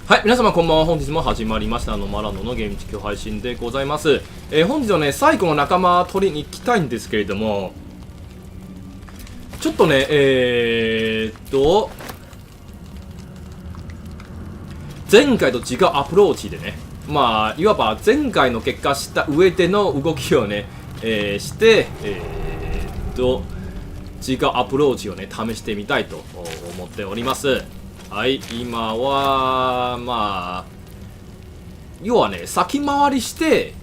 はい、皆様こんばんは。本日も始まりましたNomaLandのゲーム実況配信でございます。本日はね、最後の仲間取りに行きたいんですけれども、ちょっとね、前回と違うアプローチでね、まあ、いわば前回の結果した上での動きをね、して、違うアプローチをね、試してみたいと思っております。はい、今は、まあ、要はね、先回りして、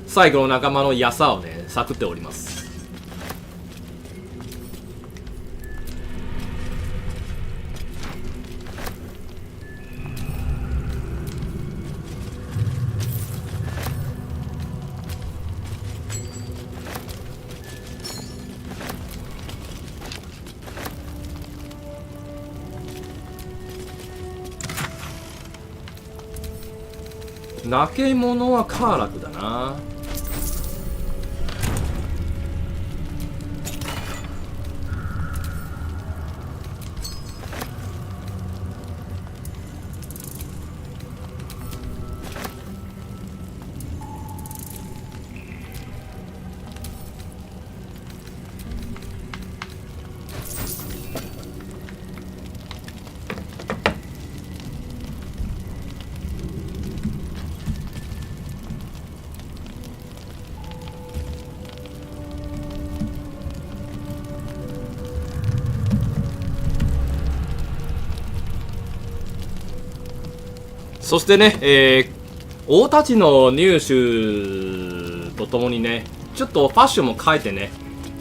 最後の仲間のやさをね、探っております。泣け者はカーラクだな。そしてね、大たちの入手とともにね、ちょっとファッションも変えてね、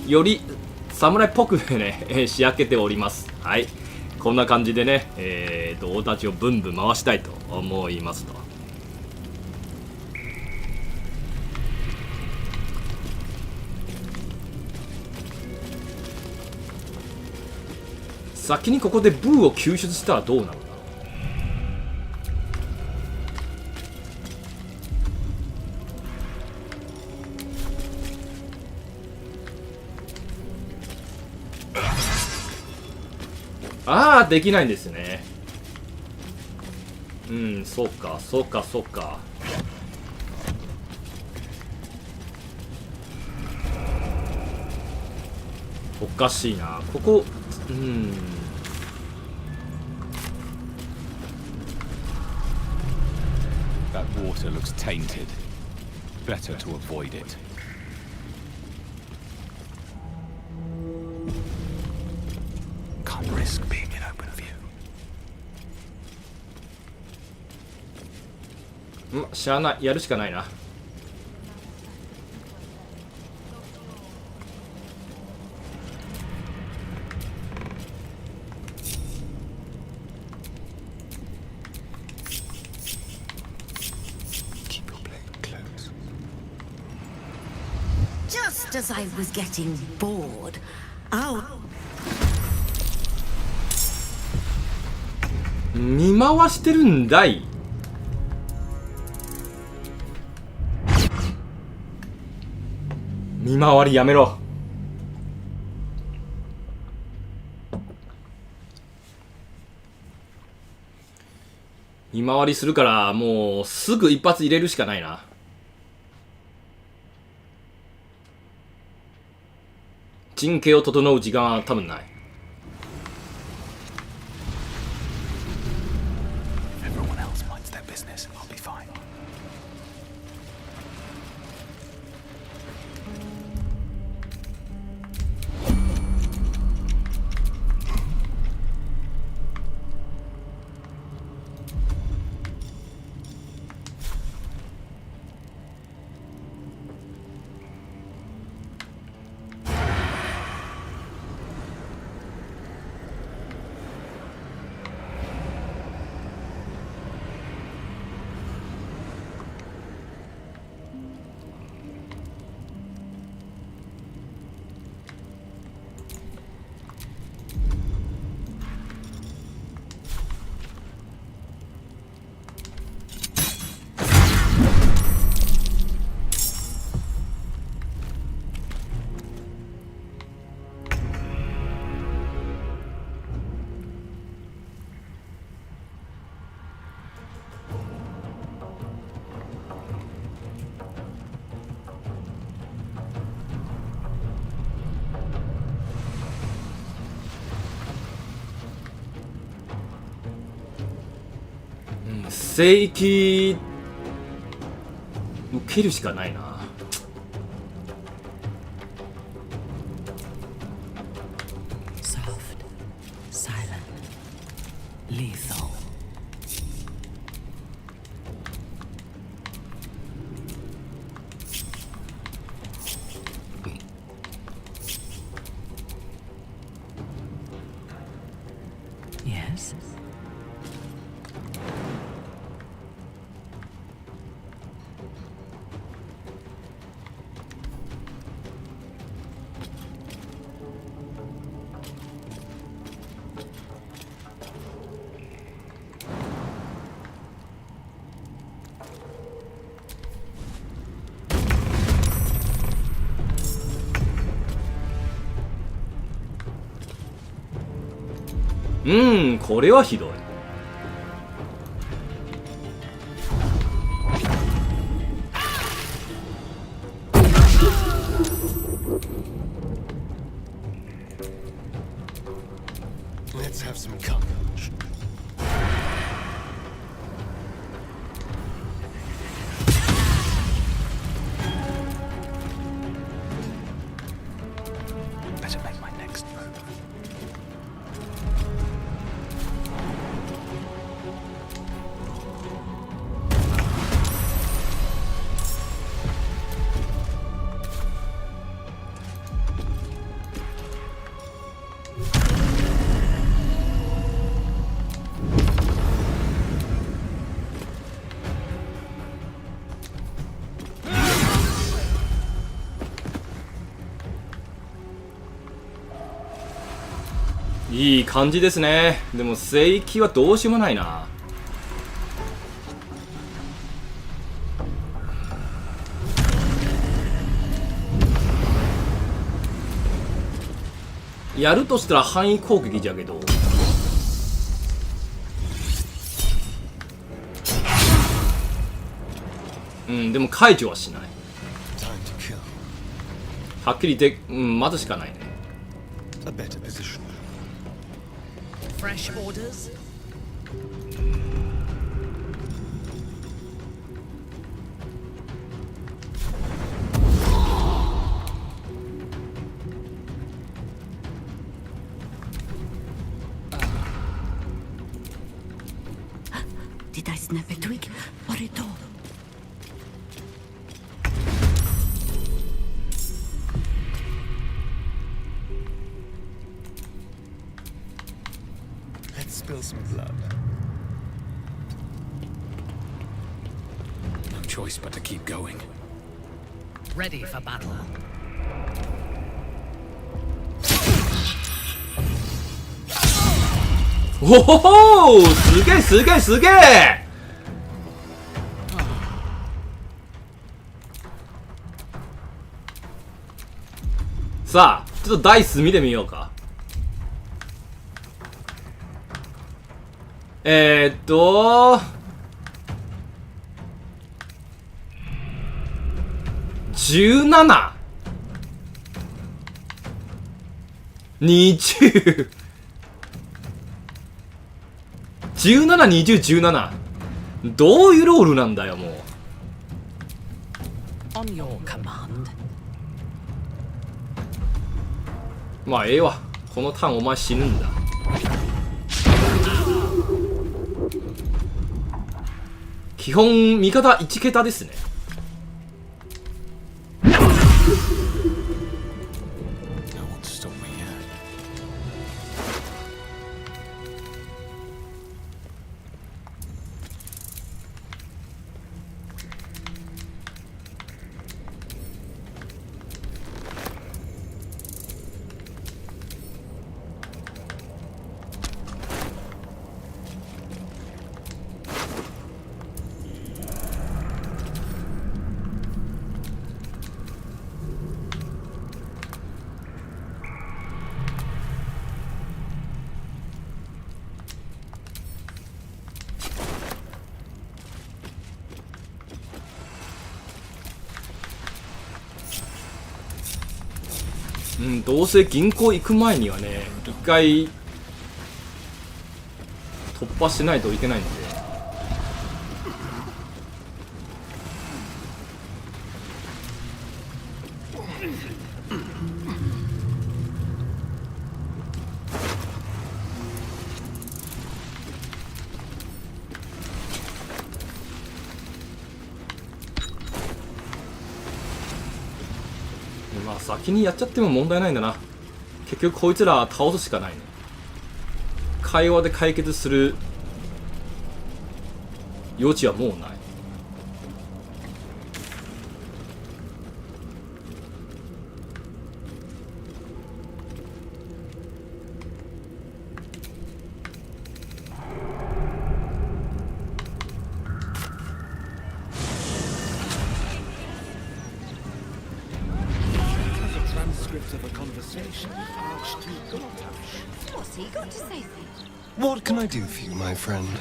より侍っぽくね、仕上げております。はい。こんな感じでね、大たちをブンブン回したいと思いますと。先にここでブーを救出したらどうなの？ああ、できないんですね。うん、そうか、そうか、そうか。おかしいな、ここ、That water looks tainted. Better to avoid it. Can't risk being in open view. しゃあない、やるしかないな。Just as I was getting bored, I'll... 見回してるんだい。見回りやめろ。見回りするからもうすぐ一発入れるしかないな。陣形を整う時間は多分ない。聖域受けるしかないな。Soft, silent, lethal. Yes. これはひどい。Let's have some courage. Better make my next move. いい感じですね。でも聖域はどうしようもないな。やるとしたら範囲攻撃じゃけど、でも解除はしない。 Time to kill. はっきり言って、待つしかないね。 A better position. Fresh orders? Did I snap a twig or a toe? Let's spill some blood. No choice but to keep going. Ready for battle. おほほー、すげえすげえすげえ。さあ、ちょっとダイス見てみようか。17、20、17、20、17。どういうロールなんだよ、もう。 On your command. まあ、ええわ。このターンお前死ぬんだ。基本、味方1桁ですね。No one to stop me yet. どうせ銀行行く前にはね、一回突破しないといけないんで。まあ先にやっちゃっても問題ないんだな。結局こいつら倒すしかないね。会話で解決する余地はもうない。What's he got to say? What can I do for you, my friend? Does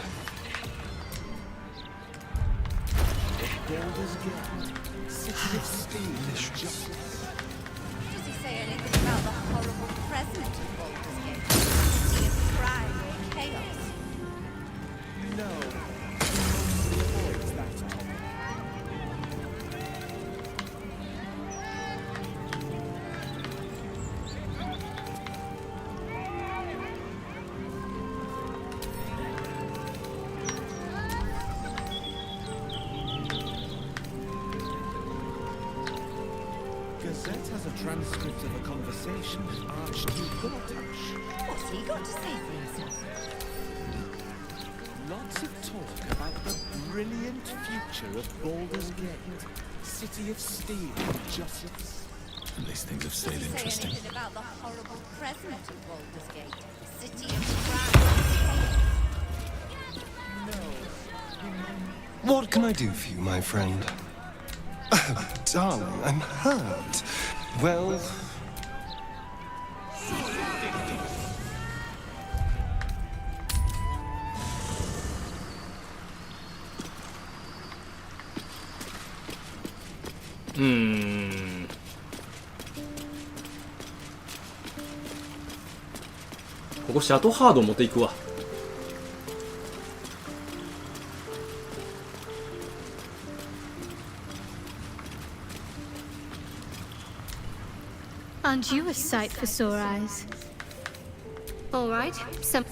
he say anything about the horrible present of Baldur's Gate? Sea of crime or chaos? Gazette has a transcript of a conversation with Archduke Gortash. What's he got to say for himself? Lots of talk about the brilliant future of Baldur's Gate, City of Steel and Justice. These things have stayed Does he say interesting. anything about the horrible present of Baldur's Gate? City of crime or chaos? What can I do for you, my friend? Oh, darling, I'm hurt. Well... Hmm. ここシャトハード持っていくわ。Aren't you a sight for sore eyes? All right, some.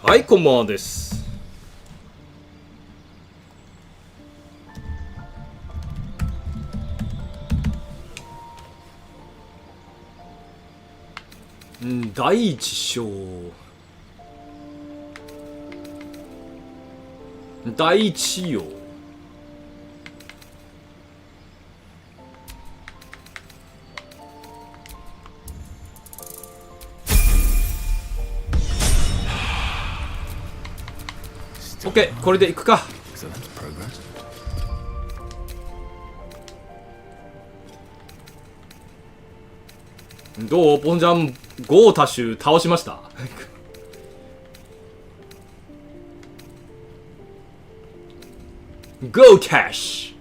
はい、こんばんはです。第一章第一章オッケー、これでいくか。 Excellent progress. どうポンジャンゴータシュ倒しましたゴータシュ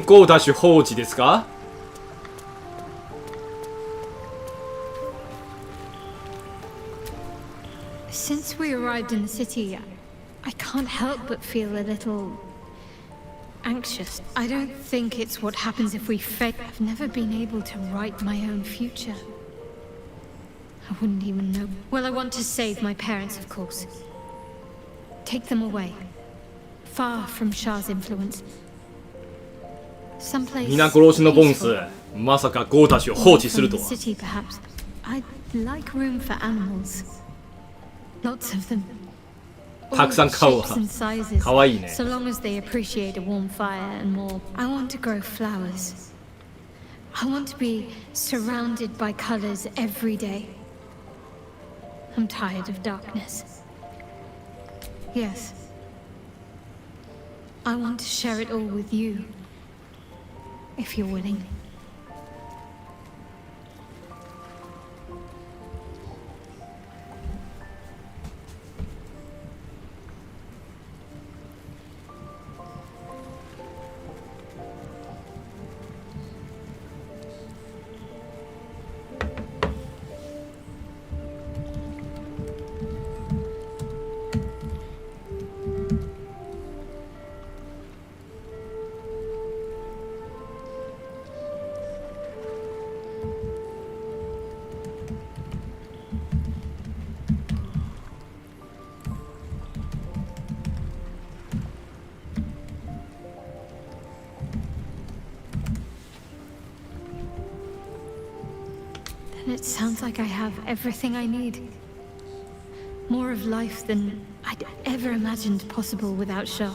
ゴータシュ放置ですか。 Since we arrived in the city, I can't help but feel a little anxious. I don't think it's what happens if we fail. I've never been able to write my own future. I wouldn't even know. Well, I want to save my parents, of course. Take them away. Far from Shah's influence. Someplace 皆殺しのボンス peaceful. まさかゴーたちを放置すると From は the city, perhaps. I'd like room for animals. Lots of them. たくさん飼うわ All shapes and sizes. かわいいね So long as they appreciate a warm fire and more. I want to grow flowers. I want to be surrounded by colors every day. I'm tired of darkness. Yes. I want to share it all with you. If you're willing. And it sounds like I have everything I need. More of life than I'd ever imagined possible without Shah.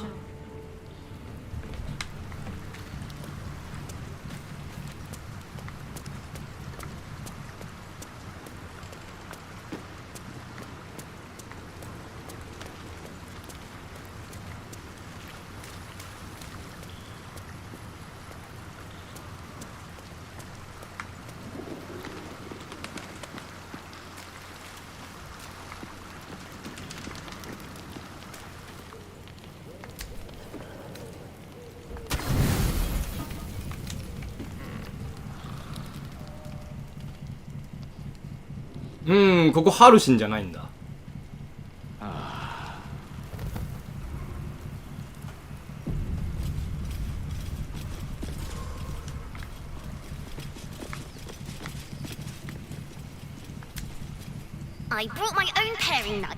Hmm, ここハルシンじゃないんだ I brought my own paring knife.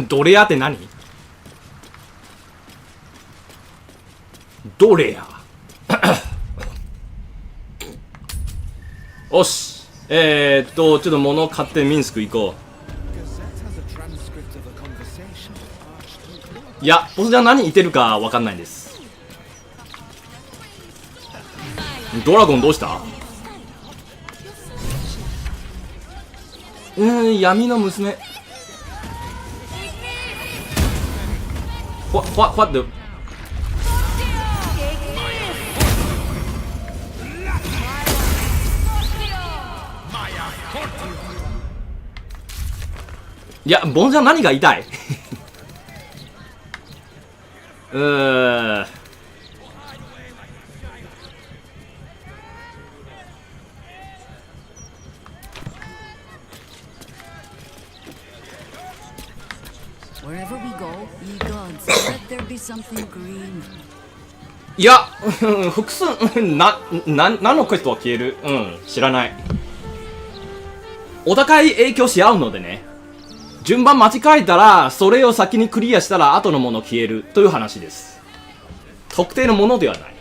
どれやって何どれやおしちょっと物買ってミンスク行こういやボスじゃ何言ってるか分かんないです。ドラゴンどうした？闇の娘What the? いや、ボンジャン何が痛いWherever we go, ye gods, let there be something green. いや、複数、何のクエストは消える知らない。お互い影響し合うのでね。順番間違えたら、それを先にクリアしたら後のもの消えるという話です。特定のものではない。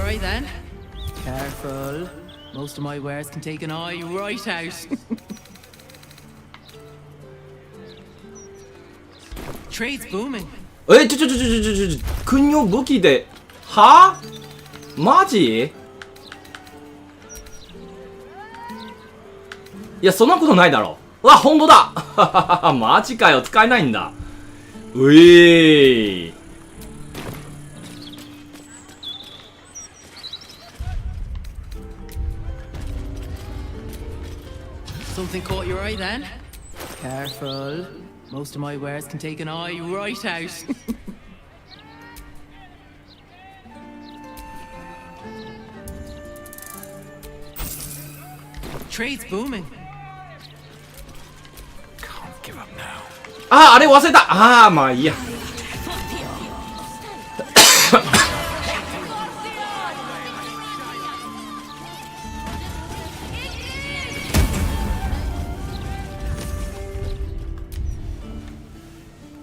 right then. Careful. Most of my wares can take an eye right out. Trade's booming. 国を武器ではぁマジ？いやそんなことないだろう。うわ本当だマジかよ、使えないんだ。うえー。Something caught your eye then? Careful. Most of my wares can take an eye right out. Trade's booming. Can't give up now. あーあれ忘れた。ああまあいいや。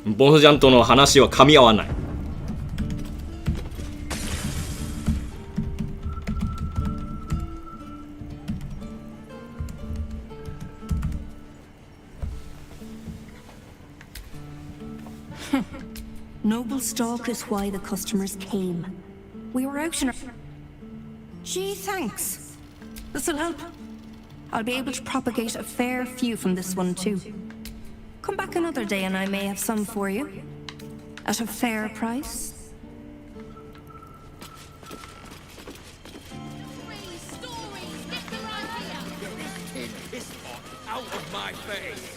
ボスジャンとの話は噛み合わない。Noble stock is why the customers came. We were out in our... Gee, thanks. This'll help. I'll be able to propagate a fair few from this one too. Come back another day and I may have some for you. At a fair price. Out of my face!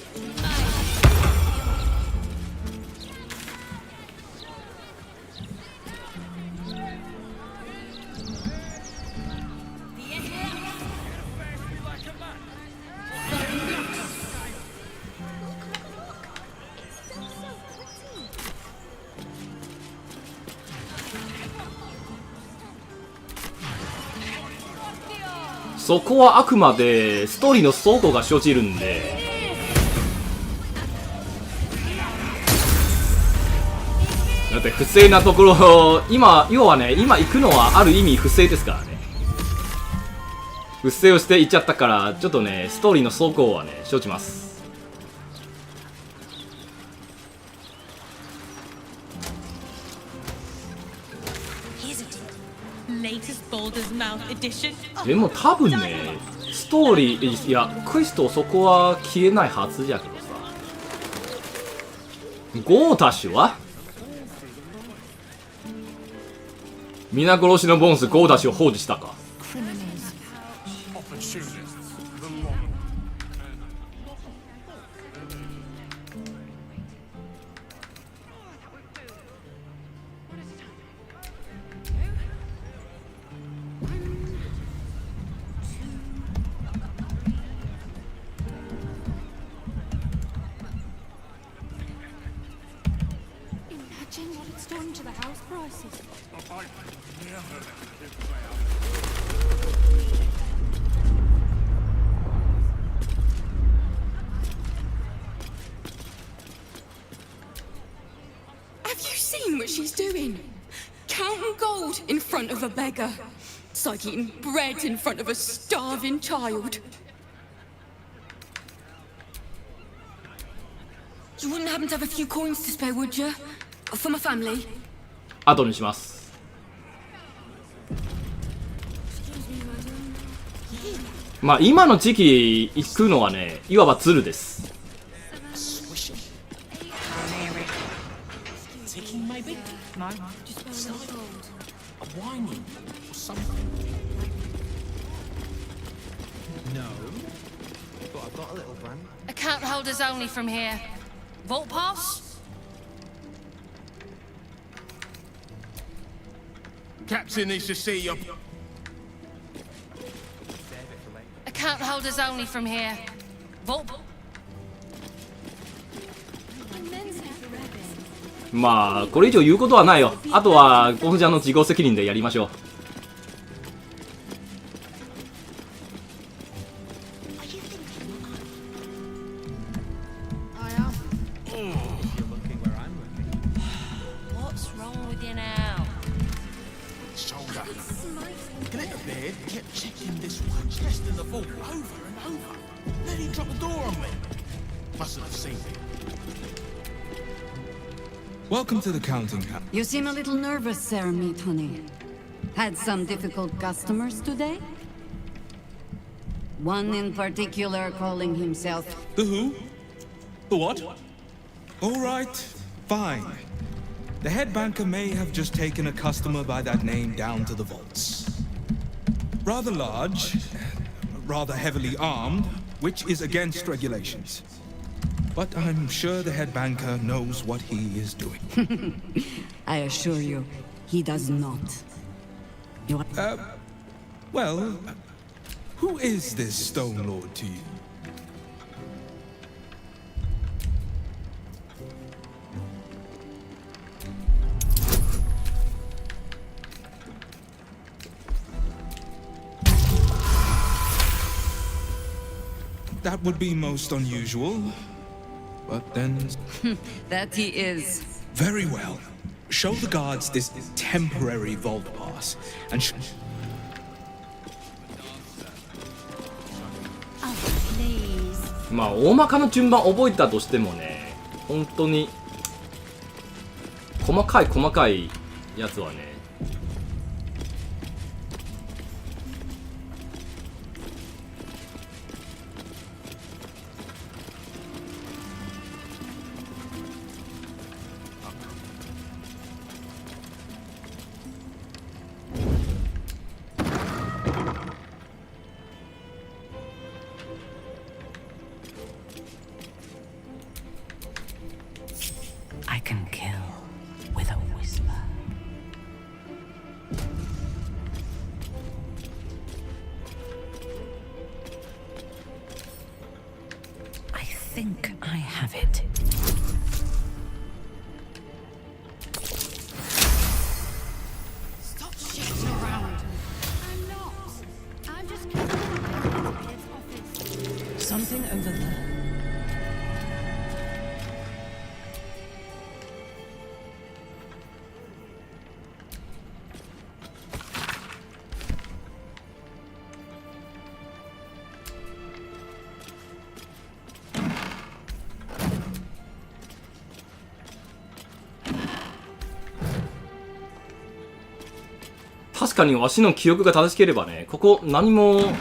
そこはあくまでストーリーの倉庫が生じるんで、だって不正なところ、今要はね、今行くのはある意味不正ですからね。不正をして行っちゃったから、ちょっとねストーリーの倉庫はね生じます。でも多分ねストーリー、いやクエストそこは消えないはずじゃけどさ。ゴータッシュは皆殺しのボンスゴータッシュを放置したか。Have you seen what she's doing? Counting gold in front of a beggar. It's like eating bread in front of a starving child. You wouldn't happen to have a few coins to spare, would you? For my family. 後にします。まあ今の時期行くのはね、いわばズルです。Account holders only from here. Vault pass? Captain needs to see you. Account holders only from here. Vault. まあこれ以上言うことはないよ。あとはゴンジャンの自己責任でやりましょう。What's wrong with you now? Shoulder. head kept checking this one chest in the vault over and over. Then he dropped the door on me. Mustn't have seen me. Welcome to the counting house. You seem a little nervous, Sir Meat Honey. Had some difficult customers today? One in particular calling himself... The who? The what? All right, fine. The head banker may have just taken a customer by that name down to the vaults. Rather large, rather heavily armed, which is against regulations. But I'm sure the head banker knows what he is doing. I assure you, he does not. You Well, who is this Stone Lord to you? That would be most unusual, but then... That he is. Very well. Show the guards this temporary vault pass, and Please. まあ大まかの順番覚えたとしてもね、本当に細かいやつはね。I can kill with a whisper. I think I have it. Stop shouting around. I'm not. I'm just keeping an eye on his office. Something over there.確かにわしの記憶が正しければね、ここ何も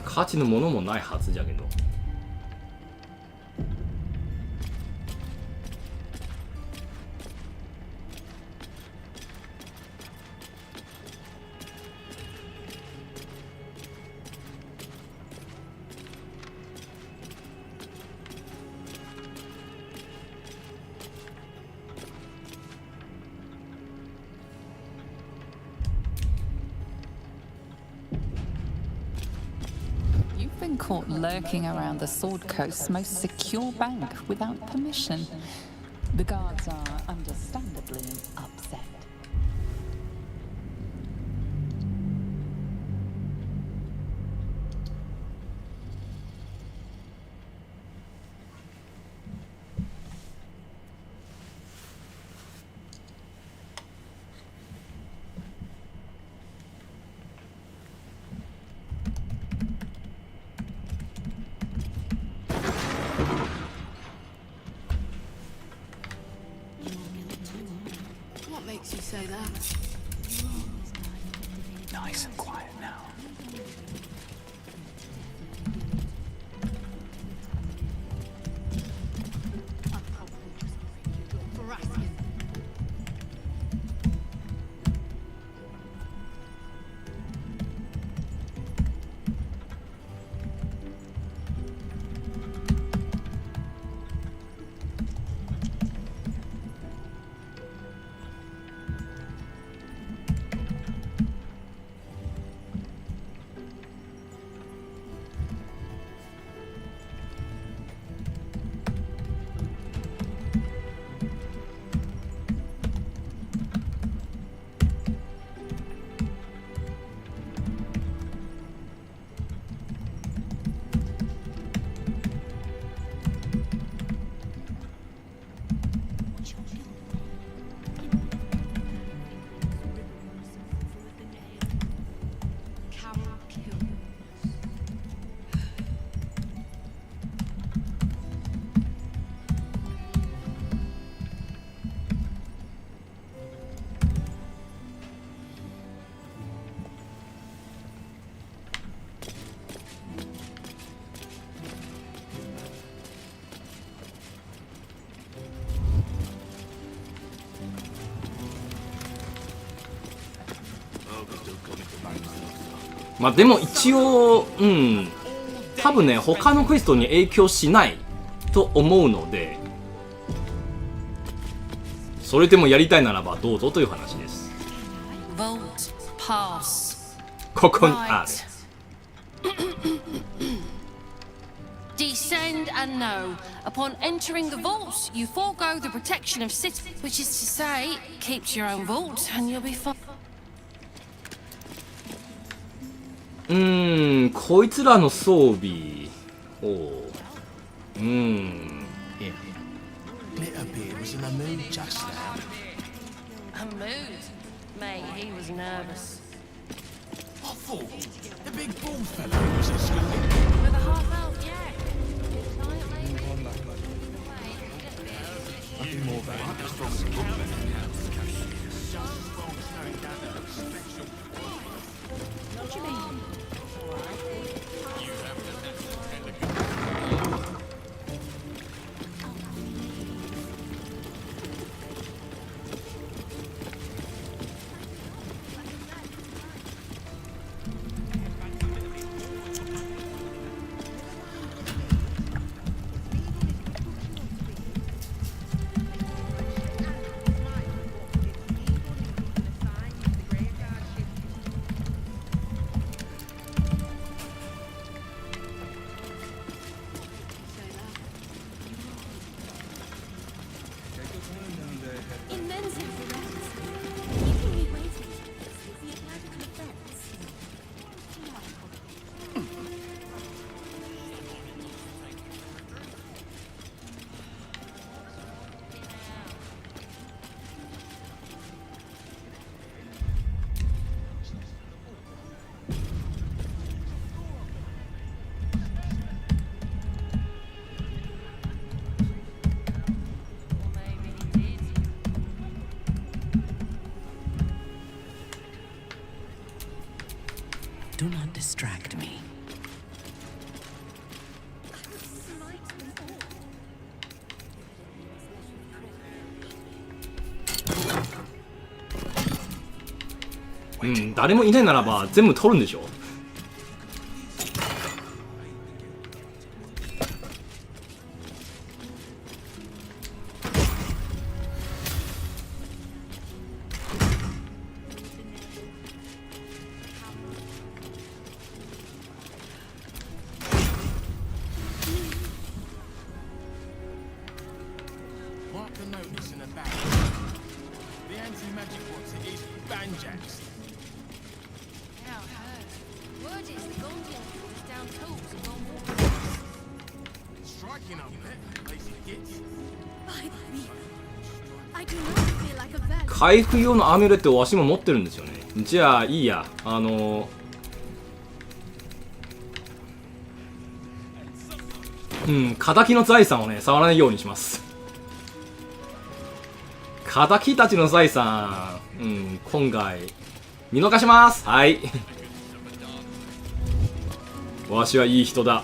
価値のものもないはずじゃけど。You've been caught lurking around the Sword Coast's most secure bank without permission. The guards are understandably upset. What makes you say that? Nice and quiet now. まあでも一応多分ね他のクエストに影響しないと思うので、それでもやりたいならばどうぞという話です。 Vault pass. ここにある。Descend and no. Upon entering the vault, you forego the protection of city, which is to say, keep your own vault and you'll be fine. こいつらの装備をIt appeared was in a mood just now. A mood? Mate, he was nervous. I thought the big bald fellow was at school. With a half elf, yeah. Nothing more than What do you mean? Do not distract me. 誰もいないならば全部取るんでしょ。回復用のアミュレットをわしも持ってるんですよね。じゃあいいや、敵の財産をね触らないようにします。敵たちの財産、今回見逃します。はいわしはいい人だ。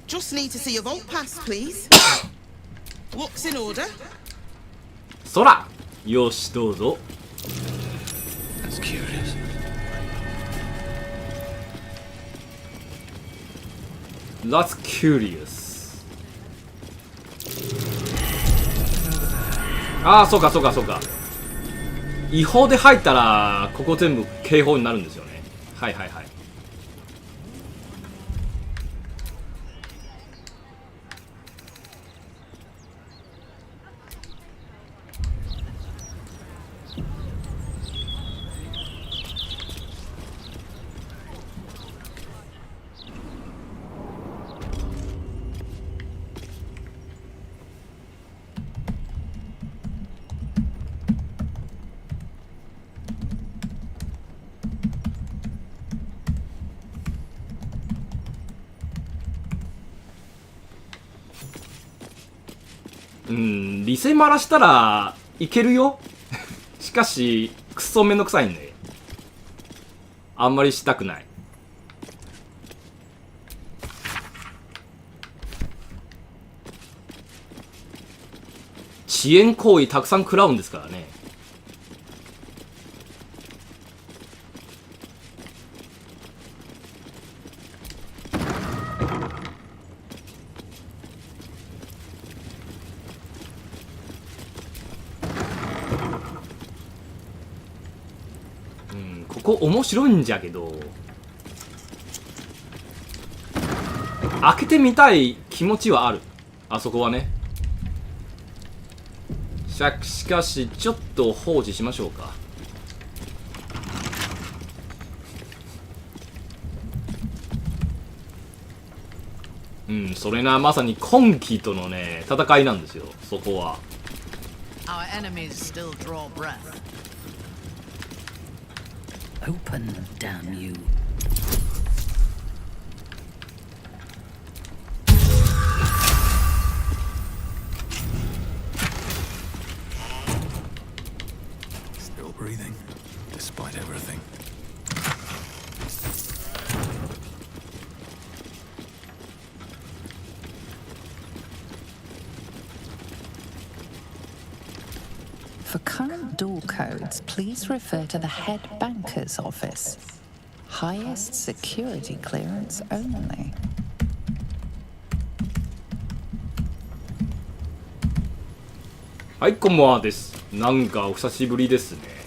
Just need to see your vault pass, please. What's in order? そらよしどうぞ。 That's curious. That's curious. ああそうかそうかそうか。違法で入ったらここ全部警報になるんですよね。はいはいはい。リセマラしたらいけるよ。しかしクソめんどくさいんであんまりしたくない。遅延行為たくさん食らうんですからね。ここ面白いんじゃけど、開けてみたい気持ちはある。あそこはね。しかしちょっと放置しましょうか。それな、まさに今期とのね戦いなんですよ、そこは。 Our enemies still draw breath. Open, damn you. Still breathing, despite everything. For current door codes, please refer to the head banker's office. Highest security clearance only. はい、こんばんはです。なんかお久しぶりですね。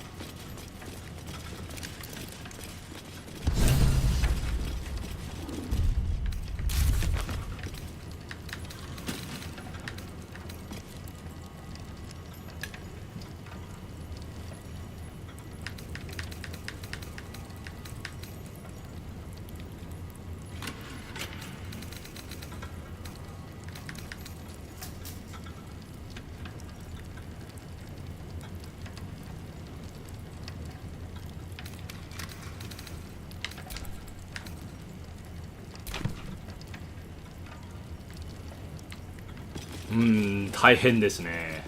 大変ですね。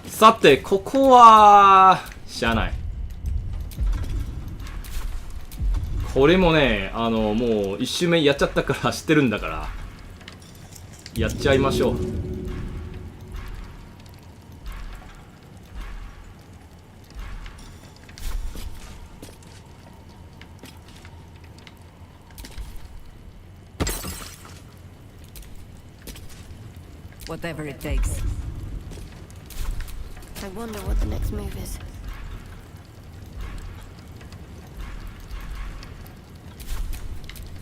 さて、ここはしゃあない。これもね、もう1周目やっちゃったから知ってるんだからやっちゃいましょう。Whatever it takes. I wonder what the next move is.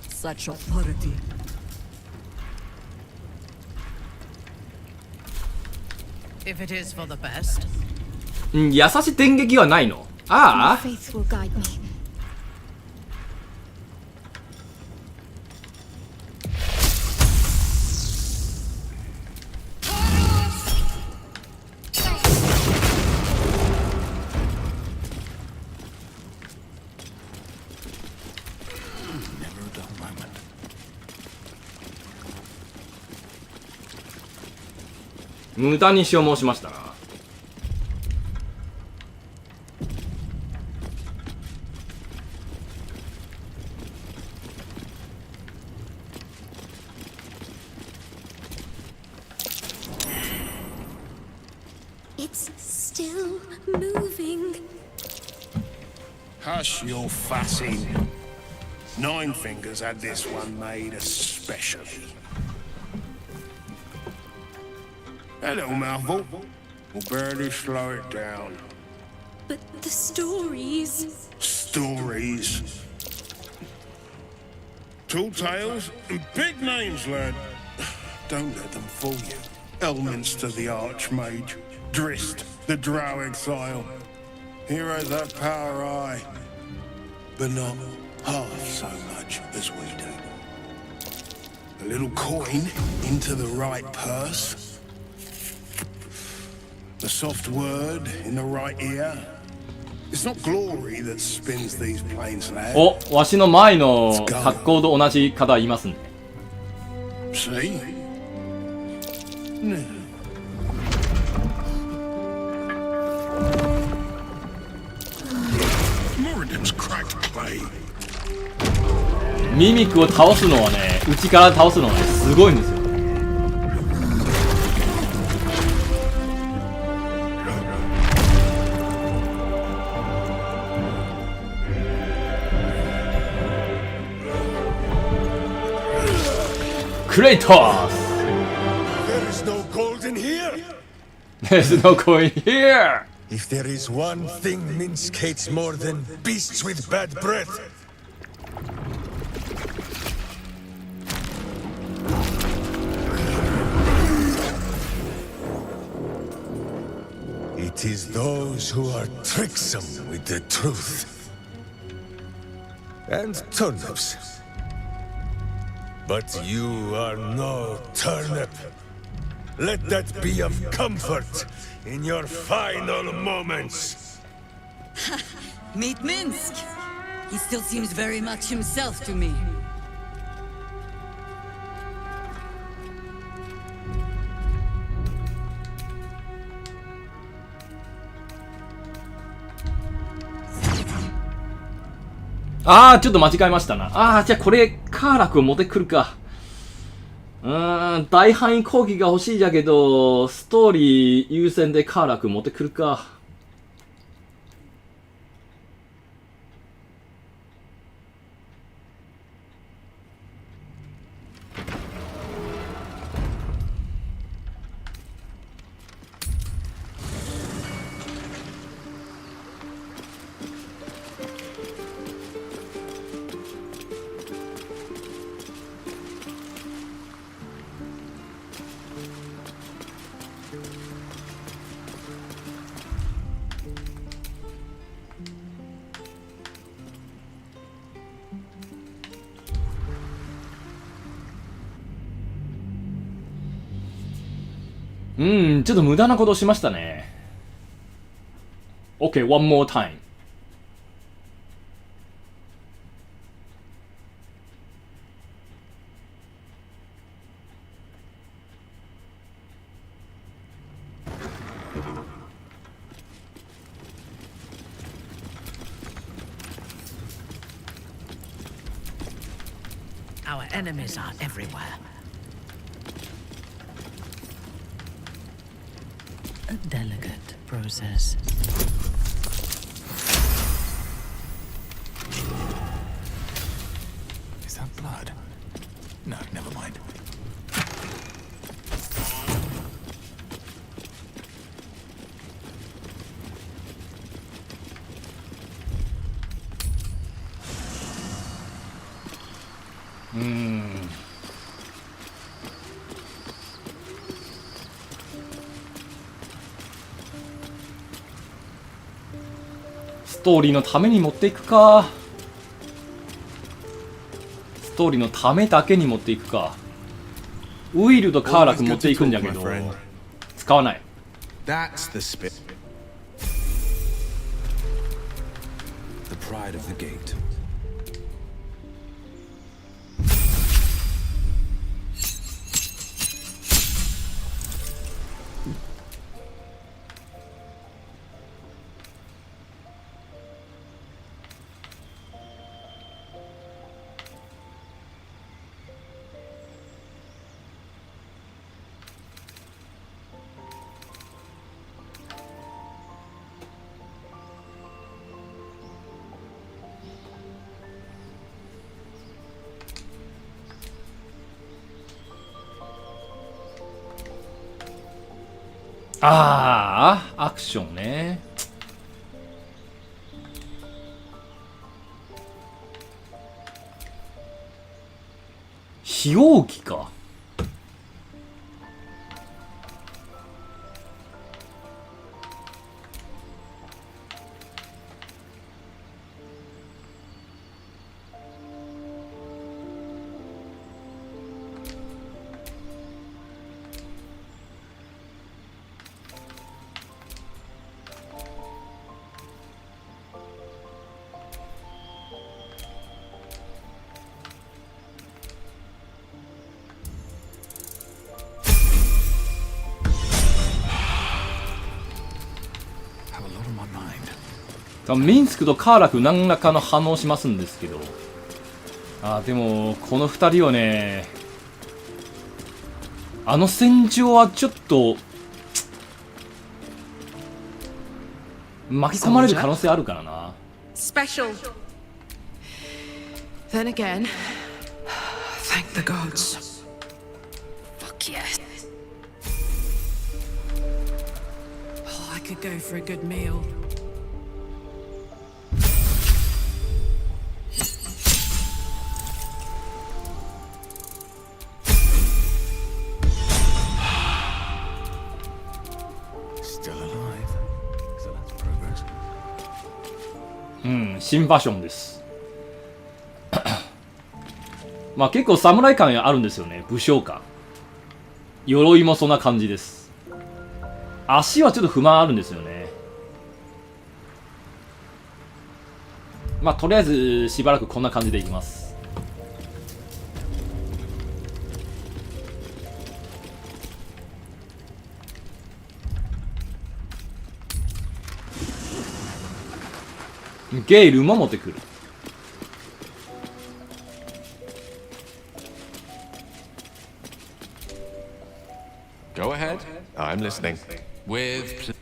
Such authority. If it is for the best. 優しい電撃はないの？ああ。 Faith will guide me. It's 無駄に消耗しましたな。It's still moving. Hush your fussing. Nine Fingers had this one made especially. A little mouthful will barely slow it down. But the stories. Stories. Tall tales and big names, lad. Don't let them fool you. Elminster the Archmage, Drist the Drow Exile. Heroes have power, aye, but not half so much as we do. A little coin into the right purse. A soft word in the right ear. It's not glory that spins these planes, lad. お、わしの前の格好と同じ方いますね。See? Now, ミミックを倒すのはね、内から倒すのはね、すごいんですよ。クレイトス There is no gold in here! There's no going here! If there is one thing Minsk hates more than beasts with bad breath, it is those who are tricksome with the truth. And turnips. But you are no turnip. Let that be of comfort in your final moments. Meet Minsk. He still seems very much himself to me.あー、ちょっと間違えましたな。あー、じゃあこれ、カーラクを持ってくるか。大範囲攻撃が欲しいじゃけど、ストーリー優先でカーラク持ってくるか。ちょっと無駄なことをしましたね。OK, one more time. Our enemies are everywhere. A delicate process. Is that blood? No, never mind. Hmm. ストーリーのために持っていくか。ストーリーのためだけに持っていくか。ウィルとカーラク持っていくんじゃけど、使わない。That's the spirit. The pride of the gate.ああ、アクションね。非容器か。ミンスクとカーラク何らかの反応しますんですけど、でもこの2人をね、あの戦場はちょっと巻き込まれる可能性あるからな。 Special. Then again, thank the gods. Fuck yes. Oh, I could go for a good meal. Still alive. So that's progress. 新バージョンです。まあ結構侍感あるんですよね。武将感、鎧もそんな感じです。足はちょっと不満あるんですよね。まあとりあえずしばらくこんな感じでいきます。ゲイルも持ってくる。Go ahead. I'm listening. With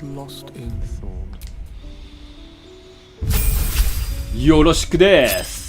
Lost in thought. よろしくです。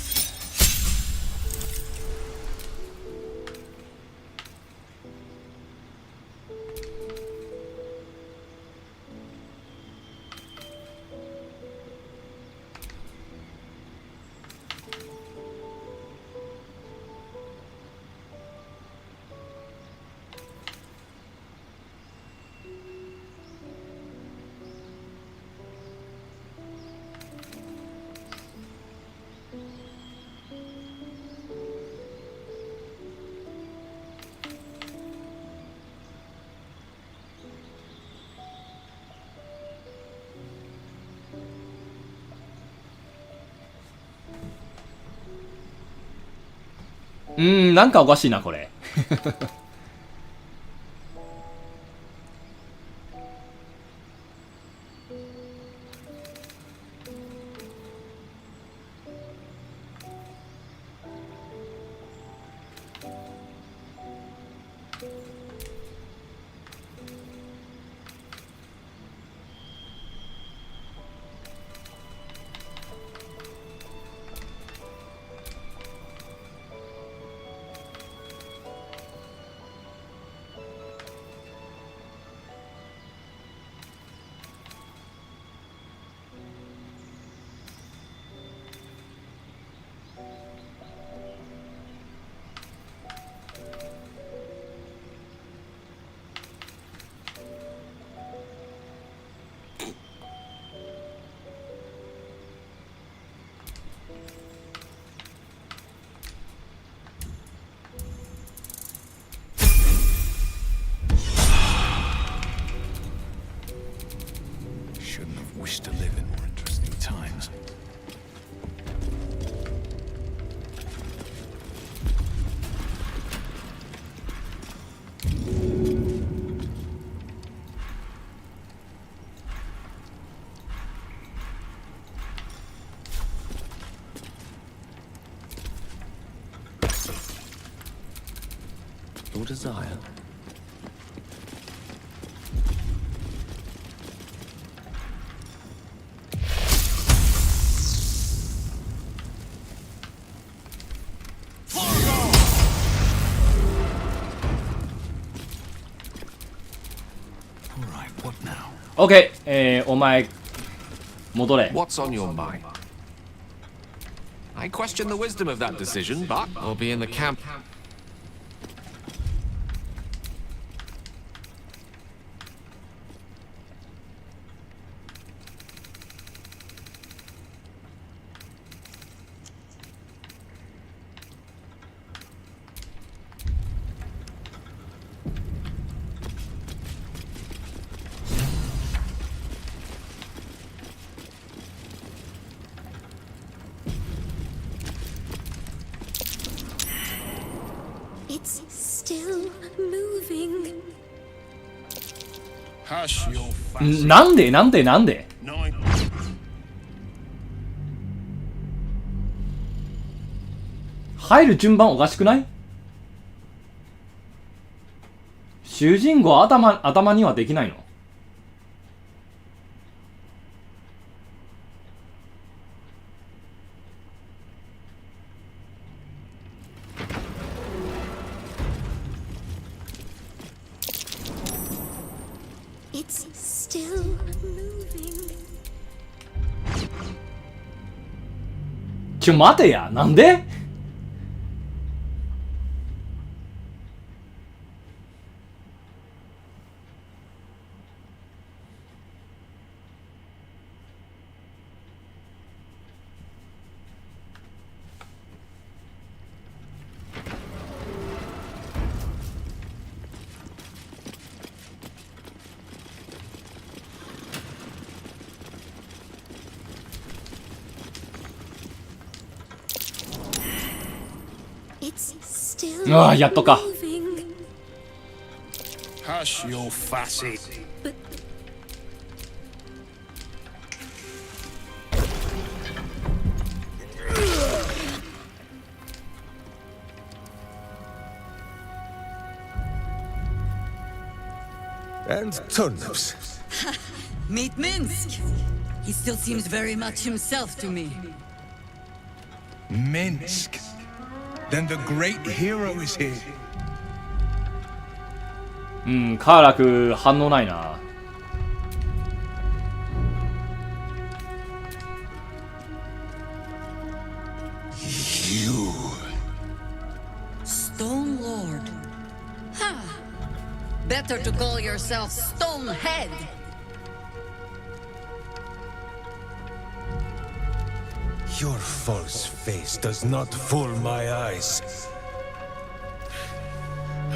なんかおかしいなこれ。Shouldn't have wished to live in more interesting times. Your desire. OK、お前戻れ。 what's on your mind? I question the wisdom of that decision, but I'll be in the camp. なんでなんでなんで入る順番おかしくない？主人公頭にはできないの？It's still moving. 待てや、なんで？ああ、やっとか。Hush your fussy. And turnips. Meet Minsk. He still seems very much himself to me. Minsk. Then the great hero is here. カーラク反応ないな。You. Stone Lord. Ha! Better to call yourself Stonehead. Your false face does not fool my eyes.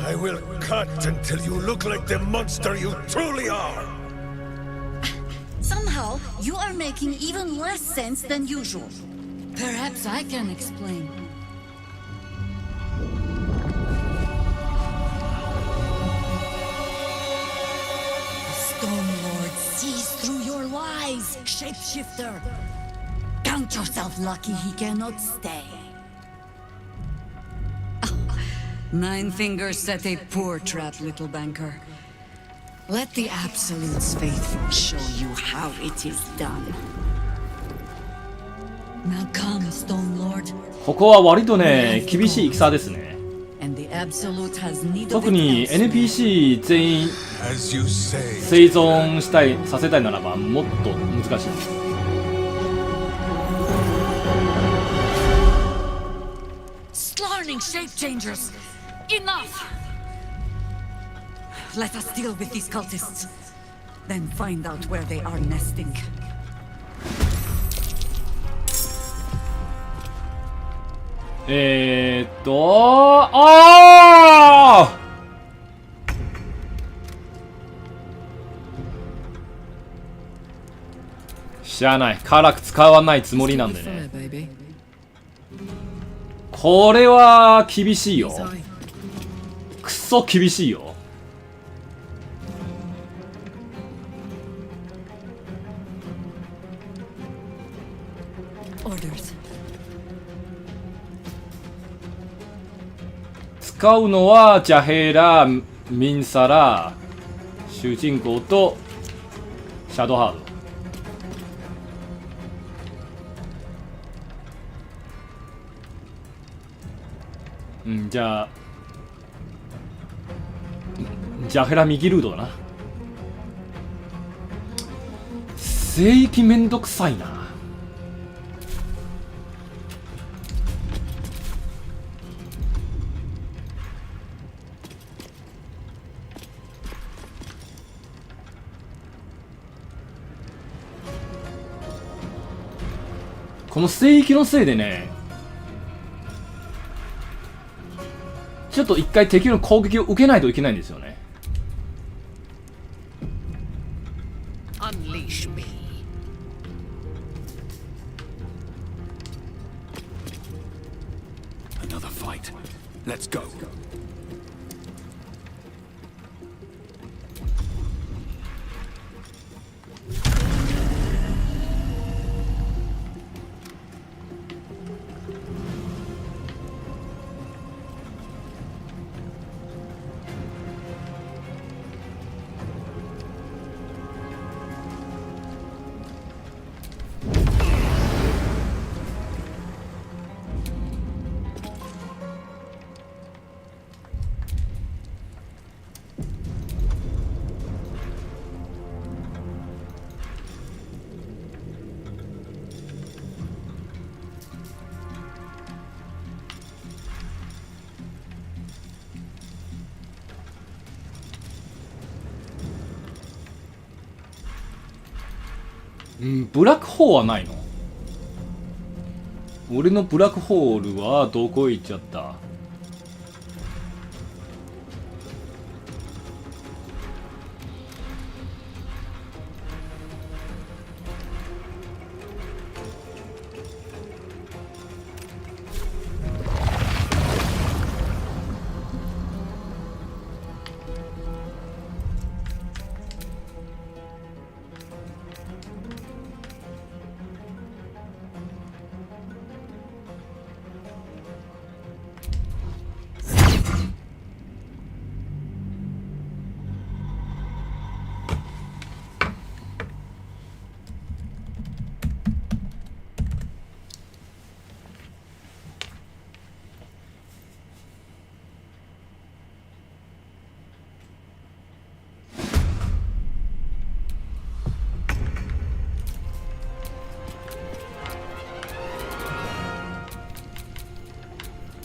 I will cut until you look like the monster you truly are. Somehow, you are making even less sense than usual. Perhaps I can explain. The Stone Lord sees through your lies, shapeshifter. Count yourself lucky he cannot stay. Nine Fingers set a poor trap, little banker. Let the Absolute's faithful show you how it is done. Now come, Stone Lord. ここは割とね、厳しい戦ですね。 And the Absolute has need of 特に NPC 全員生存させたいならばもっと難しい。Slarning shape changers! Enough! Let us deal with these cultists, then find out where they are nesting. しゃあない。カーラク使わないつもりなんでね。これは厳しいよ。くっそ厳しいよ。使うのはジャヘラ、ミンサラ、主人公とシャドウハード。じゃあジャヘラ右ルードだな。聖域めんどくさいな。この聖域のせいでね、ちょっと一回敵の攻撃を受けないといけないんですよね。Unleash me. Another fight. Let's go. ブラックホールはないの？俺のブラックホールはどこ行っちゃった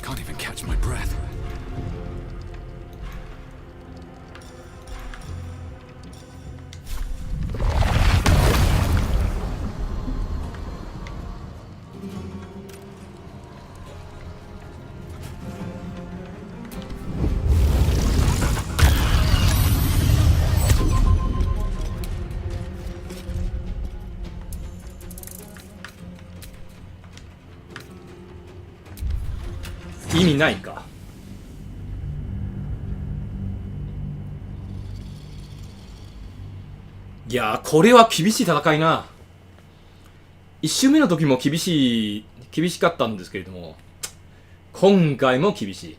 ？Can't even catch my breath. .意味ないか。いやー、これは厳しい戦いな。1周目の時も厳しかったんですけれども、今回も厳しい。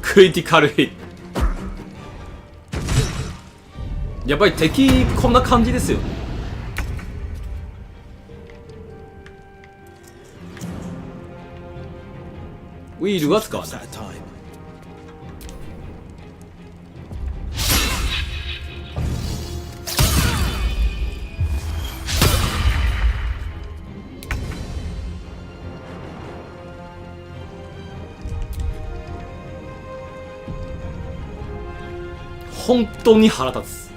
クリティカルヒット。やっぱり敵こんな感じですよ。ウィールは使わない。本当に腹立つ。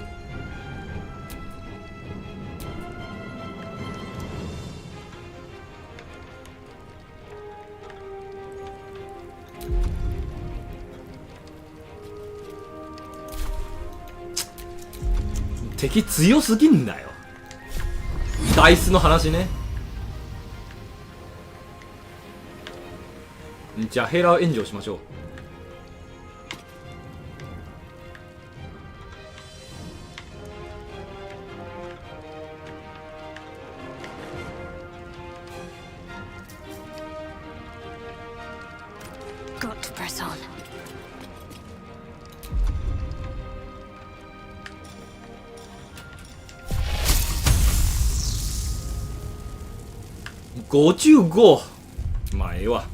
敵強すぎんだよ。ダイスの話ね。じゃあヘラー炎上しましょう。got to press on. 55。まあええわ。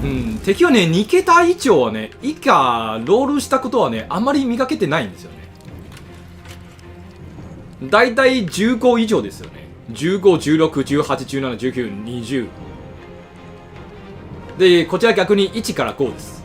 うん、敵はね2桁以上はね以下ロールしたことはねあんまり見かけてないんですよね。だいたい15以上ですよね。15、16、18、17、19、20で、こちら逆に1から5です。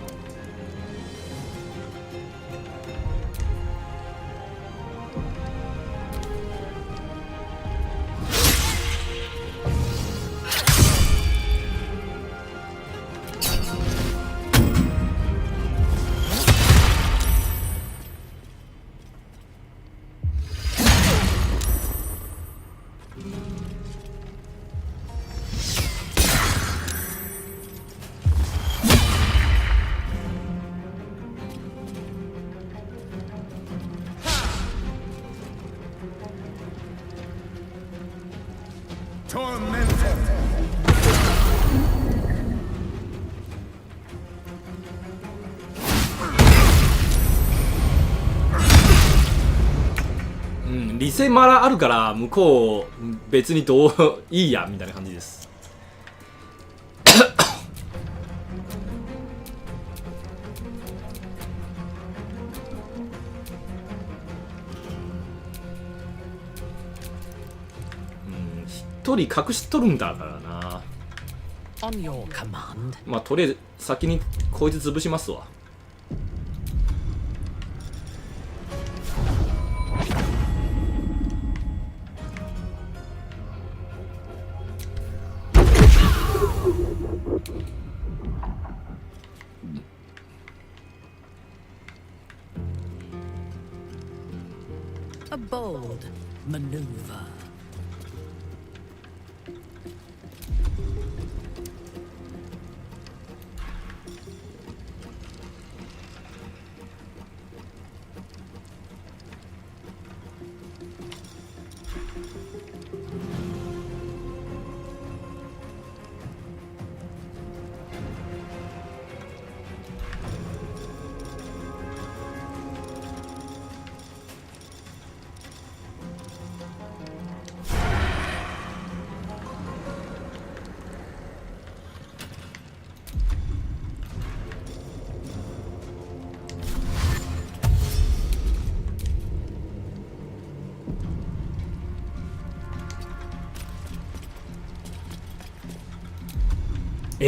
リセマラあるから向こう別にどういいやみたいな感じです。一人隠しとるんだからな。 On your command. まあとりあえず先にこいつ潰しますわ。A bold maneuver.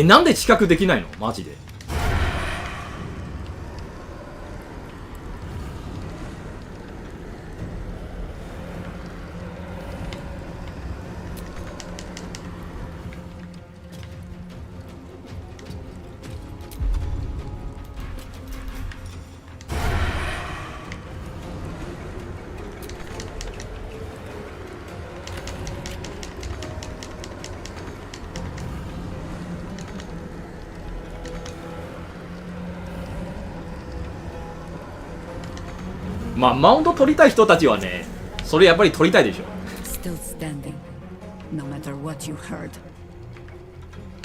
なんで知覚できないのマジで。まあマウント取りたい人たちはね、それやっぱり取りたいでしょ。Still standing, no matter what you heard.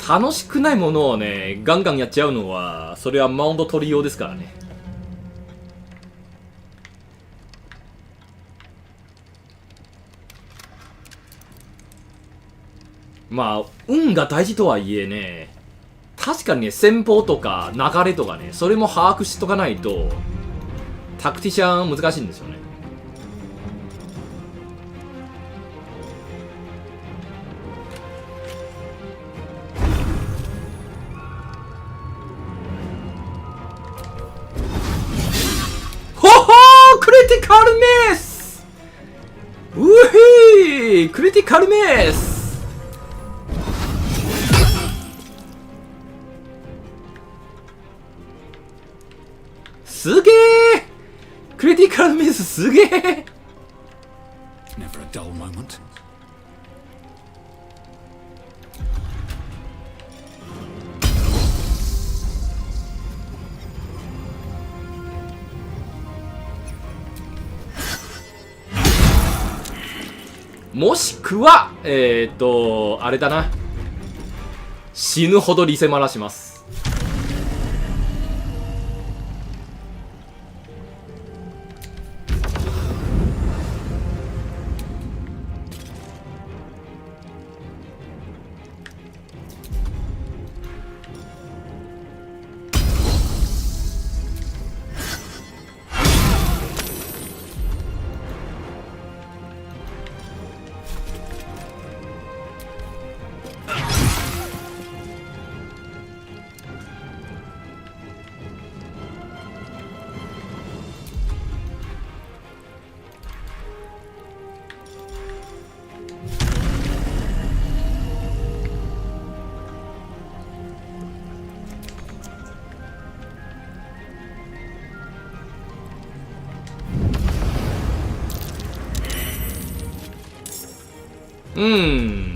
楽しくないものをねガンガンやっちゃうのはそれはマウント取りようですからね。まあ運が大事とはいえね、確かにね戦法とか流れとかねそれも把握しとかないとタクティシャン難しいんですよね。ほほークリティカルメスうひークリティカルメスすげークリティカルミスすげえ Never a dull moment. ほもしくはあれだな、死ぬほどリセマラします。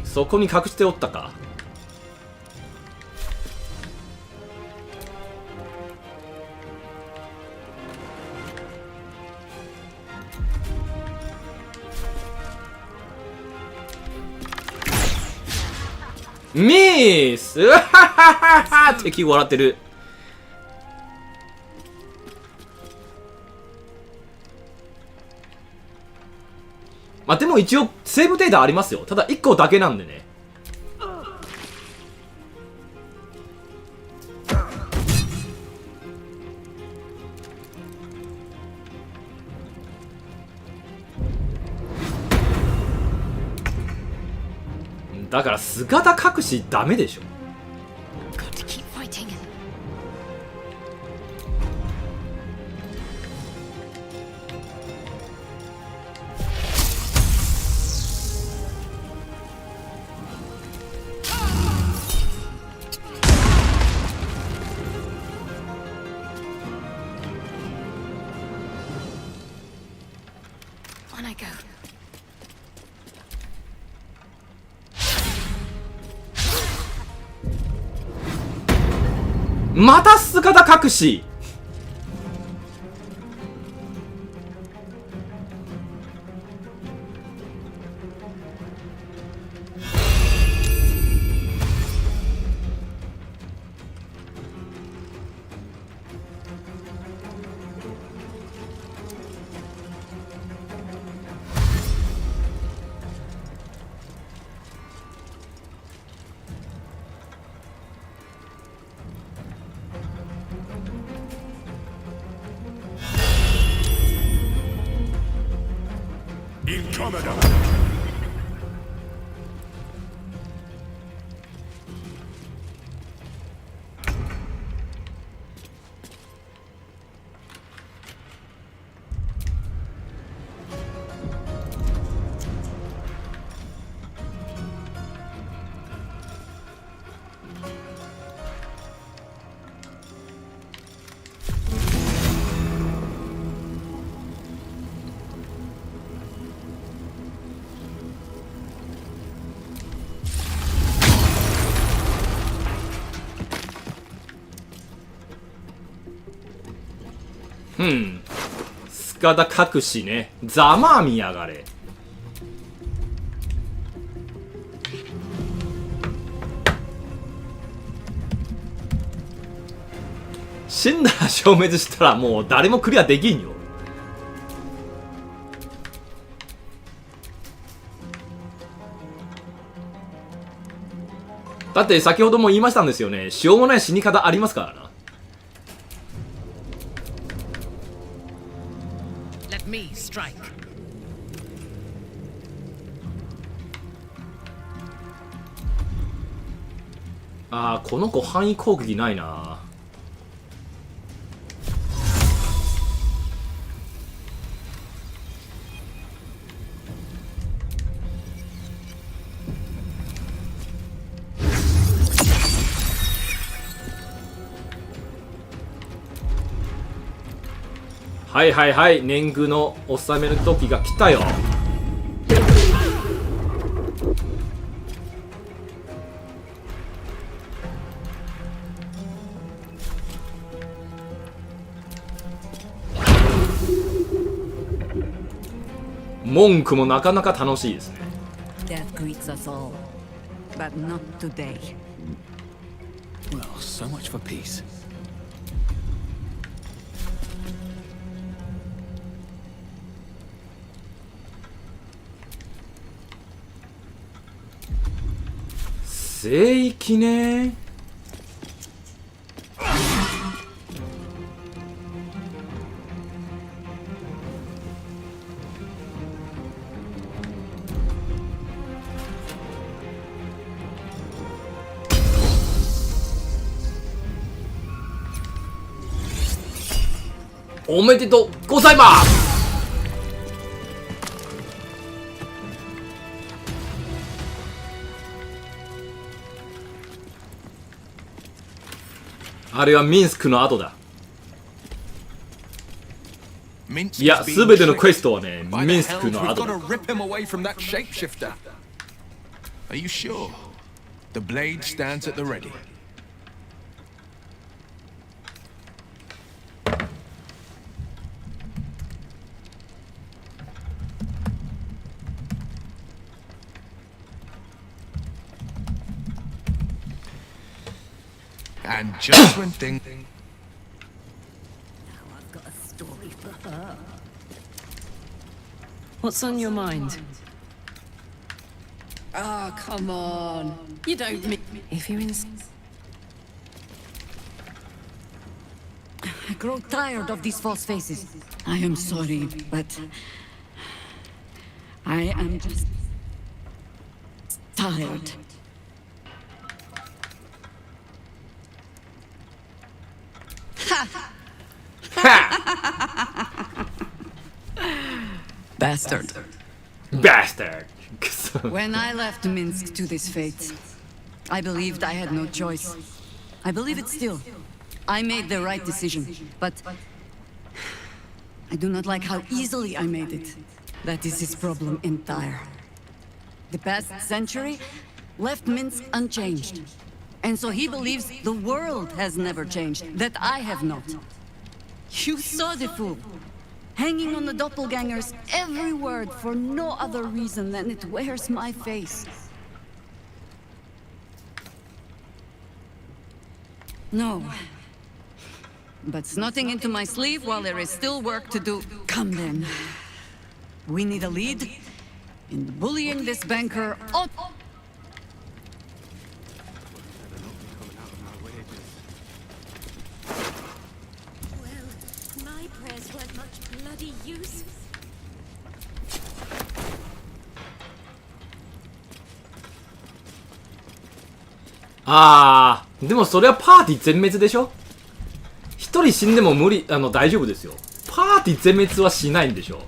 そこに隠しておったか。ミース、うわははは、敵笑ってる。まあ、でも一応セーブデータありますよ。ただ1個だけなんでね。だから姿隠しダメでしょ。また姿隠し。姿隠しね。ざまあみやがれ。死んだら消滅したらもう誰もクリアできんよ。だって先ほども言いましたんですよね。しょうもない死に方ありますからな。あー、この子範囲攻撃ないな。はいはいはい、年貢の納める時が来たよ。文句もなかなか楽しいですね。greets us all. But not today. Well, so much for peace.聖域ね。おめでとうございます。あれはミンスクの後だ。いや、すべてのクエストはね、ミンスクの後だ。Are you sure? The blade stands at the ready. And just when things... Now I've got a story for her. What's on your mind? Oh, come on. You don't mean... If you're in... I grow tired of these false faces. I am sorry, but... I am just... tired. Bastard. Bastard. When I left Minsk to this fate, I believed I had no choice. I believe it still. I made the right decision, but I do not like how easily I made it. That is his problem entire. The past century left Minsk unchanged. And so he believes the world has never changed, that I have not. You saw the fool, hanging on the doppelganger's every word for no other reason than it wears my face. No. But snotting into my sleeve while there is still work to do. Come then. We need a lead in bullying this banker up. My prayers weren't much bloody use. あー、でもそれはパーティー全滅でしょ。一人死んでも無理、大丈夫ですよ。パーティー全滅はしないんでしょ。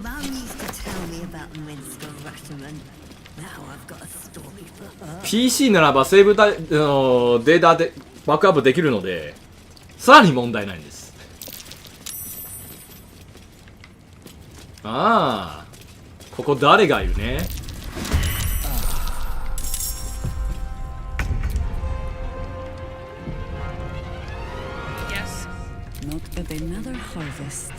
Mum used to tell me about Minsk Ratterman. Now I've got a story for her. PC ならばセーブデータでバックアップできるので、さらに問題ないんです。ああ、ここ誰がいるね。Yes. Not but another harvest.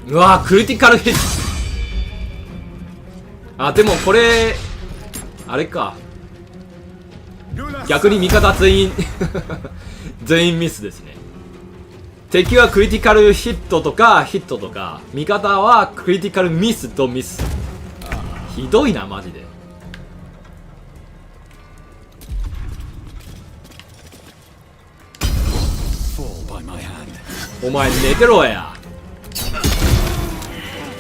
うわー、クリティカルヒット。あ、でもこれあれか、逆に味方全員全員ミスですね。敵はクリティカルヒットとかヒットとか、味方はクリティカルミスとミス。ひどいなマジで。お前寝てろや。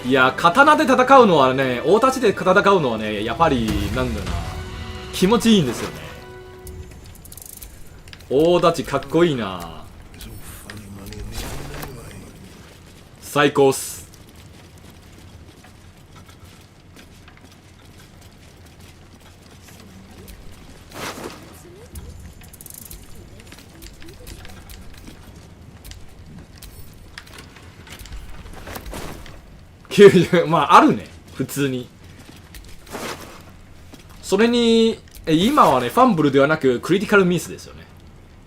いや、刀で戦うのはね、大太刀で戦うのはね、やっぱりなんだろうな、気持ちいいんですよね。大太刀かっこいいな。最高っす。まああるね、普通に。それに今はねファンブルではなくクリティカルミスですよね。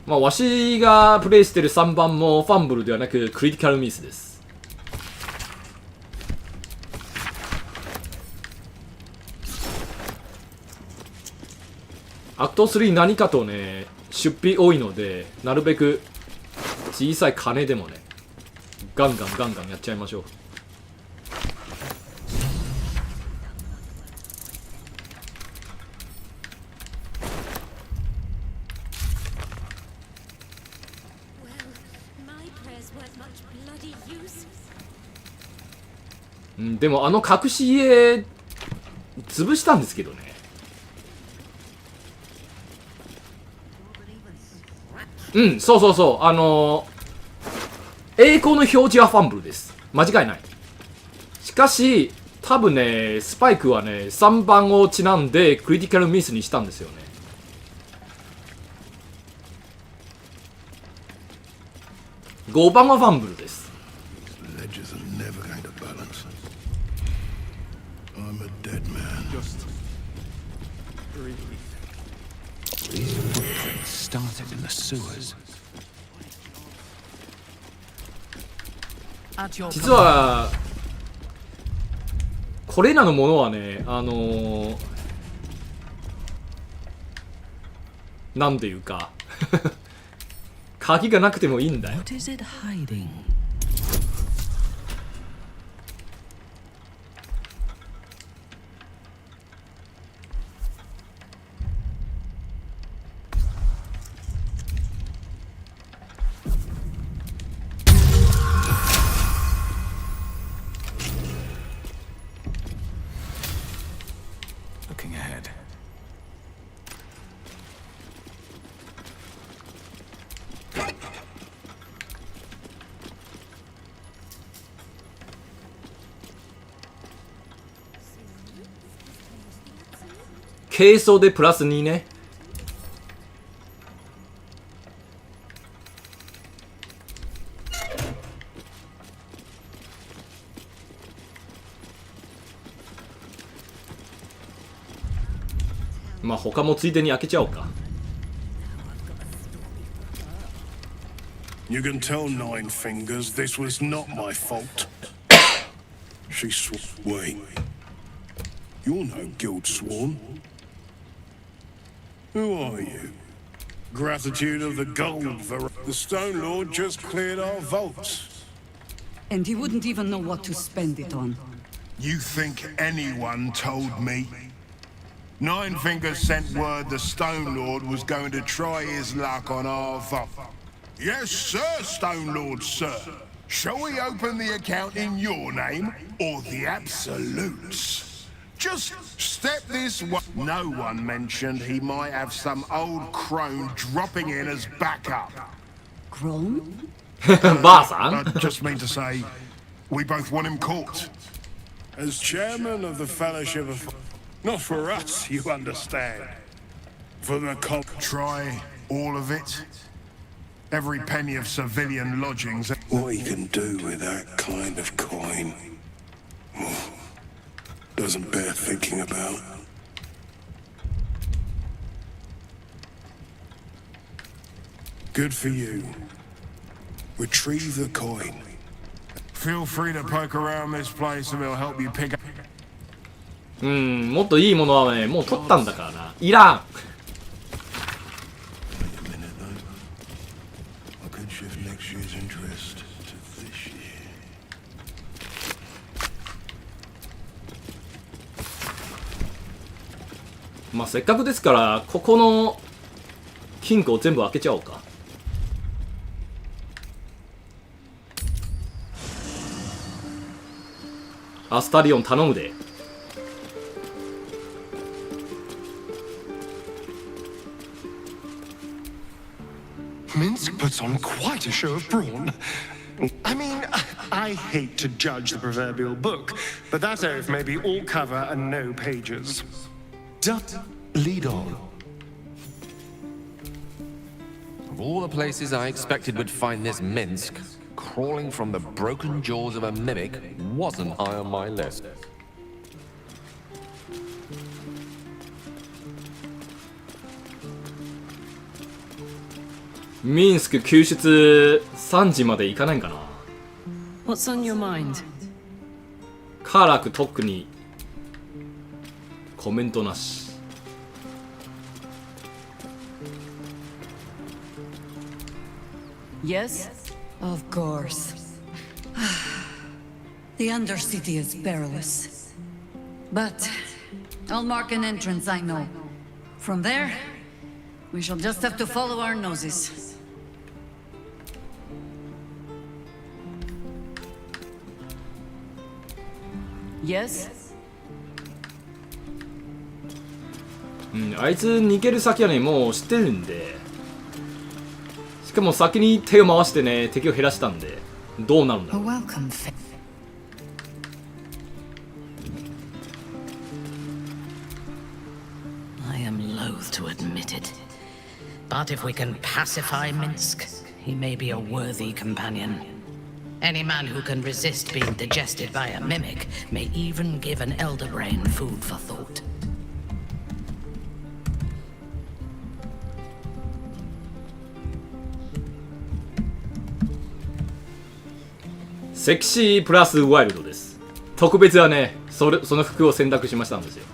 まあわしがプレイしてる3番もファンブルではなくクリティカルミスです。アクト3何かとね出費多いので、なるべく小さい金でもねガンガンやっちゃいましょう。でもあの隠し家潰したんですけどね。うん、そうそうそう、栄光の表示はファンブルです。間違いない。しかし多分ねスパイクはね3番をちなんでクリティカルミスにしたんですよね。5番はファンブルです。Started in the sewers. 実はこれらのものはねなんていうか鍵がなくてもいいんだよ。Looking ahead.軽装でプラス2ね。まあ他もついでに開けちゃおうか。You can tell Nine Fingers this was not my fault. Wait. You're no guild sworn. Who are you? Gratitude of the gold. The Stone Lord just cleared our vaults. And he wouldn't even know what to spend it on. You think anyone told me? Nine Fingers sent word the Stone Lord was going to try his luck on our vault. Yes, sir, Stone Lord, sir. Shall we open the account in your name or the Absolute's? Just step this way. No one mentioned he might have some old crone dropping in as backup. Crone? I just mean to say, we both want him caught. As chairman of the Fellowship of... Not for us, you understand. For the try all of it. Every penny of civilian lodgings. What he can do with that kind of coin doesn't bear thinking about. Good for you. Retrieve the coin. Feel free to poke around this place and we'll help you pick up. もっといいものはねもう取ったんだからな。いらん。まあせっかくですからここの金庫を全部開けちゃおうか。アスタリオン頼むで。Minsk puts on quite a show of brawn. I mean, I hate to judge the proverbial book, but that oath may be all cover and no pages. Lead on. Of all the places I expected would find this Minsk, crawling from the broken jaws of a mimic wasn't high on my list. ミンスク救出3時まで行かないんかな。 What's on your mind? カーラク特にコメントなし。Yes, of course. The Undercity is perilous. But I'll mark an entrance, I know. From there, we shall just have to follow our noses. Yes? あいつ逃げる先はね、もう知ってるんで。しかも先に手を回してね、敵を減らしたんで、どうなるんだろう。I am loath to admit it, but if we can pacify Minsk, he may be a worthy companion. Any man who can resist being digested by a mimic may even give an elder brain food for thought. セクシープラスワイルドです。特別はね、その服を選択しましたんですよ。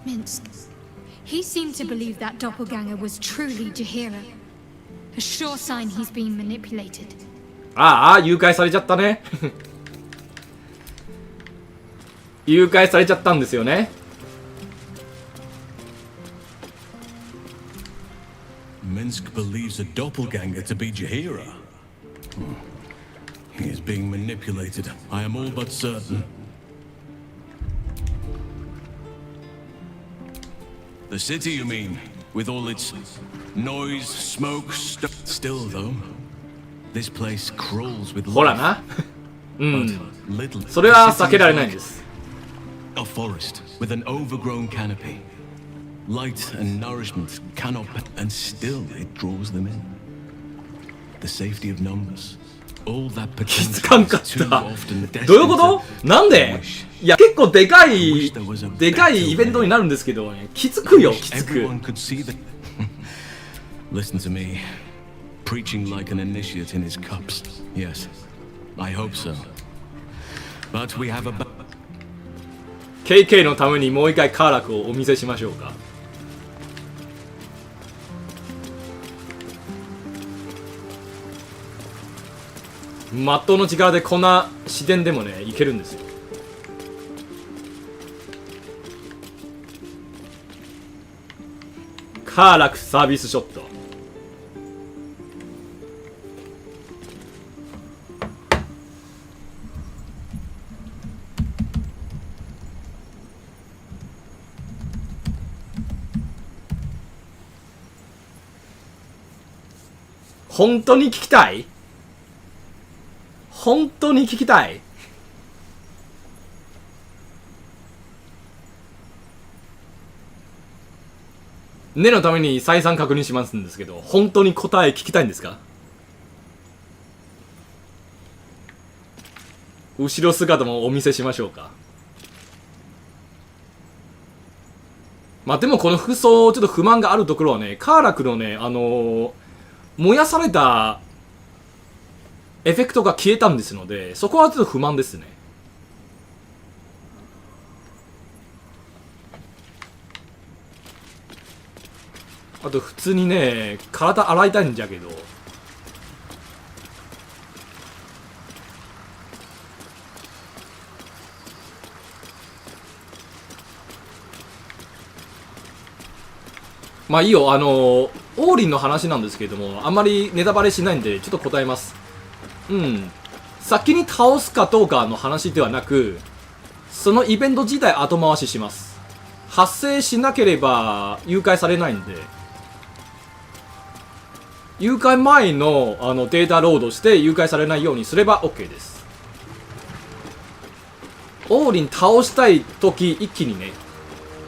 Minsk. He seemed to believe that doppelganger was truly Jaheira. A sure sign he's been manipulated. ああ、誘拐されちゃったね。誘拐されちゃったんですよね。Minsk believes a doppelganger to be Jaheira. He is being manipulated, I am all but certain. The city, you mean? With all its noise, smoke, still though, this place crawls with life. ほらな。うん。それは避けられないんです。A forest with an overgrown canopy. Light and nourishment cannot, and still it draws them in. The safety of numbers. All that potential is too often destined. どういうこと？なんで？いや結構でかいイベントになるんですけど、きつくよ、きつく。Listen to me. Preaching like an initiate in his cups. Yes, I hope so. But we have a KK のためにもう一回カーラクをお見せしましょうか。マットの力でこんな自然でもねいけるんですよ。カーラクサービスショット。本当に聞きたい？本当に聞きたい？念のために再三確認しますんですけど、本当に答え聞きたいんですか？後ろ姿もお見せしましょうか。まあでもこの服装ちょっと不満があるところはね、カーラクのね燃やされたエフェクトが消えたんですので、そこはちょっと不満ですね。あと普通にね体洗いたいんじゃけど、まあいいよ。オーリンの話なんですけれども、あんまりネタバレしないんでちょっと答えます。うん、先に倒すかどうかの話ではなく、そのイベント自体後回しします。発生しなければ誘拐されないんで、誘拐前のデータロードして誘拐されないようにすれば OK です。オーリン倒したい時一気にね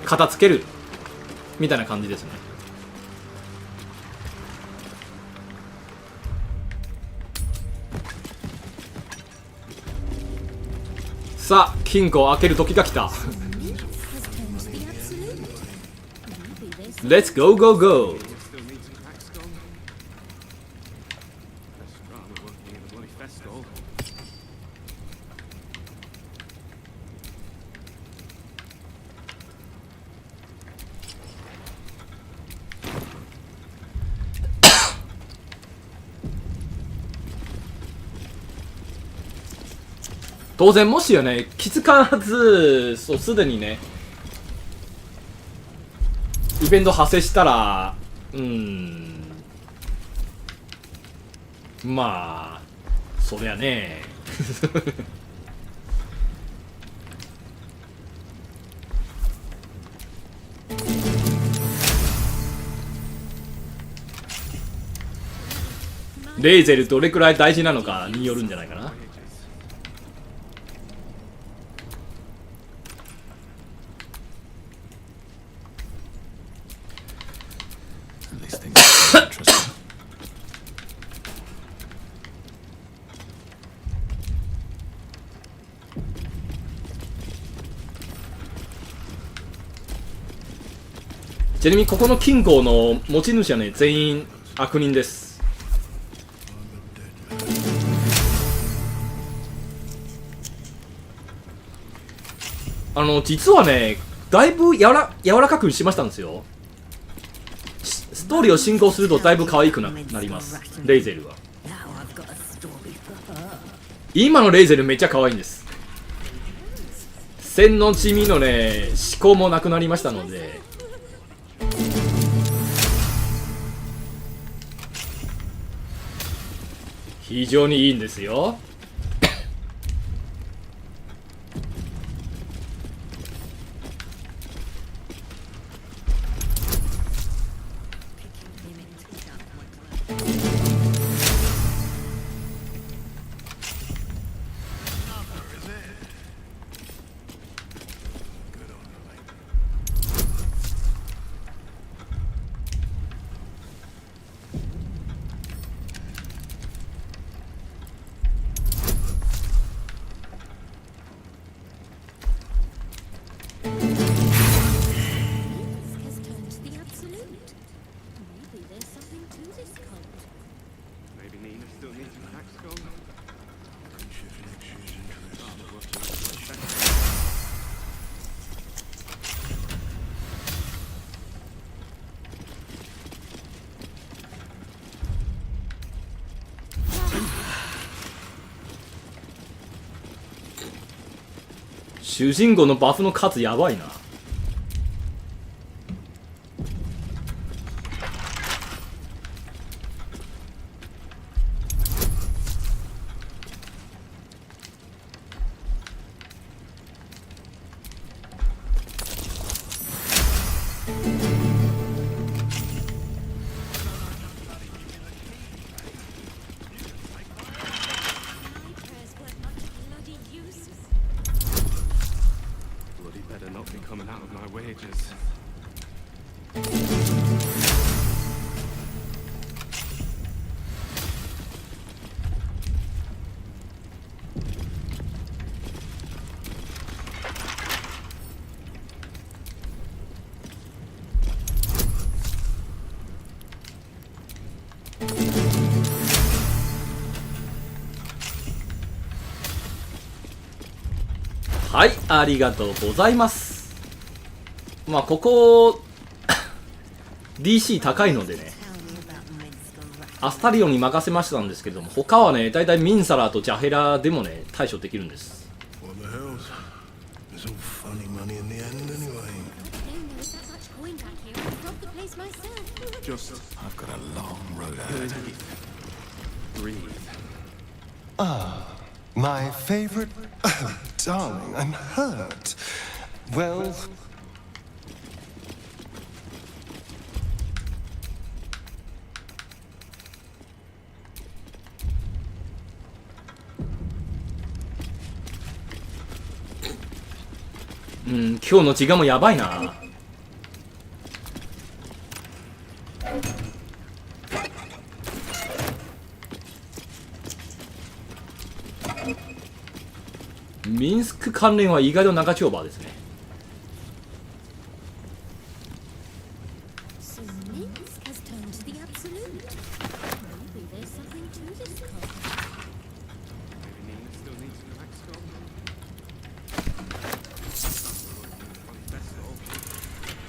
片付けるみたいな感じですね。さあ金庫を開ける時が来た。Let's go go go。当然もしよね気づかずそうすでにねイベント発生したらまあそりゃねレイゼルどれくらい大事なのかによるんじゃないかな。ちなみにここの金庫の持ち主はね全員悪人です。実はねだいぶ柔らかくしましたんですよ。ストーリーを進行するとだいぶ可愛くなります。レイゼルは今のレイゼルめっちゃ可愛いんです。千の地味のね思考もなくなりましたので非常にいいんですよ。主人公のバフの数やばいな。はい、ありがとうございます。まあここDC 高いのでねアスタリオンに任せましたんですけれども、他はねだいたいミンサラーとジャヘラでもね対処できるんです。My favorite. Oh, darling, I'm hurt. Well. 今日の時間もやばいな。ミンスク関連は意外と長丁場ですね。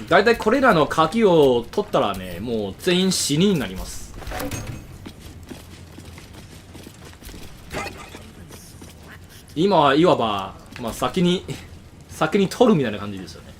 だいたいこれらの鍵を取ったらね、もう全員死になります。今はいわば、まあ、先に取るみたいな感じですよね。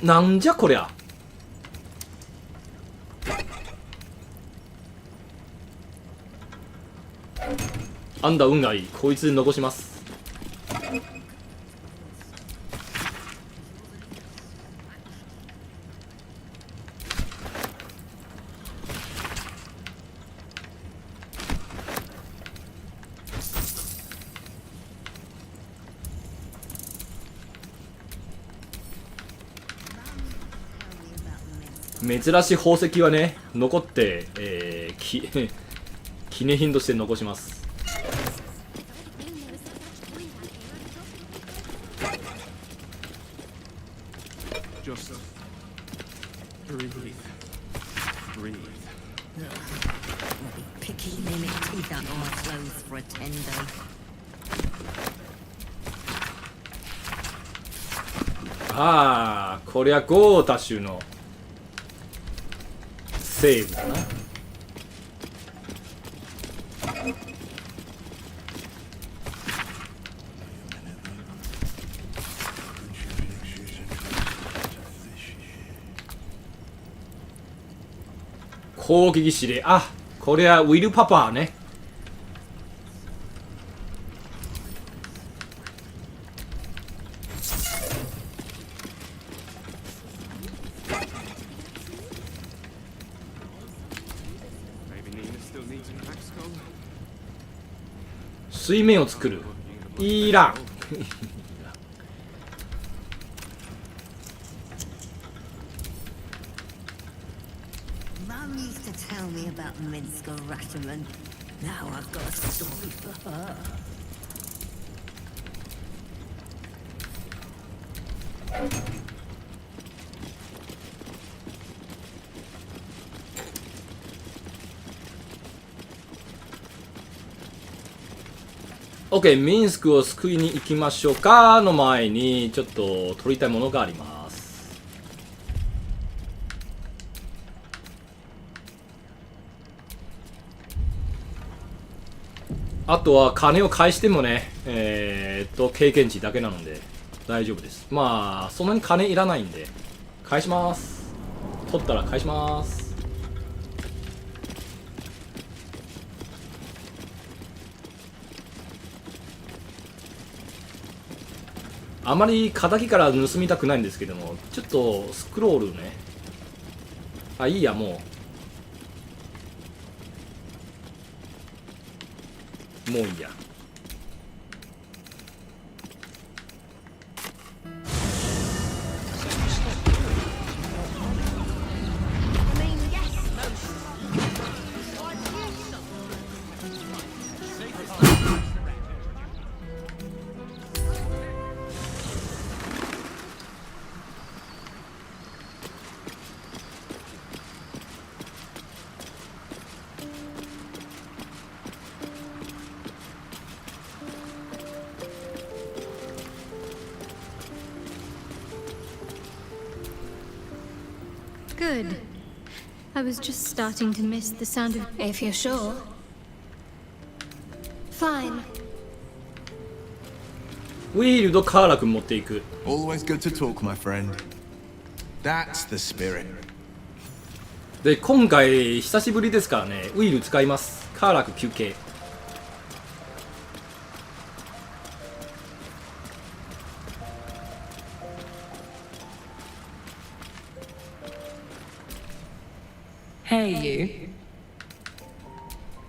なんじゃこりゃ。あんだ運がいい。こいつ残します。珍しい宝石はね残って、記念品として残します。ああ、こりゃゴータ州のセーブだな。攻撃指令、あ、これはウィルパパーね。水面を作る。いらん。OK、ミンスクを救いに行きましょうかの前にちょっと取りたいものがあります。あとは金を返してもね、経験値だけなので大丈夫です。まあそんなに金いらないんで返します。取ったら返します。あまり敵から盗みたくないんですけども、ちょっとスクロールね。あ、いいや、もういいや。Good. I was just starting to miss the sound of... If you're sure. Fine. ウィールドカーラ君持っていく。 Always good to talk, my friend. That's the spirit. で今回久しぶりですからね、ウィール使います。カーラク休憩。Hey, you.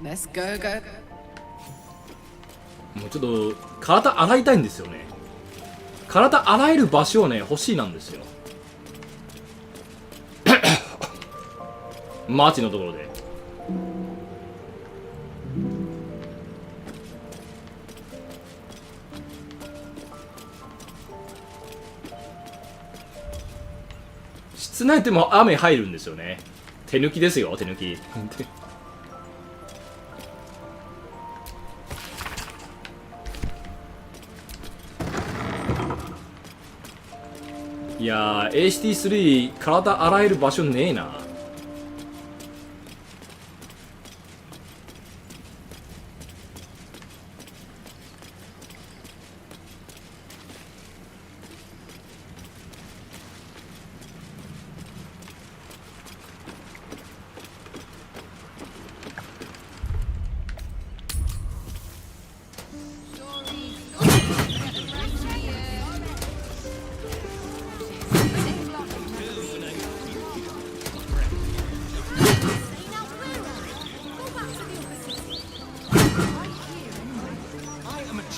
Let's go, go. もうちょっと体洗いたいんですよね。体洗える場所をね欲しいなんですよ。マーチのところで。室内でも雨入るんですよね。手抜きですよ、手抜き。いやー ACT3 体洗える場所ねえな。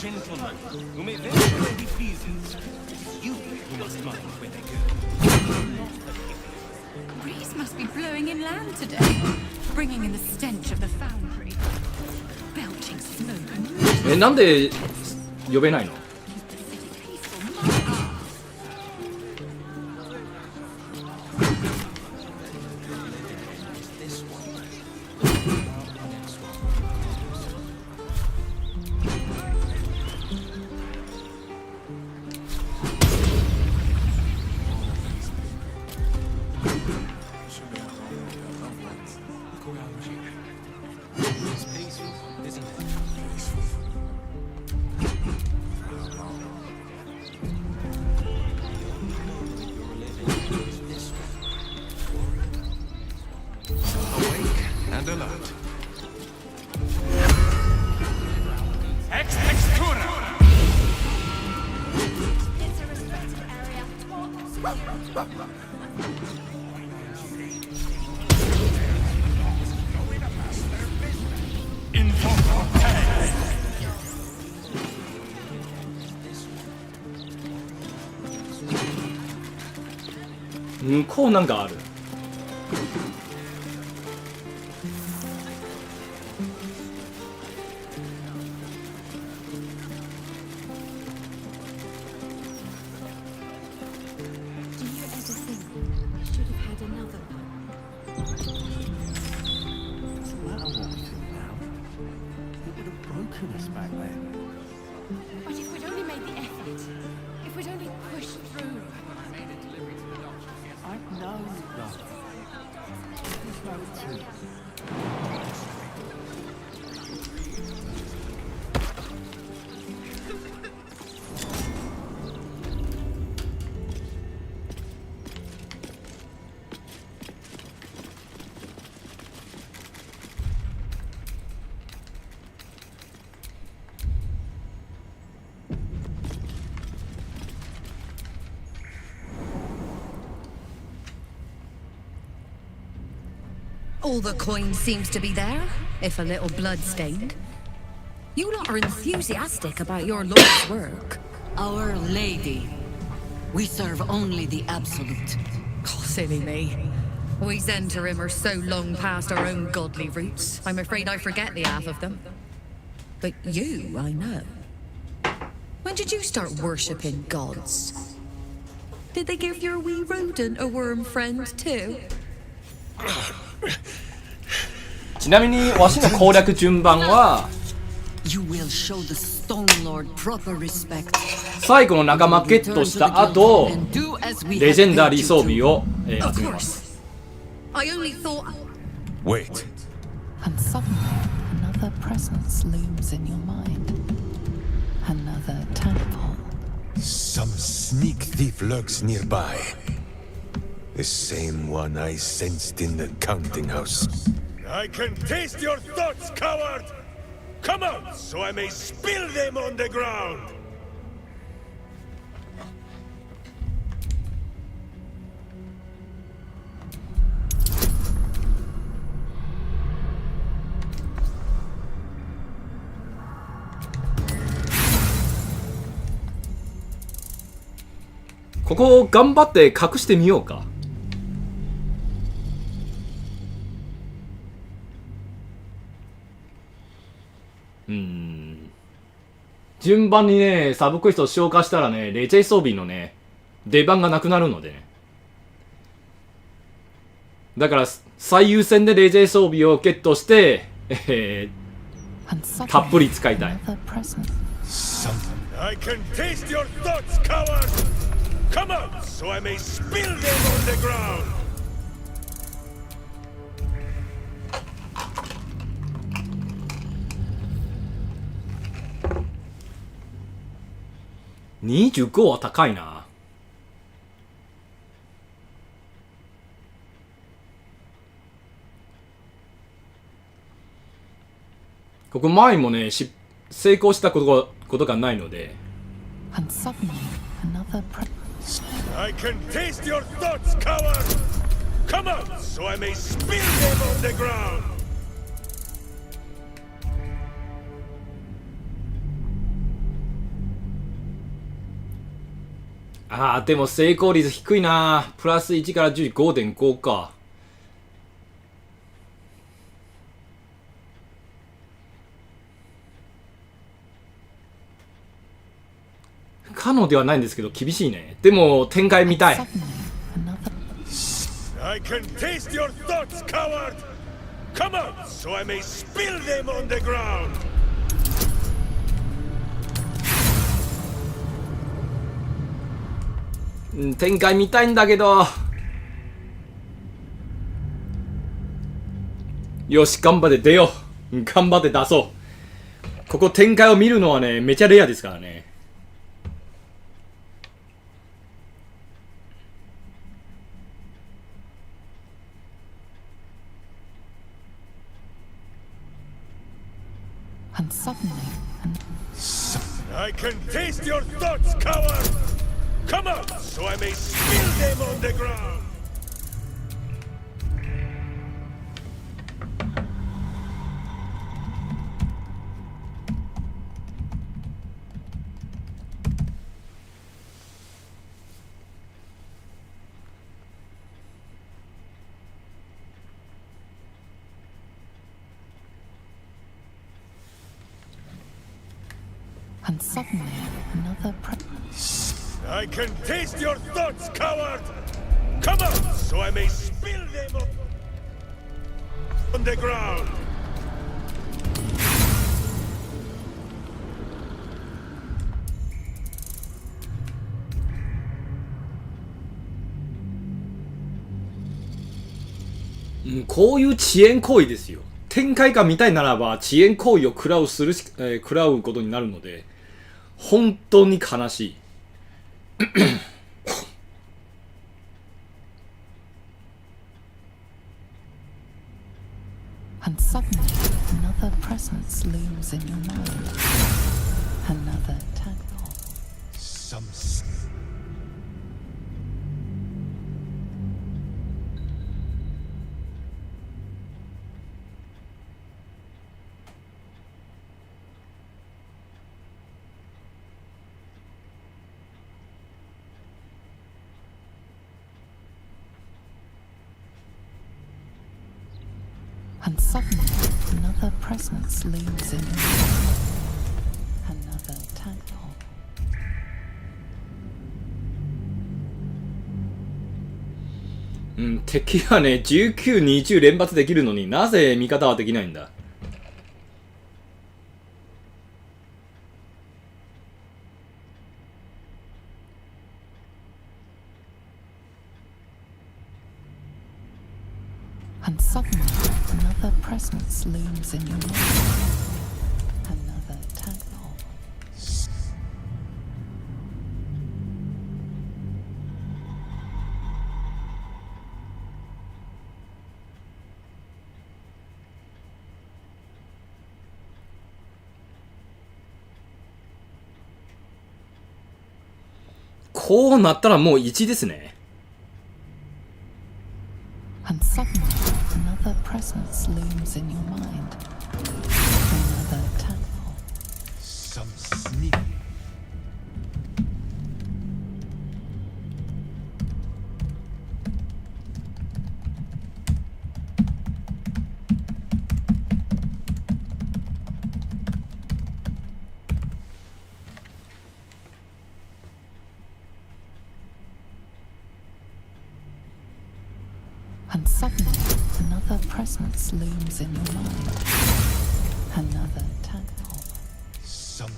Gentlemen, who may very well be peasants. It's you who must mind where they go. Breeze must be blowing inland today, bringing in the stench of the foundry. Belching smoke. なんで呼べないの？And alert. It's a restricted area. What? 向こうなんかある。But if we'd only made the effort, if we'd only pushed through. I know, love. There's no truth. All the coin seems to be there, if a little blood-stained. You lot are enthusiastic about your Lord's work. Our Lady. We serve only the absolute. Oh, silly me. We Zentarim are so long past our own godly roots, I'm afraid I forget the half of them. But you, I know. When did you start worshipping gods? Did they give your wee rodent a worm friend too? ちなみにわしの攻略順番は You will show the Stone Lord proper respect. 最後の仲間ゲットした後レジェンダリー装備を集めます。I only thought... Wait. And suddenly, another presence looms in your mind. Another tadpole. Some sneak thief lurks nearby. The same one I sensed in the counting house. I can taste your thoughts, coward! Come out, so I may spill them on the ground! ここを頑張って隠してみようか。順番にね、サブクエストを消化したらね、レジェイ装備のね、出番がなくなるのでね。だから、最優先でレジェイ装備をゲットして、たっぷり使いたい。I can taste your thoughts, coward! Come out, so I may spill them on the ground! 25は高いな。ここ前もね、成功したことがないので。I can taste your thoughts, coward! Come out, so I may spill them on the ground! ああ、でも成功率低いな。プラス1から10、5.5 か。不可能ではないんですけど、厳しいね。でも、展開見たい。I can taste your thoughts, coward! Come out, so I may spill them on the ground! 展開見たいんだけど。よし、頑張って出よう。頑張って出そう。ここ展開を見るのはね、めちゃレアですからね。And suddenly, I can taste your thoughts, coward! Come out, so I may spill them on the ground! 'And suddenly, another I can taste your thoughts, coward! Come out, so I may spill them on the ground! こういう遅延行為ですよ。展開が見たいならば遅延行為を食らうことになるので、本当に悲しい。And suddenly, another presence looms in your mind. Another tadpole. Some. 'And suddenly, another presence looms in your mind. Another tadpole. 敵はね、19、20連発できるのになぜ味方はできないんだ。And suddenly, another presence looms in your mind. Another tadpole.こうなったらもう1ですね。And suddenly, another presence looms in your mind. Another tadpole. Some sneak. And suddenly, another presence looms in your mind. Another tadpole. Some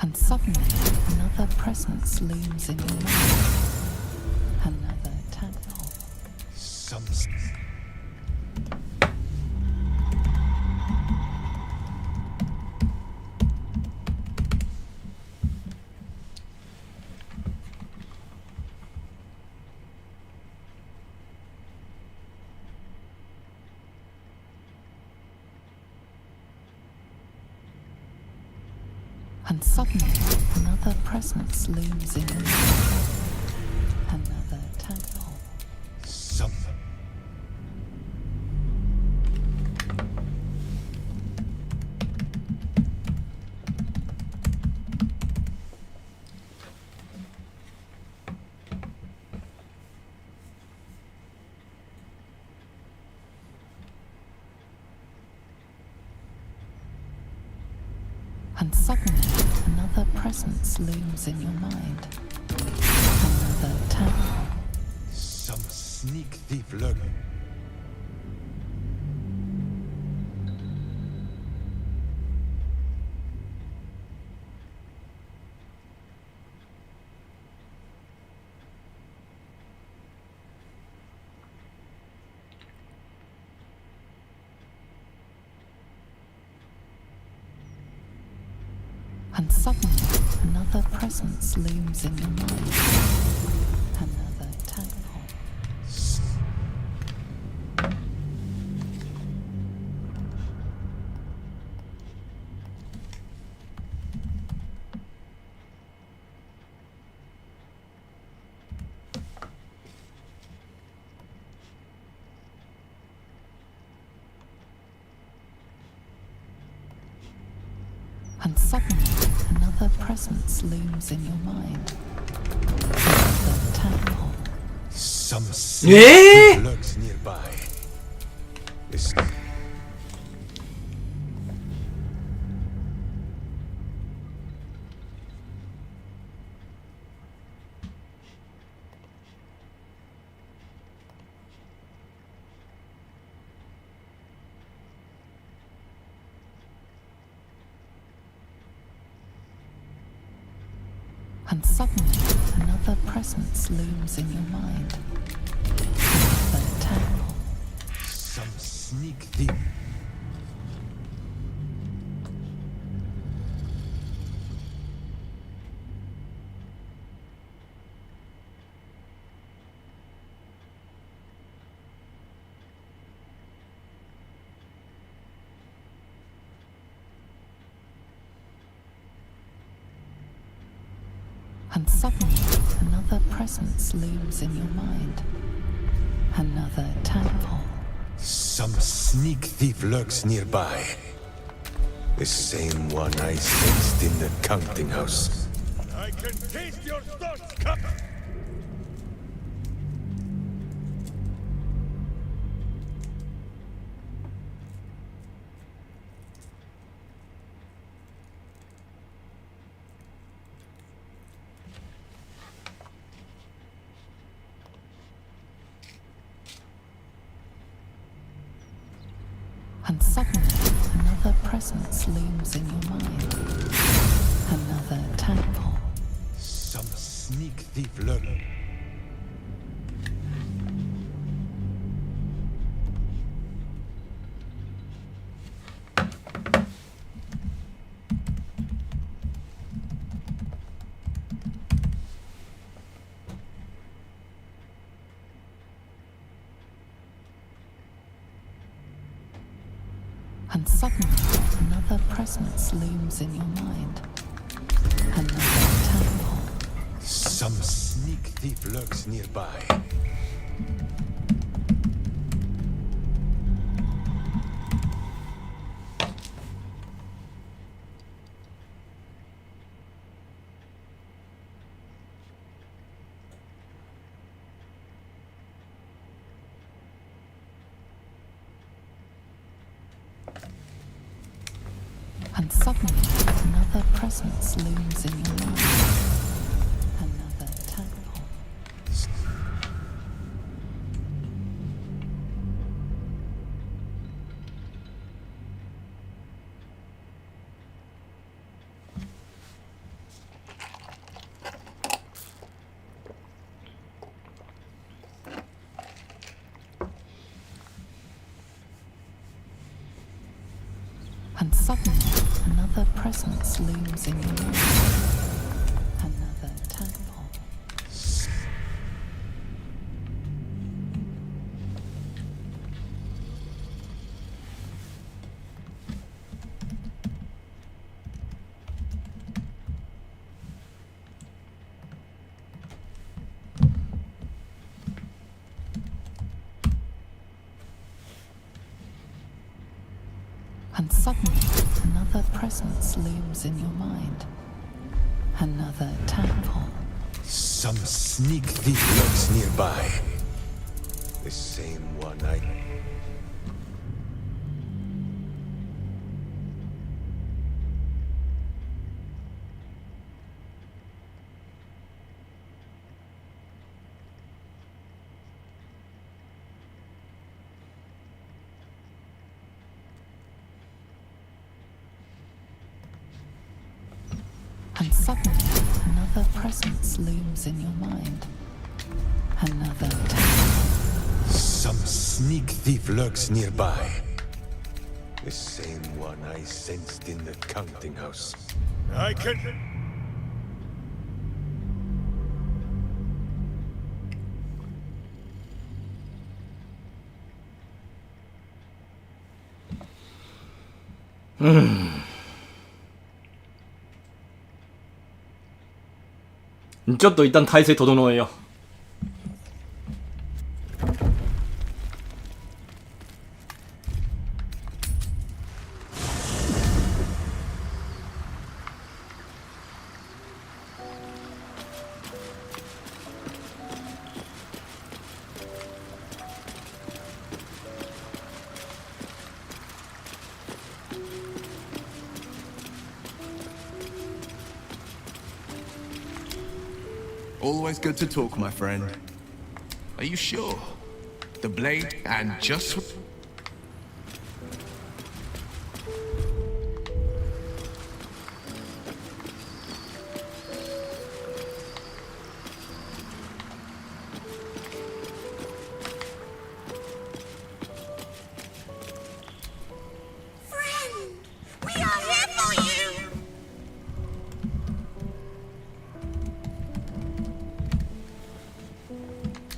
And suddenly, another presence looms in your mind. Another tadpole. Some And suddenly, another presence looms in your mind. Another tadpole. Some And suddenly, another presence looms in your mind. Another tadpole. Some sneak thief lurking. And suddenly, another presence looms in your mind. Another tadpole. And suddenly, another presence looms in your mind. Another tadpole. Some sneak thief lurks nearby. This And suddenly, another presence looms in your mind. Another tadpole. some sneak thief. And suddenly, another presence looms in your mind. Another tadpole. Some sneak thief lurks nearby. The same one I sensed in the counting house. I can taste your thoughts coming! And suddenly, another presence looms in your mind. Another temple. Some sneak thief lurking. And suddenly, another presence looms in your mind. Another temple. Some sneak thief lurks nearby. And suddenly, another presence looms in your mind. Another temple. And suddenly, another presence looms in your mind. Another temple. And suddenly, another presence looms in your mind. Another temple. Some sneak thief lurks nearby. The same one I... And suddenly, another presence looms in your mind. Another temple. Some sneak thief lurks nearby. The same one I sensed in the counting house. I can... Hmm. ちょっと一旦体勢整えよう。Always good to talk, my friend. Are you sure? The blade and just... Friend, we are here for you!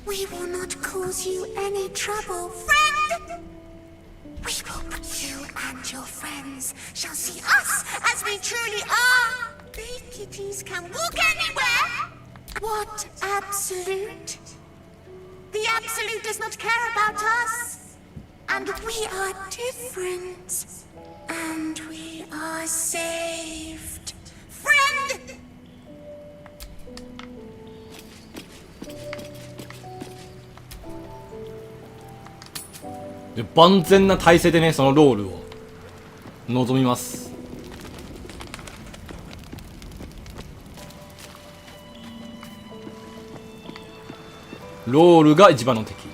We will not cause you any trouble, friend! We will put you and your friends shall see us as we truly are! They kitties can walk anywhere! What absolute? The absolute does not care about us! And we are different. And we are saved. Friend! で万全な体勢でね、そのロールを望みます。ロールが一番の敵。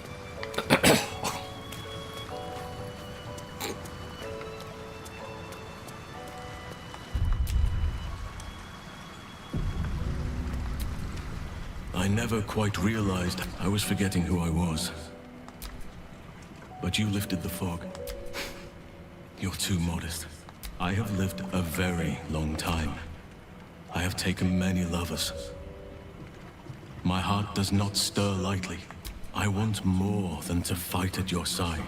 never quite realized I was forgetting who I was. But you lifted the fog. You're too modest. I have lived a very long time. I have taken many lovers. My heart does not stir lightly. I want more than to fight at your side.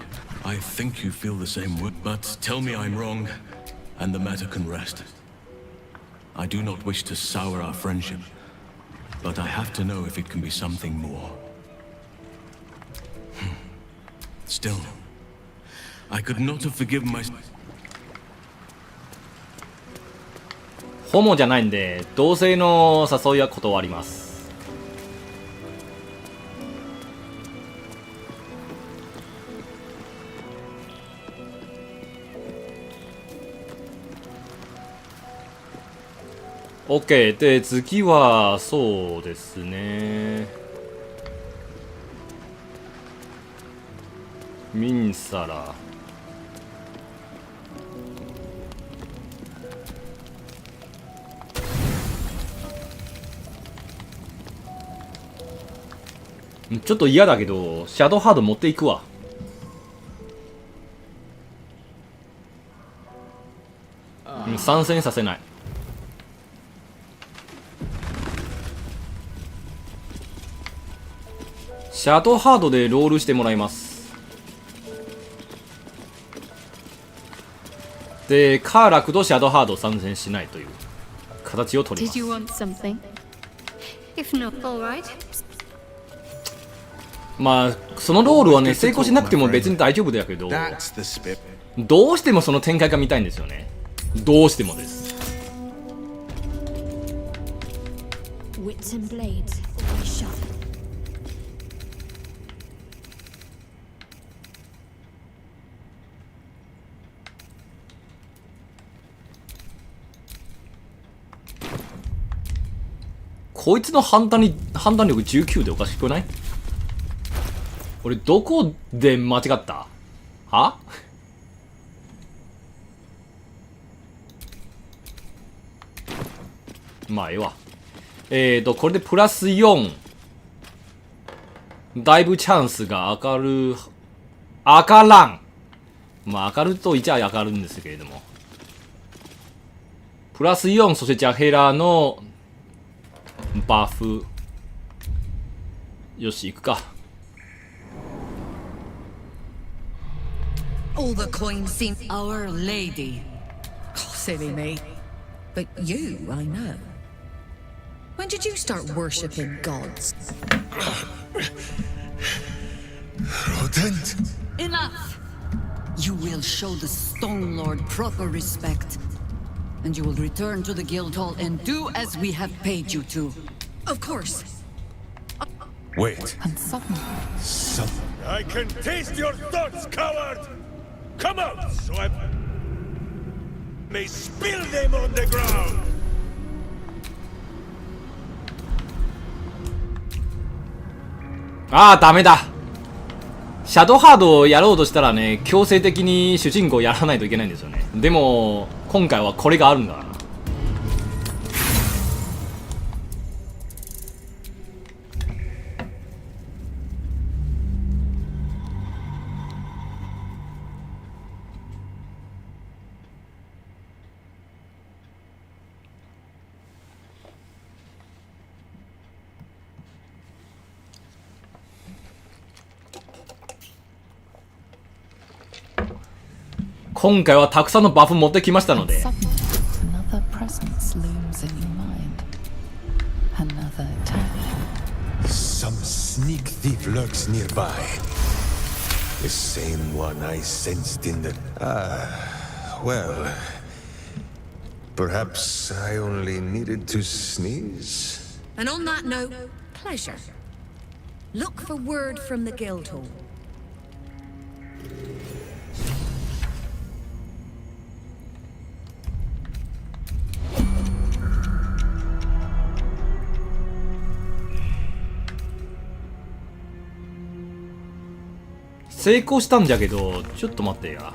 I think you feel the same way, but tell me I'm wrong, and the matter can rest. I do not wish to sour our friendship, but I have to know if it can be something more. Still, I could not have forgiven myself. ホモじゃないんで同性の誘いは断ります。OK で次はそうですね、ミンサラちょっと嫌だけどシャドウハード持っていくわ。参戦させない。シャドウハードでロールしてもらいます。でカーラクとシャドウハード参戦しないという形を取ります。 Did you want something? If not, all right. まあそのロールはね成功しなくても別に大丈夫だけど、どうしてもその展開が見たいんですよね。どうしてもです。 Wits and blades, sharp. こいつの判断力19でおかしくない？俺どこで間違った？は？まあええわ。これでプラス4。だいぶチャンスが上がらん。まあ上がると一応上がるんですけれども。プラス4、そしてジャヘラのバフ。よし、行くか。All the coins seem Our Lady. Oh, silly me. But you, I know. When did you start worshipping gods? Rodent? Enough! You will show the Stone Lord proper respect. And you will return to the guild hall and do as we have paid you to. Of course. Wait. And suddenly... I can taste your thoughts, coward! Come out, so I may spill them on the ground! ああ、ダメだ。シャドウハードをやろうとしたらね、強制的に主人公をやらないといけないんですよね。でも、今回はこれがあるんだからな。今回はたくさんのバフ持ってきましたので。Another presence looms in your mind. Another attack. Some sneak thief lurks nearby. The same one I sensed in the... well... Perhaps I only needed to sneeze? And on that note, pleasure. Look for word from the guild hall.成功したんじゃけど、ちょっと待ってや。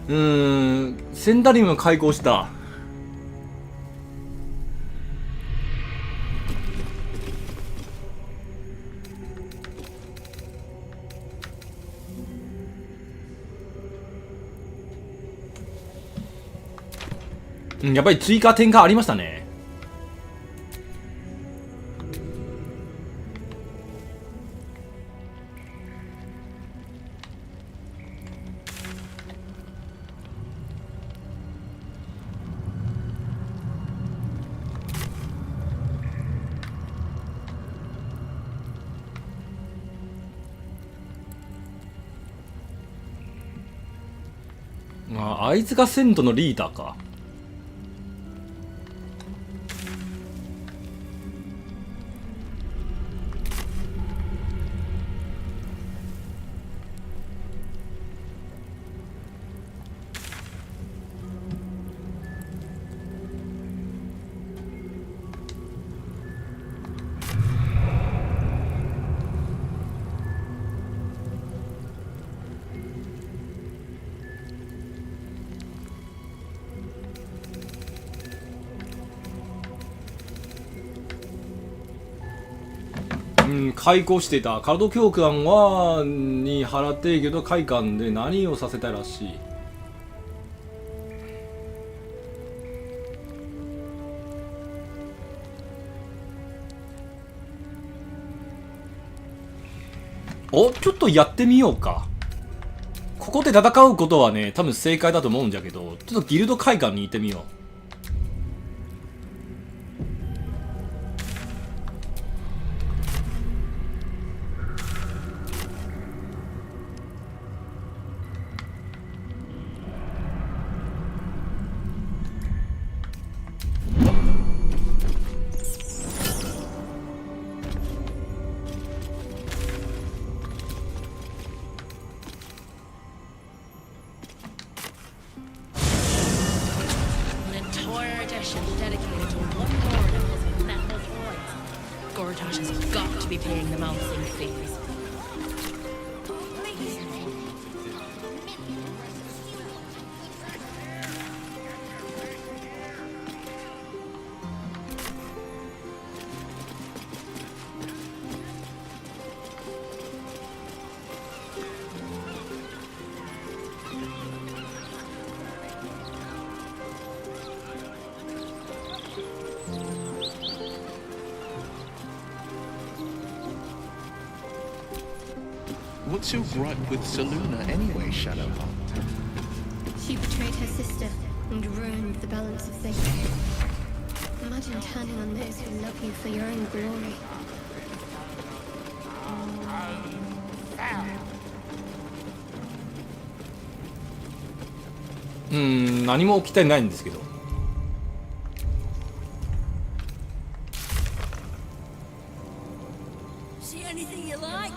センダリウム開口した。うん、やっぱり追加点がありましたね。あいつがセントのリーダーか。開校していたカルト教官はに払っているけど会館で何をさせたいらしい。お、ちょっとやってみようか。ここで戦うことはね多分正解だと思うんじゃけど、ちょっとギルド会館に行ってみよう。What's your gripe with Seluna anyway, Shadowheart? She betrayed her sister and ruined the balance of things. Imagine turning on those who love you for your own glory. 何も起きてないんですけど。See anything you like?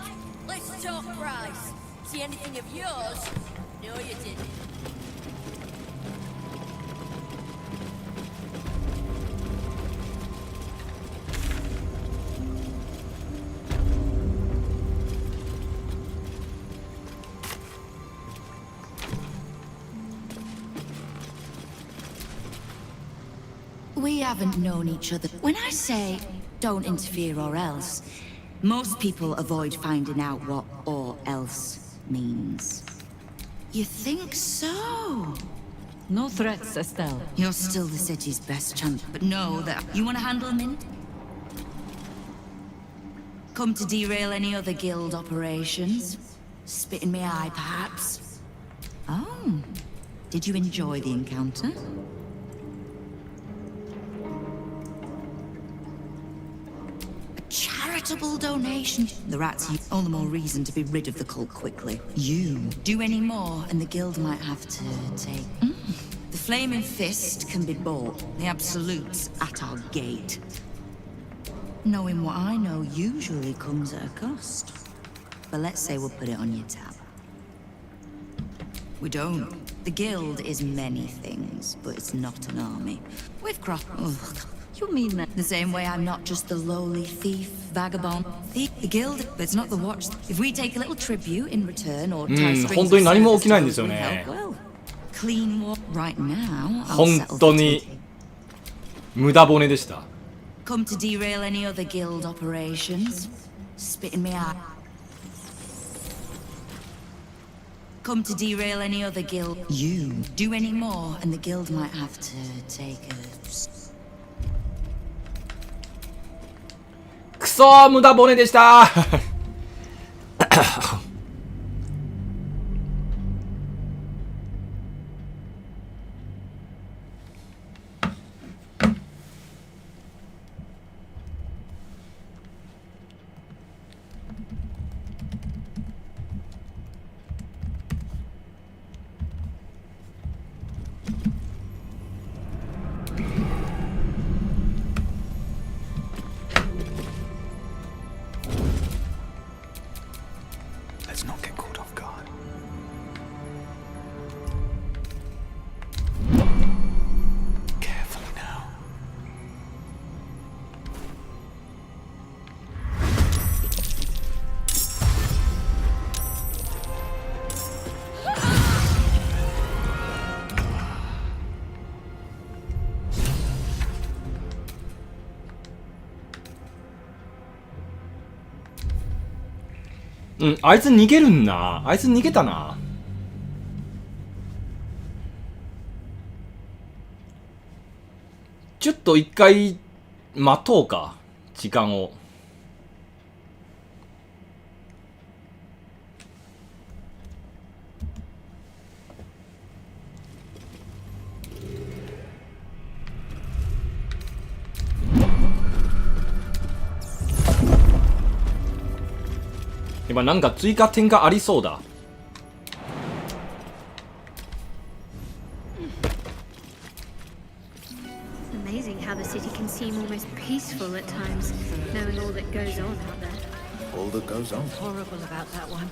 Let's talk price. See anything of yours? No, you didn't. We haven't known each other. When I say don't interfere or else, most people avoid finding out what or else means. You think so? No threats, Estelle. You're still the city's best chance, but know that you want to handle Mint? Come to derail any other guild operations? Spit in my eye, perhaps? Oh, did you enjoy the encounter? Charitable donation. The rats, all the more reason to be rid of the cult quickly. You do any more, and the guild might have to take. The flaming fist can be bought. The absolute's at our gate. Knowing what I know usually comes at a cost. But let's say we'll put it on your tab. We don't. The guild is many things, but it's not an army. We've crossed. You mean that the same way I'm not just the lowly thief, vagabond, thief, the guild, but it's not the watch. If we take a little tribute in return or tie strings of service to those we help, well, clean war right now. I'll settle for taking. 無駄骨でした。 Come to derail any other guild operations? Spit in me eye. come to derail any other guild. You do any more, and the guild might have to take a. くそー、無駄骨でしたうん、あいつ逃げるんな。あいつ逃げたな。ちょっと一回待とうか、時間を。今なんか追加点がありそうだ。Amazing how the city can seem almost peaceful at times, knowing all that goes on out there. All that goes on. Horrible about that one.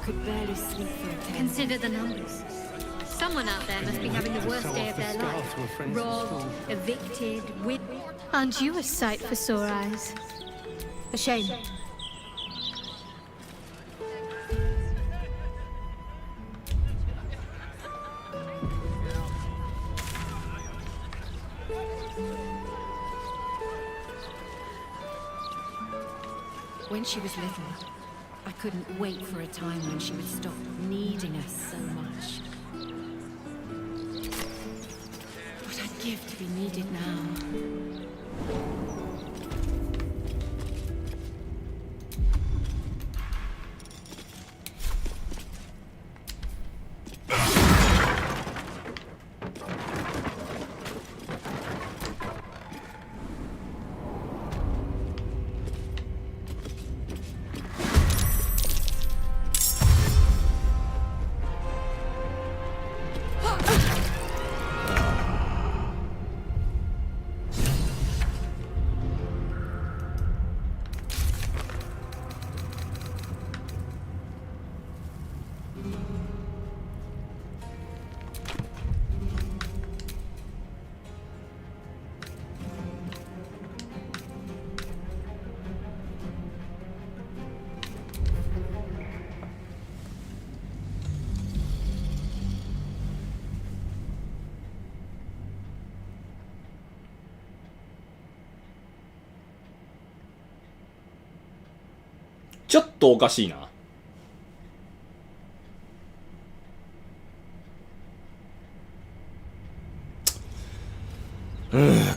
Could barely sleep for a day. Consider the numbers. Someone out there must be having the worst day of their life. Robbed, evicted, Aren't you a sight for sore eyes? A shame. When she was little, I couldn't wait for a time when she would stop needing us so much. What I'd give to be needed now.ちょっとおかしいな。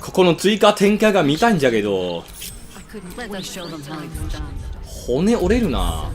ここの追加展開が見たいんじゃけど、骨折れるな。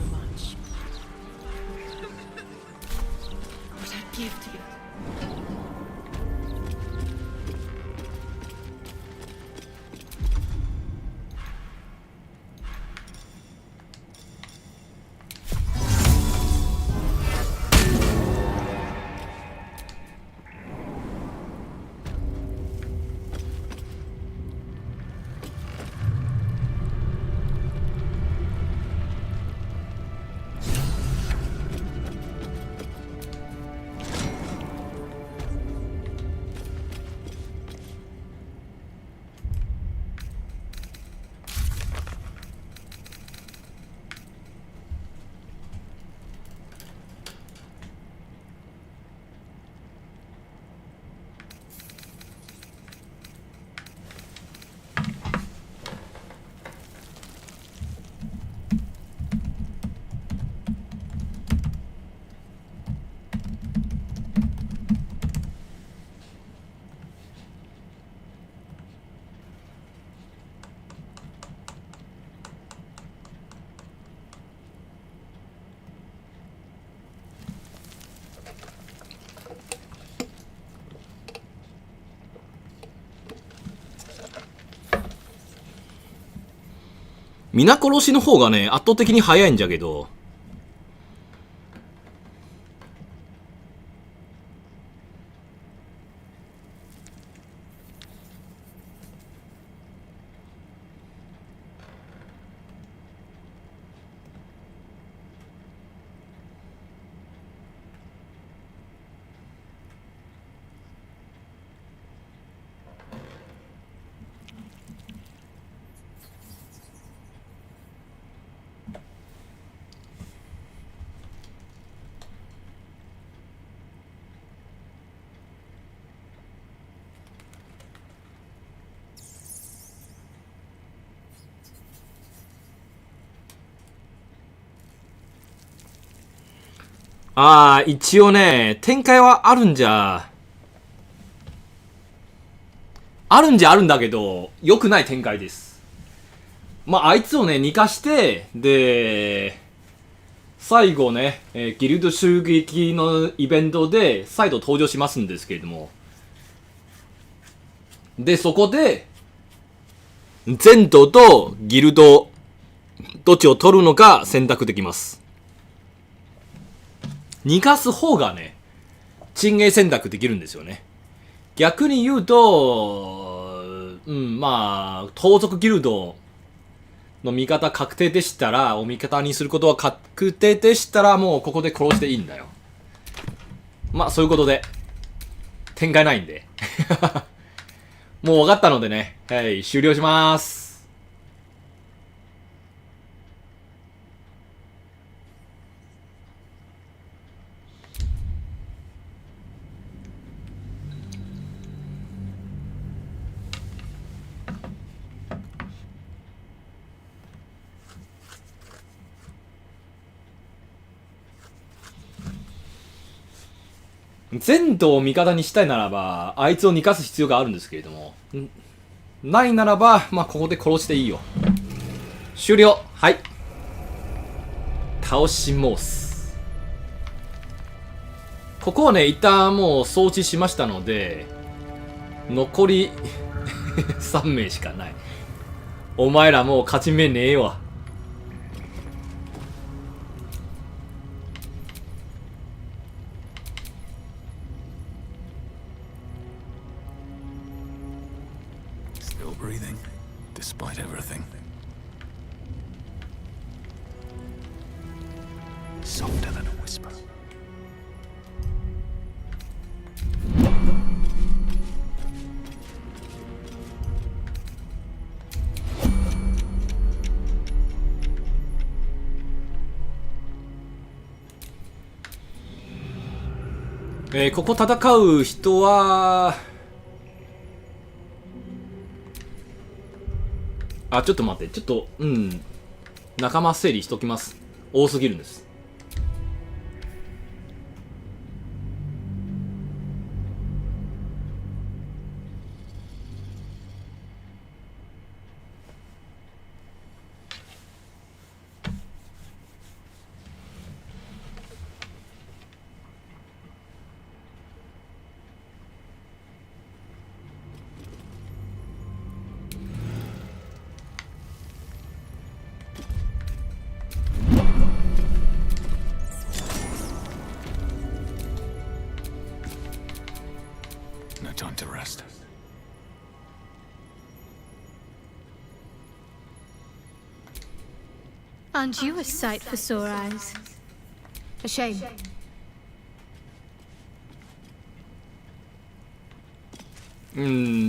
皆殺しの方がね、圧倒的に早いんじゃけど、一応ね、展開はあるんだけど、良くない展開です。あいつをね、逃がして、で、最後ね、ギルド襲撃のイベントで再度登場しますんですけれども、で、そこで、ゼントとギルド、どっちを取るのか選択できます。逃がす方がね、鎮営選択できるんですよね。逆に言うと、盗賊ギルドの味方確定でしたら、お味方にすることは確定でしたら、もうここで殺していいんだよ。そういうことで、展開ないんで。もう分かったのでね、はい、終了します。全土を味方にしたいならば、あいつを逃がす必要があるんですけれども、ないならば、ここで殺していいよ。終了。はい。倒します。ここはね、一旦もう掃除しましたので、残り3名しかない。お前らもう勝ち目ねえわ。Breathing, despite everything. Softer than a whisper. ?ここ戦う人は、ちょっと待って、仲間整理しときます。多すぎるんです。Time to rest. Aren't you a sight for sore eyes? A shame.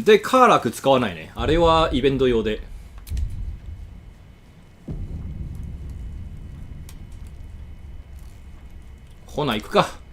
で、カーラク使わないね。あれはイベント用で。ほな、行くか。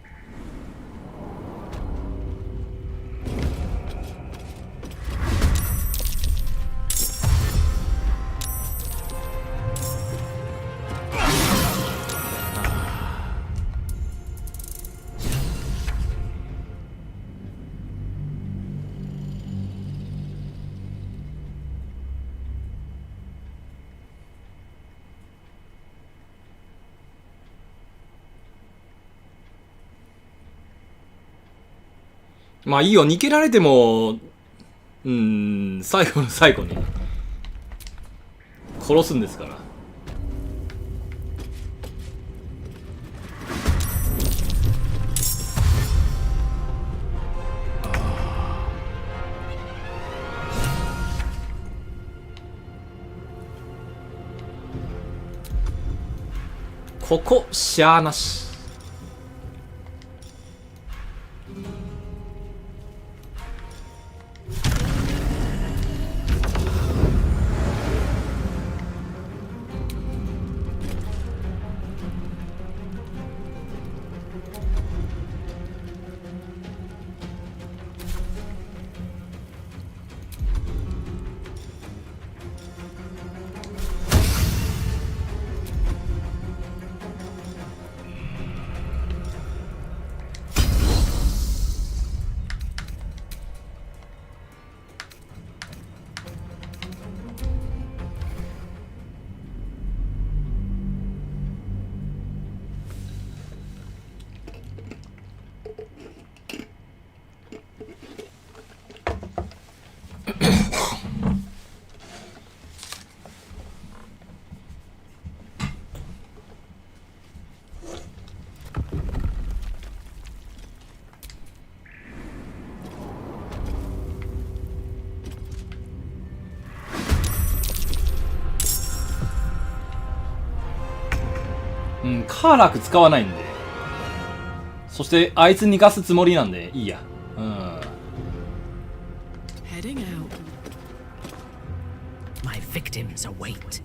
いいよ、逃げられても、最後の最後に殺すんですから。ここしゃーなし。カーラク使わないんで、そしてあいつ逃がすつもりなんでいいや。Heading out. My victims await.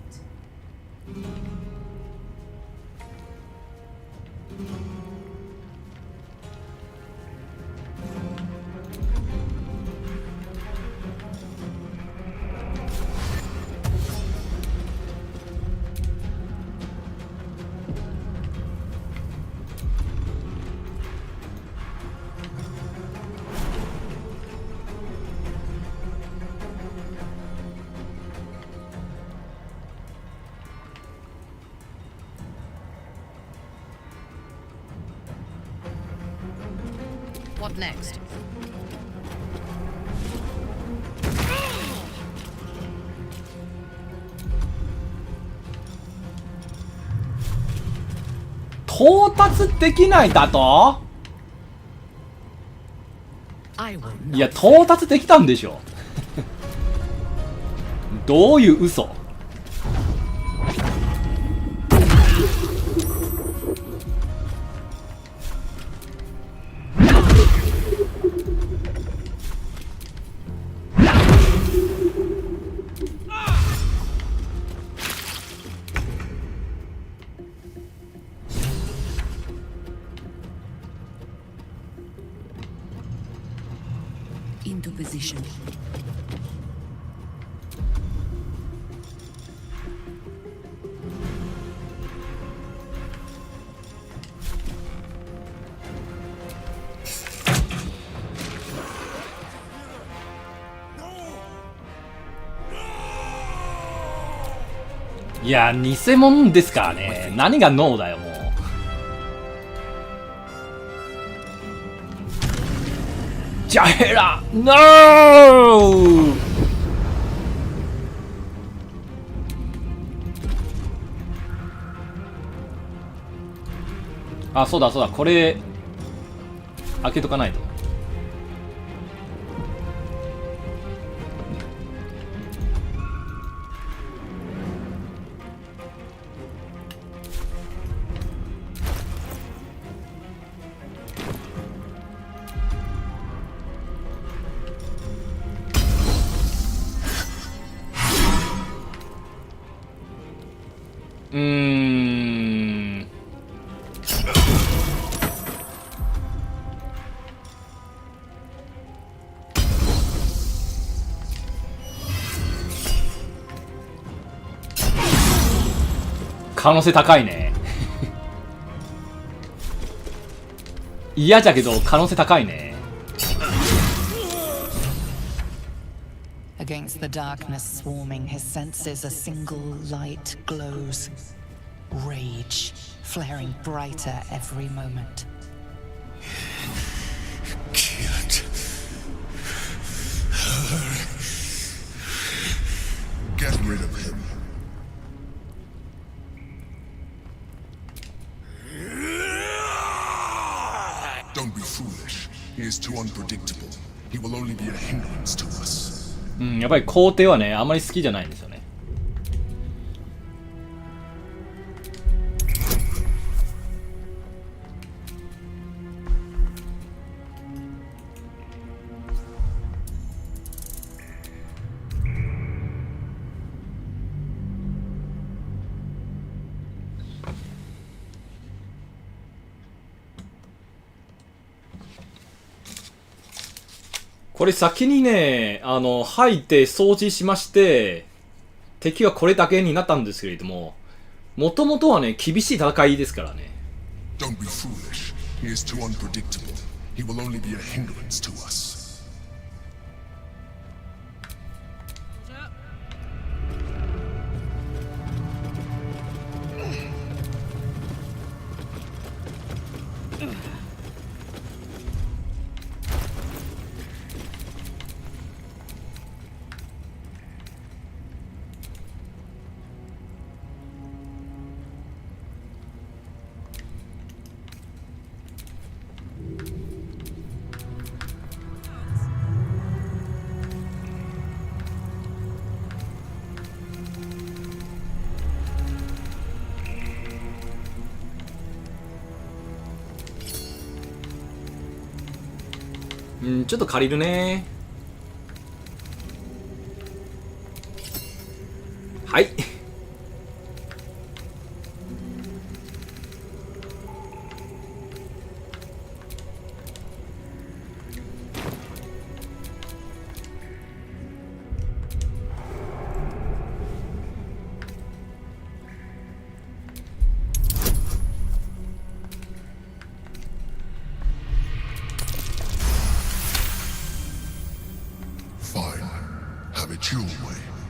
What next?到達できないだと？いや、到達できたんでしょ。どういう嘘？Into position. No! いや、偽物ですからね。何がノーだよ、もう。ジャヘラ NO! あ、そうだそうだ、これ開けとかないと。可能性高いね。嫌じゃけど可能性高いね。Against the darkness swarming his senses, a single light glows. Rage, flaring brighter every moment. Can't. Get rid of him. Don't be foolish. He is too unpredictable. He will only be a hindrance to us. やっぱり皇帝はね、あまり好きじゃないんですよね。これ先にね、吐いて掃除しまして、敵はこれだけになったんですけれども、もともとはね、厳しい戦いですからね。Don't be foolish. He is too unpredictable. He will only be a hindrance to us.ちょっと借りるね。はい。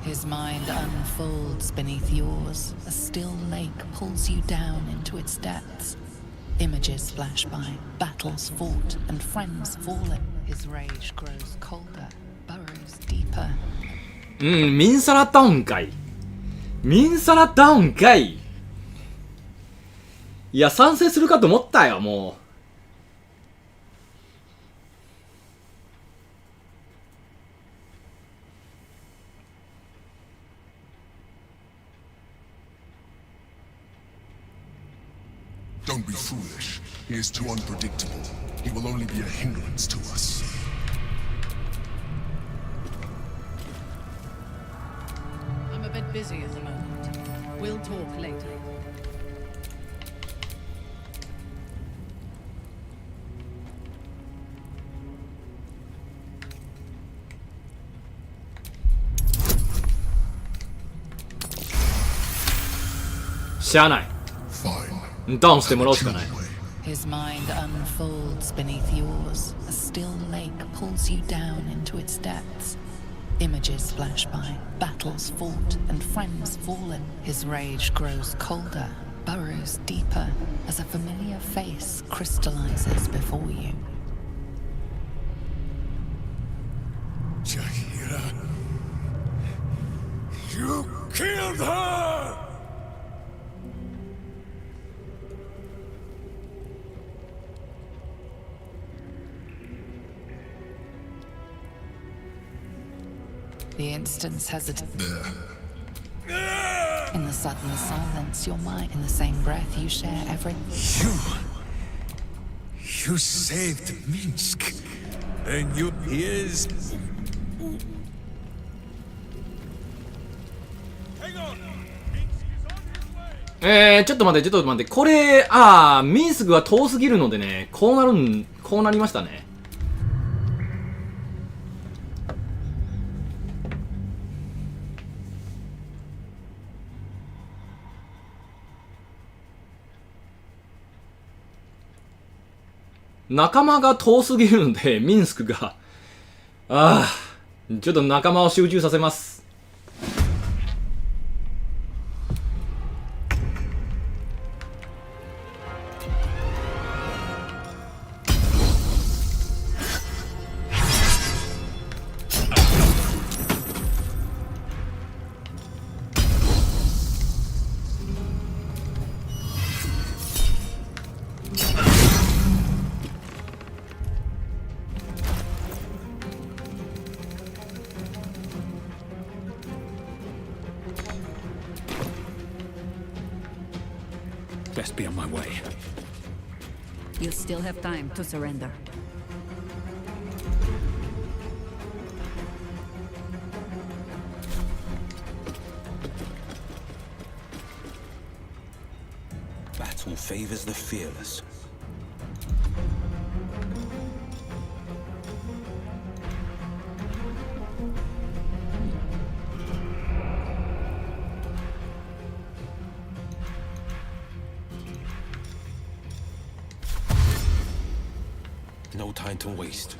His mind unfolds beneath yours. A still lake pulls you down into its depths. Images flash by, battles fought, and friends fallen. His rage grows colder, burrows deeper. ミンサラダウンかい。ミンサラダウンかい。いや、賛成するかと思ったよ、もう。Don't be foolish. He is too unpredictable. He will only be a hindrance to us. I'm a bit busy at the moment. We'll talk later. Down してもらうしかない。 His mind unfolds beneath yours. A still lake pulls you down into its depths. Images flash by, battles fought, and friends fallen. His rage grows colder, burrows deeper, as a familiar face crystallizes before you. Jahira, you killed her! The instance has it. In the sudden silence, your mind, in the same breath, you share every. You saved Minsk, and you is. Hang on. ちょっと待って、これ、ミンスクが遠すぎるのでね、こうなりましたね。仲間が遠すぎるので、ミンスクが、ちょっと仲間を集中させます。Best be on my way. You still have time to surrender. Battle favors the fearless. No time to waste.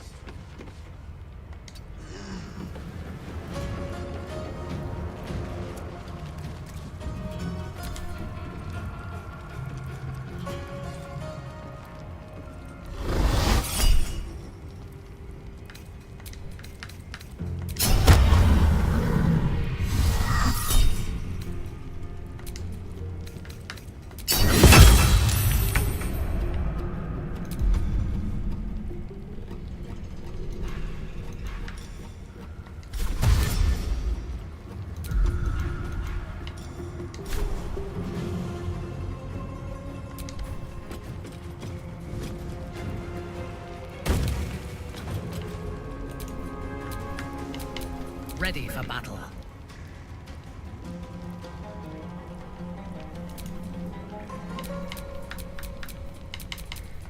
Ready for battle.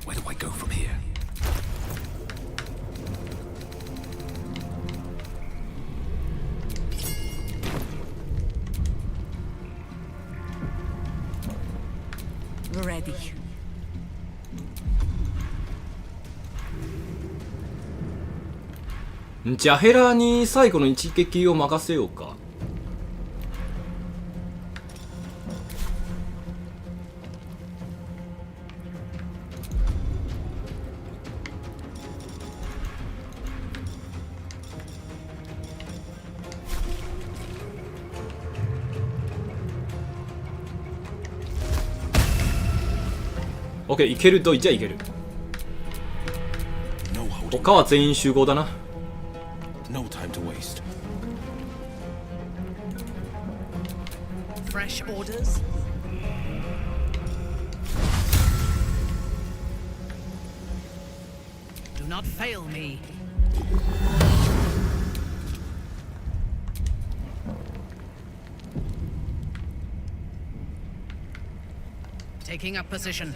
Where do I go from here? Ready. じゃヘラに最後の一撃を任せようか。OK、いけると言っちゃいける。他は全員集合だな。No time to waste. Fresh orders? Do not fail me. Taking up position.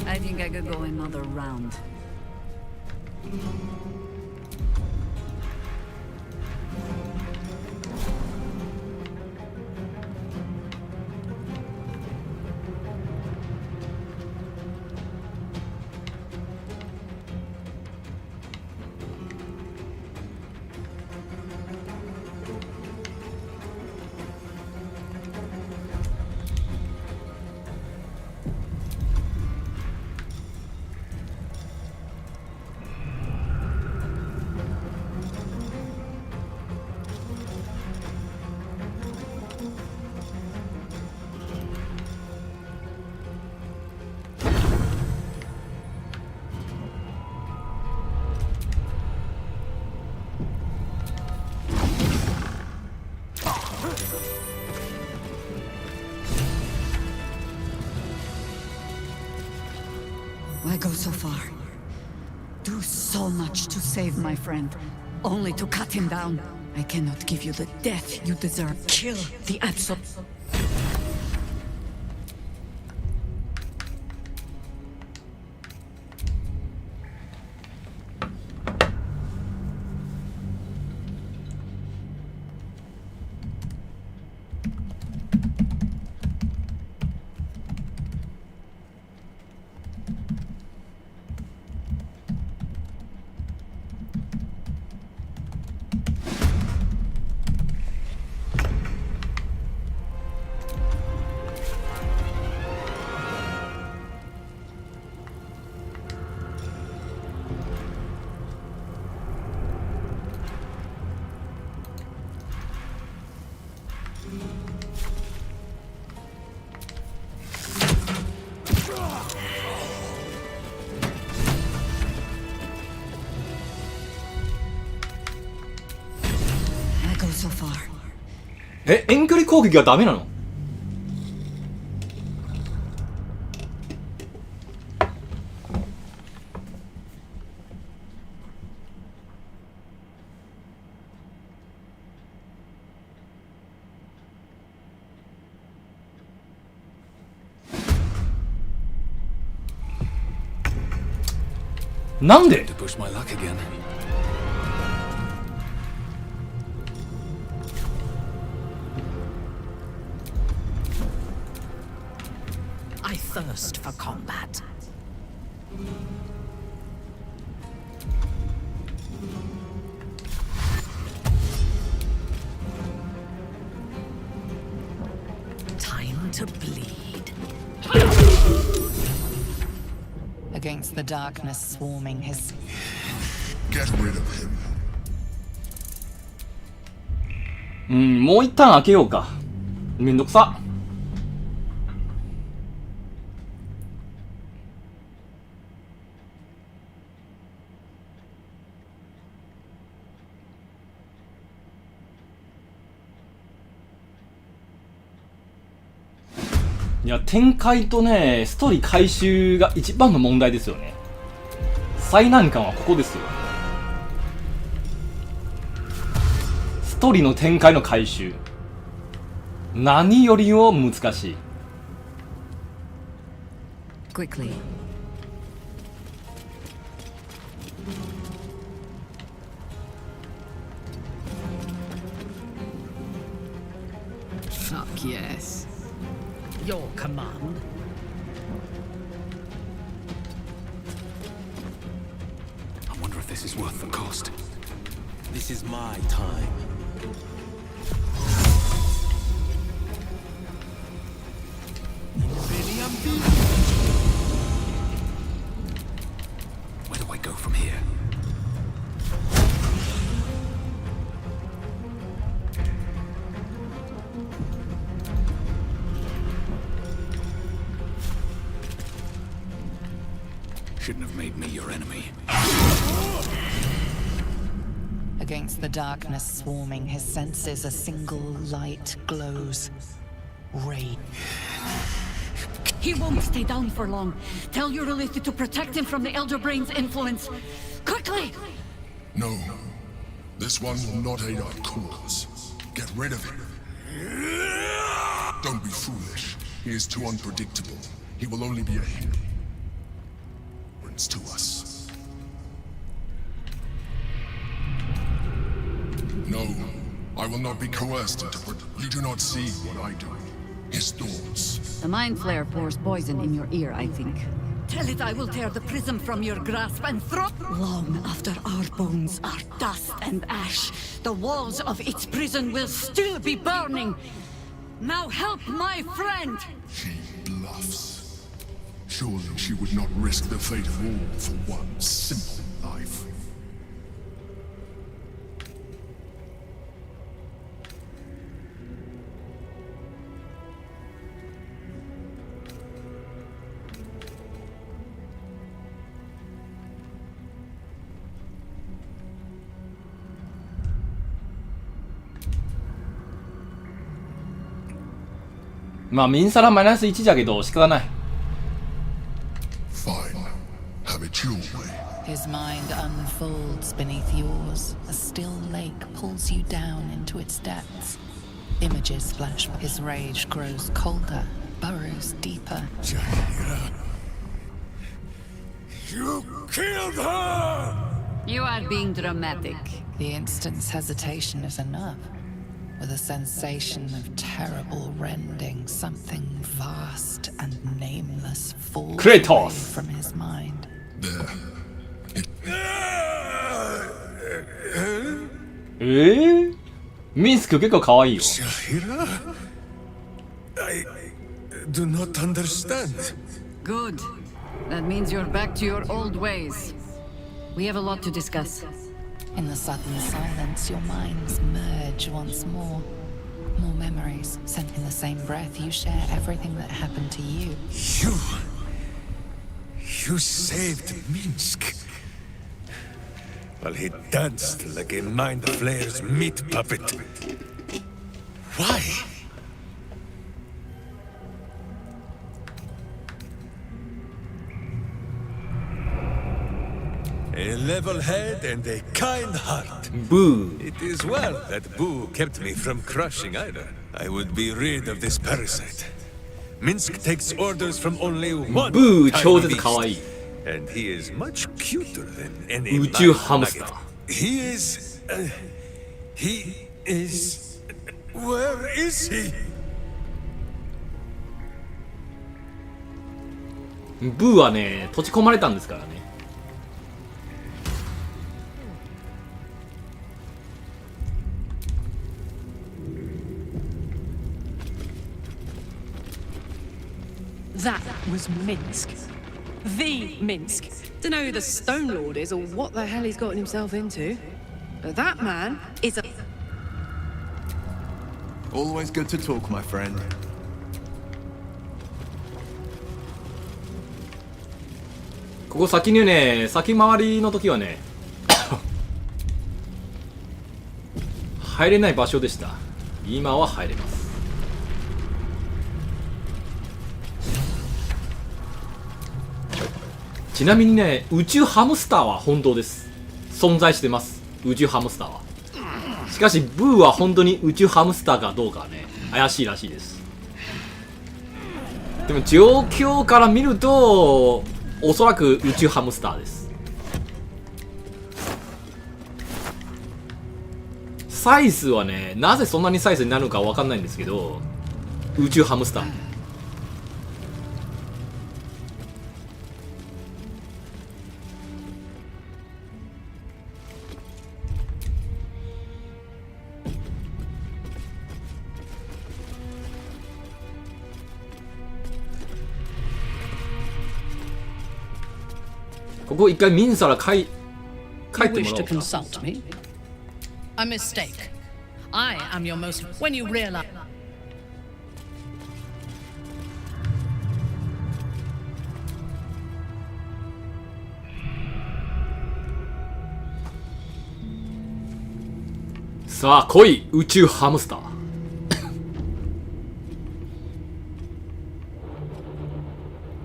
I think I could go another round. Why go so far? Do so much to save my friend, only to cut him down. I cannot give you the death you deserve. Kill the absolute. So far. 遠距離攻撃はダメなの？なんで？ To push my luck again. I thirst for combat. Time to bleed. Against the darkness swarming his... Get rid of him. もう一旦開けようか。めんどくさ。いや、展開とね、ストーリー回収が一番の問題ですよね。最難関はここですよ。ストーリーの展開の回収。何よりも難しい。Quickly. Fuck yes. Your command. I wonder if this is worth the cost. This is my time. Where do I go from here? Shouldn't have made me your enemy. Against the darkness swarming his senses, a single light glows. Rage. He won't stay down for long. Tell your Lilith to protect him from the Elder Brain's influence. Quickly! No. This one will not aid our cause. Get rid of him. Don't be foolish. He is too unpredictable. He will only be a hindrance to us. No, I will not be coerced into what you do not see what I do. His thoughts. The mind flare pours poison in your ear, I think. Tell it I will tear the prism from your grasp and throw... Long after our bones are dust and ash, the walls of its prison will still be burning. Now help my friend! She bluffs. Surely she would not risk the fate of all for one simple life. まあミンサラマイナス1じゃけど仕方ない。 Fine. Have it your way. His mind unfolds beneath yours. A still lake pulls you down into its depths. Images flash. His rage grows colder, burrows deeper. Jaira. You killed her! You are being dramatic. The instant's hesitation is enough. With a sensation of terrible rending, something vast and nameless falls away from his mind. There. Minsk 結構可愛いよ。 Jaira? I do not understand. Good. That means you're back to your old ways. We have a lot to discuss. In the sudden silence, your minds merge once more. More memories, sent in the same breath. You share everything that happened to you. You saved Minsk. While he danced like a mind flayer's meat puppet. Why? A level head and a kind heart. Boo. It is well that Boo kept me from crushing either. I would be rid of this parasite. Minsk takes orders from only one Boo kind 超絶 beast, 可愛い。 and he is much cuter than any 宇宙 man ハムスター。 He is... Where is he? ブーはね閉じ込まれたんですからね。That was Minsk. The Minsk. Don't know who the Stone Lord is or what the hell he's gotten himself into. But that man is a... Always good to talk, my friend. ここ先にね、先回りの時はね入れない場所でした。今は入れます。ちなみにね、宇宙ハムスターは本当です。存在してます、宇宙ハムスターは。しかしブーは本当に宇宙ハムスターかどうかはね、怪しいらしいです。でも状況から見るとおそらく宇宙ハムスターです。サイズはね、なぜそんなにサイズになるのかわかんないんですけど、宇宙ハムスター。ここ一回ミンサラ書いてもらおうか。 You wish to consult me? A mistake. I am your most... When you realize... さあ来い、宇宙ハムスター。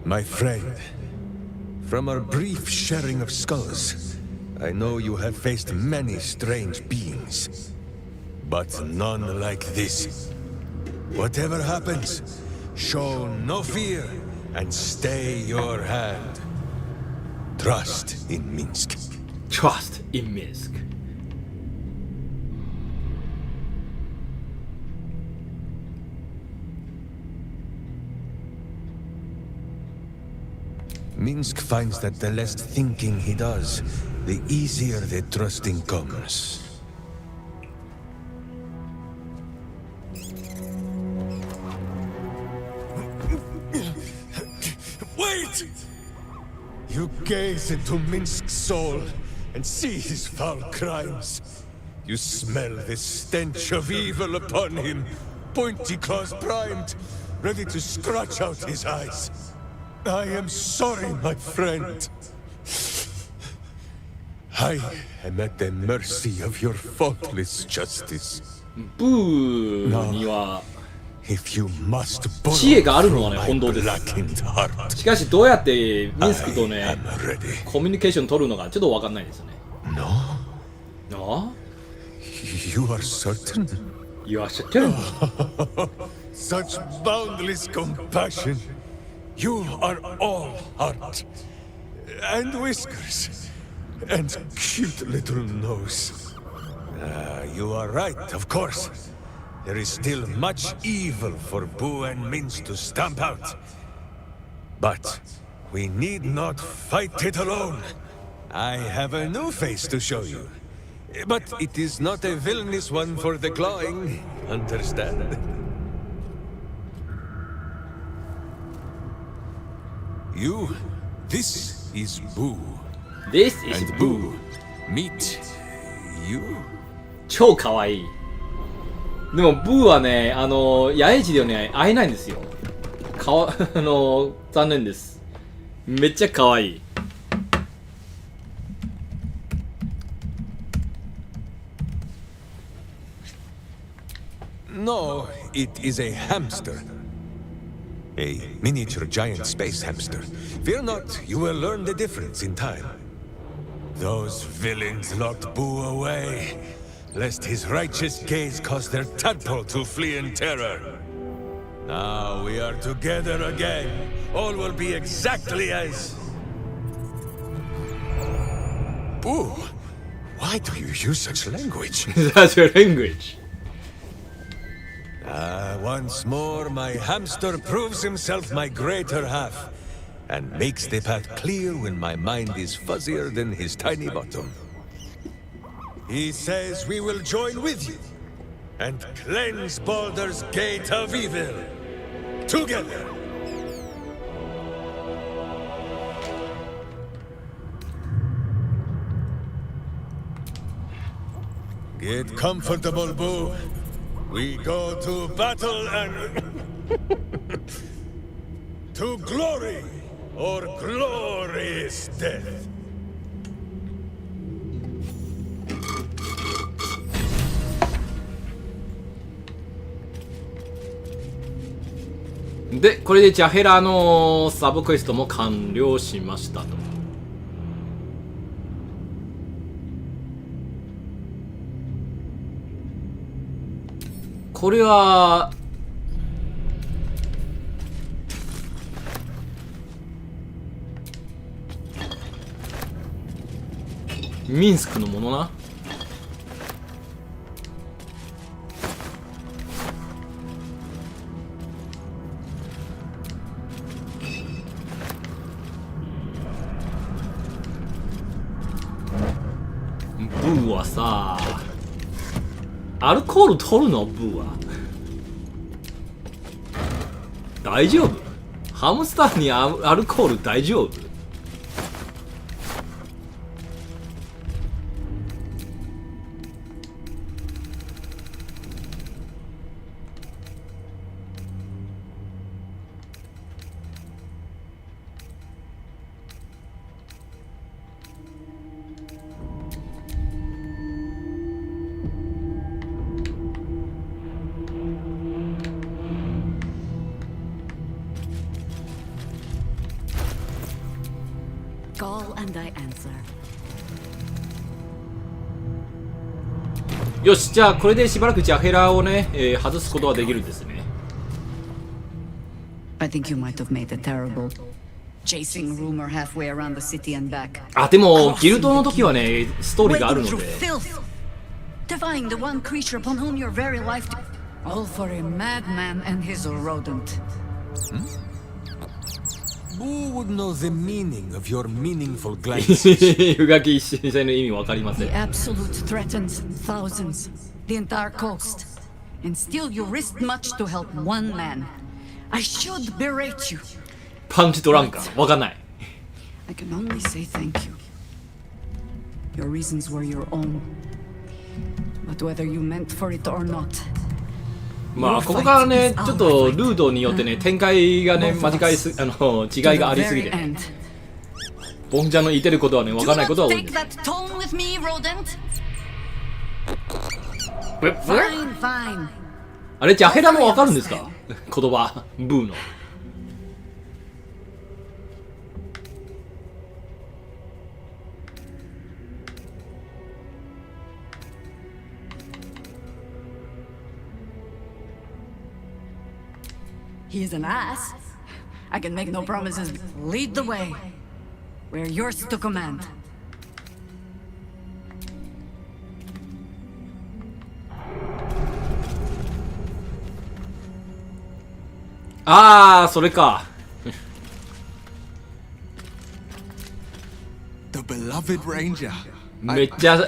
My friend, from our brief sharing of skulls, I know you have faced many strange beings, but none like this. Whatever happens, show no fear and stay your hand. Trust in Minsk. Trust in Minsk. Minsk finds that the less thinking he does, the easier the trusting comes. Wait! You gaze into Minsk's soul and see his foul crimes. You smell the stench of evil upon him, pointy claws primed, ready to scratch out his eyes. I am sorry, my friend. I am at the mercy of your faultless justice. ブーには If you must borrow 知恵があるのはね、本当で blackened heart, す。しかしどうやってミンスクとね、コミュニケーション取るのかちょっとわかんないですよね。No? You are certain? You are certain? Such boundless compassion. You are all heart. And whiskers. And cute little nose. You are right, of course. There is still much evil for Boo and Minsk to stamp out. But we need not fight it alone. I have a new face to show you. But it is not a villainous one for the clawing. Understand? You, this is Boo. This is and Boo. Meet you. 超可愛い。でもブーはね、野営地ではね会えないんですよ。残念です。めっちゃ可愛い。No, it is a hamster. A miniature giant space hamster. Fear not, you will learn the difference in time. Those villains locked Boo away, lest his righteous gaze cause their tadpole to flee in terror. Now we are together again. All will be exactly as... Boo, why do you use such language? That's your language. Once more, my hamster proves himself my greater half. and makes the path clear when my mind is fuzzier than his tiny bottom. He says we will join with you and cleanse Baldur's Gate of Evil together. Get comfortable, Boo. We go to battle and to glory or glorious death. で、これでジャヘラのサブクエストも完了しましたと。これはミンスクのものな。ブーはさ、アルコール取るの？ブーは大丈夫？ハムスターにアルコール大丈夫？よし、じゃあこれでしばらくジャヘラをね、外すことができるんですね。I think you might have made a terrible chasing rumor halfway around the city and back. あ、でもギルドの時はね、ストーリーがあるので。Defying the one creature upon whom your very life all for a madman and his rodent. Who would know the meaning of your meaningful glances? うがき一緒の意味わかりません。 The absolute threatens thousands, the entire coast, and still you risked much to help one man. I should berate you. パンチ取らんかわかんない。I can only say thank you. Your reasons were your own, but whether you meant for it or not. まあここからね、ちょっとルートによってね、展開がね、違いがありすぎて、ね、ボンちゃんの言ってることはね、わからないことは多いです。あれ、ジャヘラもわかるんですか？言葉、ブーの。He is an ass. I can make no promises. Lead the way. We're yours to command. ああ、それか。The beloved ranger. めっちゃ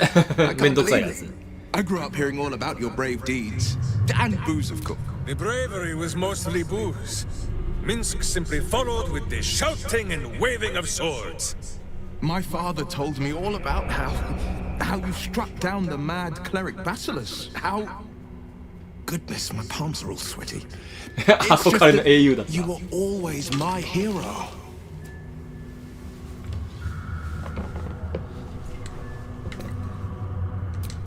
めんどくさいやつ。I grew up hearing all about your brave deeds. And booze, of course. The bravery was mostly booze. Minsk simply followed with the shouting and waving of swords. My father told me all about how you struck down the mad cleric Basileus. How... Goodness, my palms are all sweaty. It's just that you were always my hero.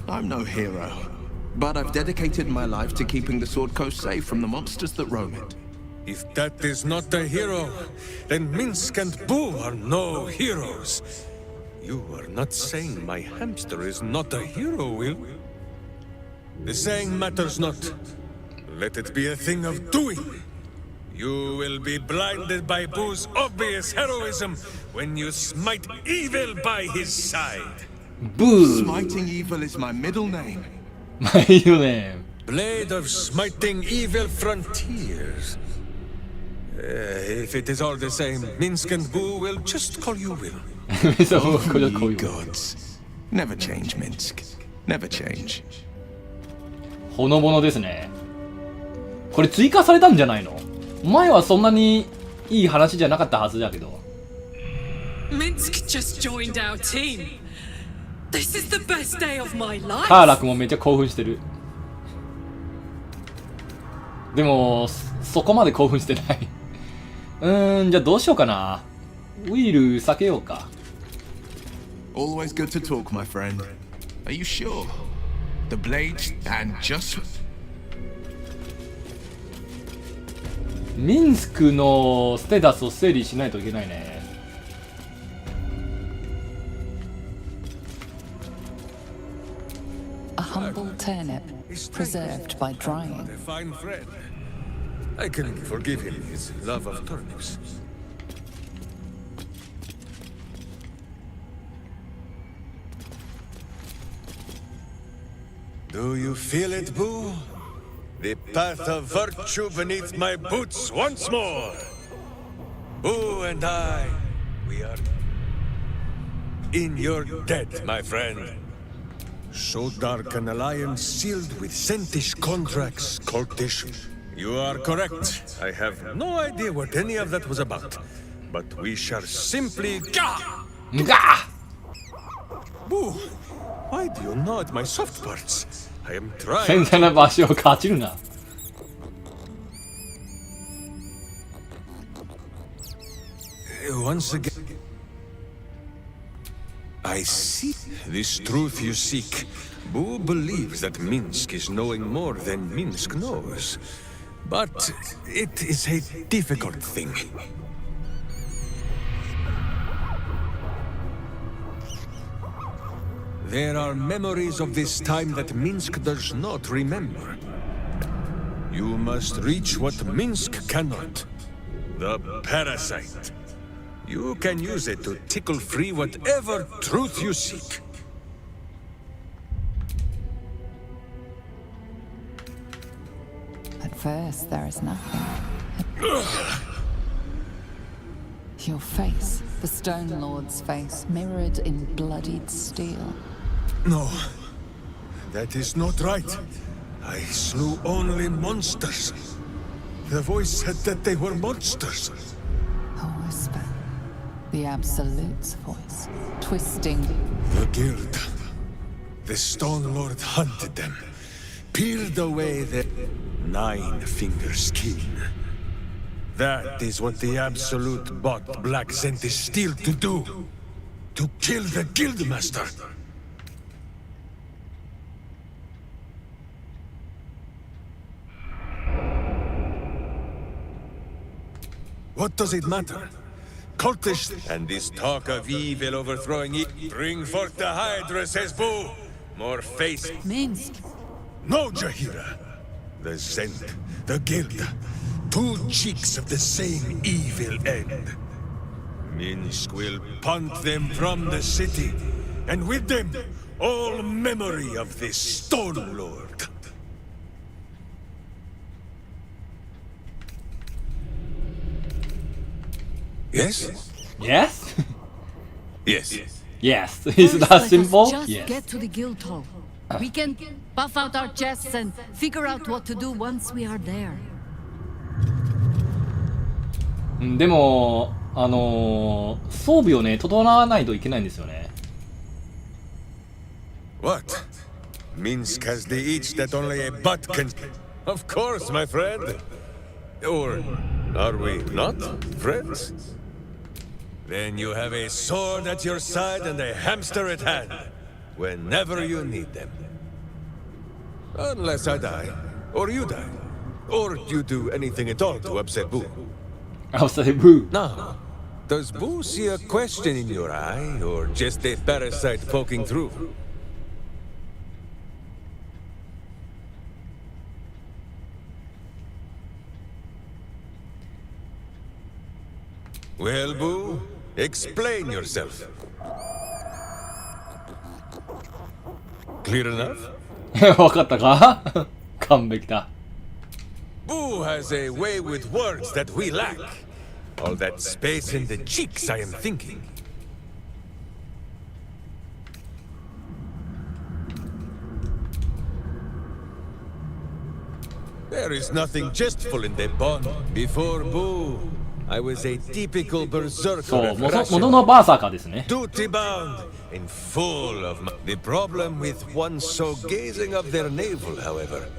I'm no hero, but I've dedicated my life to keeping the Sword Coast safe from the monsters that roam it. If that is not a hero, then Minsk and Boo are no heroes. You are not saying my hamster is not a hero, Will? The saying matters not. Let it be a thing of doing. You will be blinded by Boo's obvious heroism when you smite evil by his side. Boo! Smiting evil is my middle name. My middle name. Blade of smiting evil frontiers. If it is all the same, Minsk and Boo will just call you Will. Ye gods. Never change, Minsk. Never change. ほのぼのですね。これ追加されたんじゃないの？前はそんなにいい話じゃなかったはずだけど。Minsk just joined our team. This is the best day of my life. カーラクもめっちゃ興奮してる。でもそこまで興奮してない。じゃあどうしようかな。ウィール避けようか。Always good to talk, my friend. Are you sure? The blades and just. ミンスクのステータスを整理しないといけないね。A humble turnip, preserved by drying. A fine friend. I can forgive him his love of turnips. Do you feel it, Boo? The path of virtue beneath my boots once more. Boo and I, we are in your debt, my friend. So dark an alliance sealed with Sentish contracts, cultish. You are correct. I have no idea what any of that was about. But we shall simply... Gah! Boo, why do you gnaw at my soft parts? I am trying... 繊細な場所をかじるな。Once again... I see this truth you seek. Boo believes that Minsk is knowing more than Minsk knows. But it is a difficult thing. There are memories of this time that Minsk does not remember. You must reach what Minsk cannot. The parasite. You can use it to tickle free whatever truth you seek. At first, there is nothing. Your face, the Stone Lord's face, mirrored in bloodied steel. No, that is not right. I slew only monsters. The voice said that they were monsters. A whisper. The Absolute's voice, twisting. The Guild. The Stone Lord hunted them, peeled away their 9-finger skin. That is what the Absolute bought Black Sentish Steel to do. To kill the Guildmaster. What does it matter? Cultists and this talk of evil overthrowing it. Bring forth the Hydra, says Boo. More face. Minsk. No, Jahira. The Zend, the Guild. Two cheeks of the same evil end. Minsk will punt them from the city, and with them, all memory of this Stone Lord. Yes? Yes? Yes. Yes. Is that simple? Just Yes. get to the guild hall. We can buff out our chests and figure out what to do once we are there. でも装備をね整わないといけないんですよね。What? Minsk has the itch that only a butt can... Of course, my friend. Or are we not friends? Then you have a sword at your side and a hamster at hand, whenever you need them. Unless I die, or you die, or you do anything at all to upset Boo. Upset Boo. Now, does Boo see a question in your eye, or just a parasite poking through? Well, Boo, explain yourself. Clear enough? わかったか？完璧だ。Boo Boo has a way with words that we lack. All that space in the cheeks, I am thinking. There is nothing jestful in the bond. Before Boo, I was a typical berserker. そう、元のバーサーカーですね。 Duty bound and full of the problem with one so gazing of their navel, however.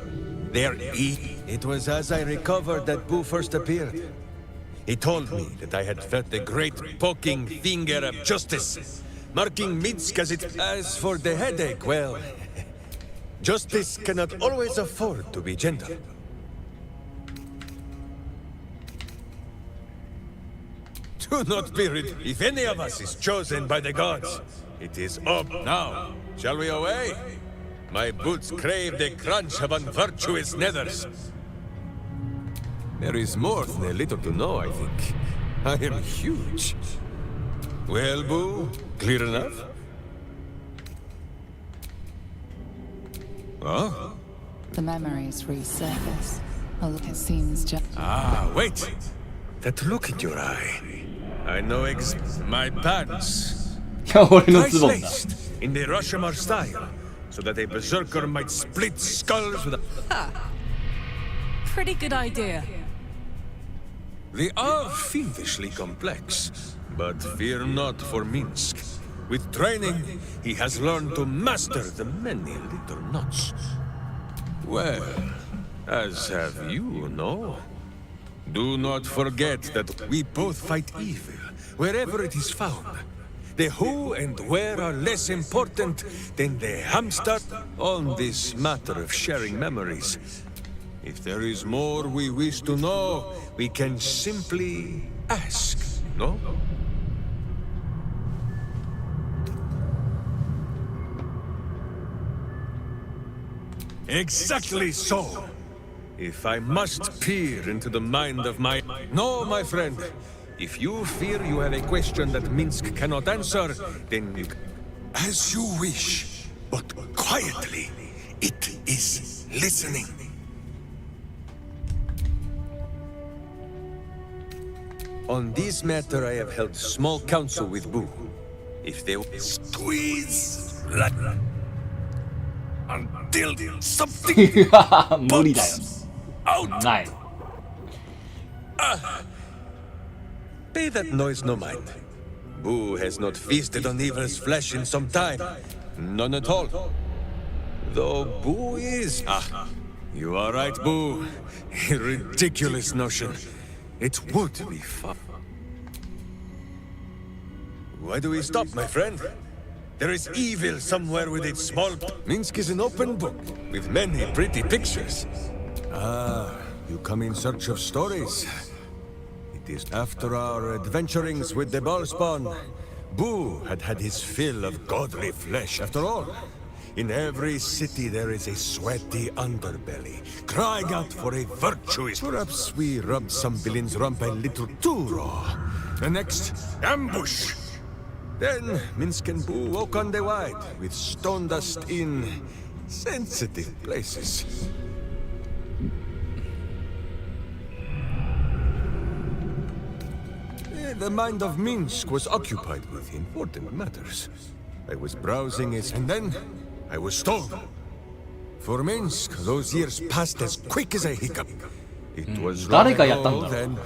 It was as I recovered that Boo first appeared. He told me that I had felt the great poking finger of justice, marking Minsk as it. As for the headache, well, justice cannot always afford to be gentle. Do not fear it. If any of us is chosen by the gods, it is up now. Shall we away? My boots crave the crunch of unvirtuous nethers. There is more than a little to know, I think. I am huge. Well, Boo, clear enough? Huh? The memories resurface. Well, it seems just... Ah, wait! That look in your eye. I know my pants. Laced in the Rashomar style, so that a berserker might split skulls with a... Pretty good idea. They are fiendishly complex, but fear not for Minsk. With training, he has learned to master the many little knots. Well, as have you, no? Do not forget that we both fight evil, wherever it is found. The who and where are less important than the hamster on this matter of sharing memories. If there is more we wish to know, we can simply ask, no? Exactly so. If I must peer into the mind of my... No, my friend. If you fear you have a question that Minsk cannot answer, then you... As you wish, but quietly. It is listening. On this matter, I have held small council with Boo. If they squeeze until something pops out. Pay that noise no mind. Boo has not feasted on evil's flesh in some time. None at all. Though Boo is... you are right, Boo. A ridiculous notion. It would be fun. Why do we stop, my friend? There is evil somewhere with its small... Minsk is an open book, with many pretty pictures. Ah, you come in search of stories. It is after our adventurings with the Ballspawn. Boo had had his fill of godly flesh, after all. In every city there is a sweaty underbelly, crying out for a virtuous... Perhaps we rubbed some villain's rump a little too raw. The next, ambush! Then Minsk and Boo walk on the wide, with stone dust in sensitive places. The mind of Minsk was occupied with important matters. I was browsing it, and then I was told. For Minsk, those years passed as quick as a hiccup. It was long ago then.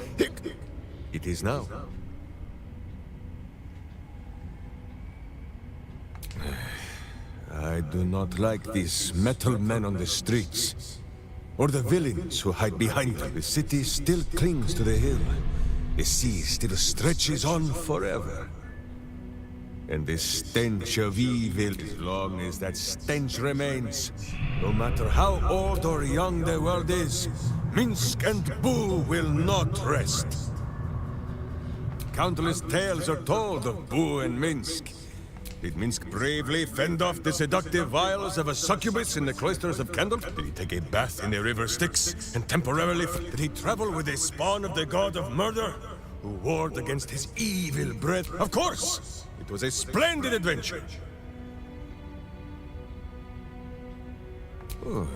It is now. I do not like these metal men on the streets, or the villains who hide behind them. The city still clings to the hill. The sea still stretches on forever. And the stench of evil, as long as that stench remains, no matter how old or young the world is, Minsk and Boo will not rest. Countless tales are told of Boo and Minsk. Did Minsk bravely fend off the seductive vials of a succubus in the cloisters of Candle? Did he take a bath in the river Styx and temporarily... Did he travel with a spawn of the god of murder, who warred against his evil breath? Of course! It was a splendid adventure! Oh,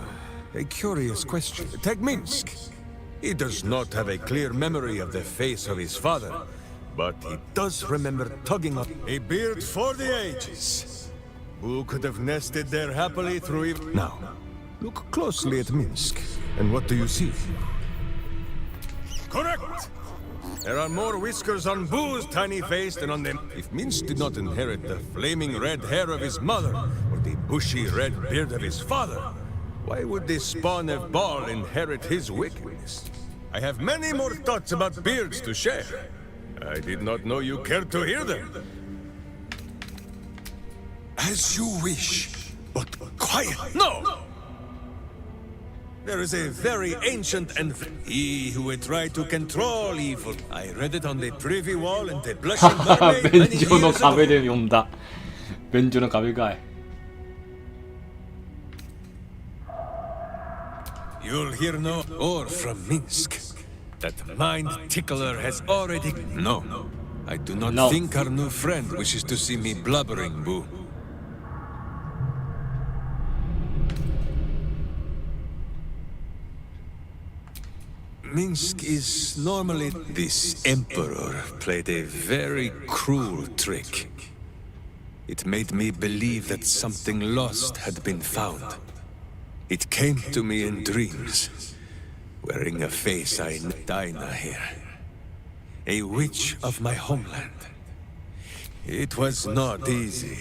a curious question. Take Minsk. He does not have a clear memory of the face of his father, but he does remember tugging up a beard for the ages. Who could have nested there happily through even... Now, look closely at Minsk, and what do you see? Correct! There are more whiskers on Boo's tiny face than on them. If Minsk did not inherit the flaming red hair of his mother, or the bushy red beard of his father, why would the spawn of Baal inherit his wickedness? I have many more thoughts about beards to share. I did not know you cared to hear them. As you wish, but quiet. No! There is a very ancient and he who would try to control evil. I read it on the privy wall in the Blushing Mermaid many years ago. 便所の壁で読んだ。便所の壁かい。You'll hear no or from Minsk. That mind tickler has already... No, I do not think our new friend wishes to see me blubbering, Boo. Minsk is normally... This emperor played a very cruel trick. It made me believe that something lost had been found. It came to me in dreams, wearing a face I knew. Dinah here, a witch of my homeland. It was not easy.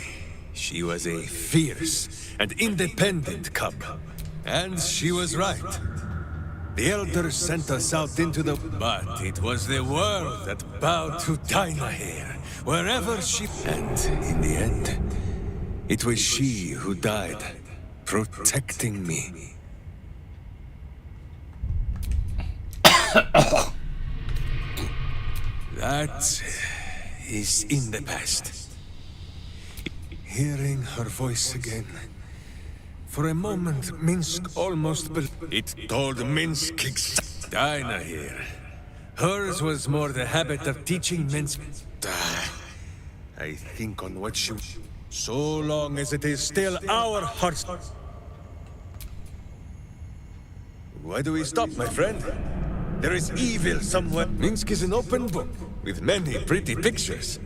She was a fierce and independent cub, and she was right. The elders sent us out into the... But it was the world that bowed to Dinah here, wherever she... And in the end, it was she who died, protecting me. That is in the past. Hearing her voice again... For a moment, Minsk almost it told Minsk Dinah here. Hers was more the habit of teaching Minsk. I think on what she... So long as it is still our hearts. Why do we stop, my friend? There is evil somewhere. Minsk is an open book with many pretty pictures.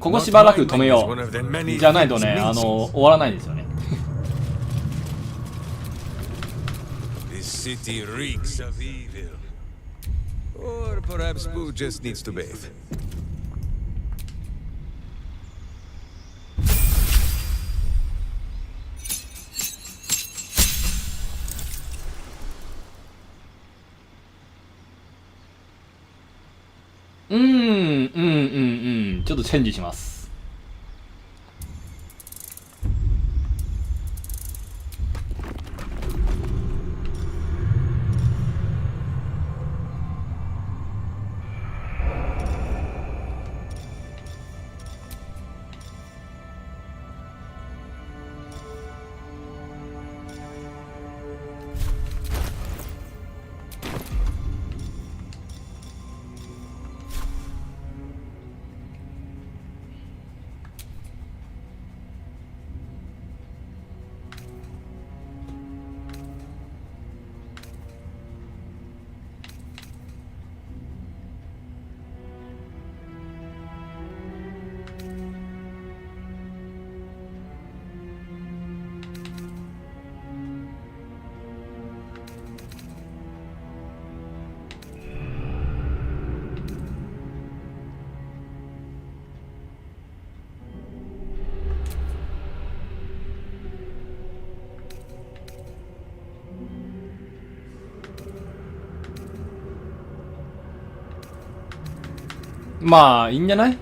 ここしばらく止めよう。じゃないとね、終わらないんですよね。This city reeks of evil. Or perhaps Boo just needs to bathe. ちょっとチェンジします。まあいいんじゃない？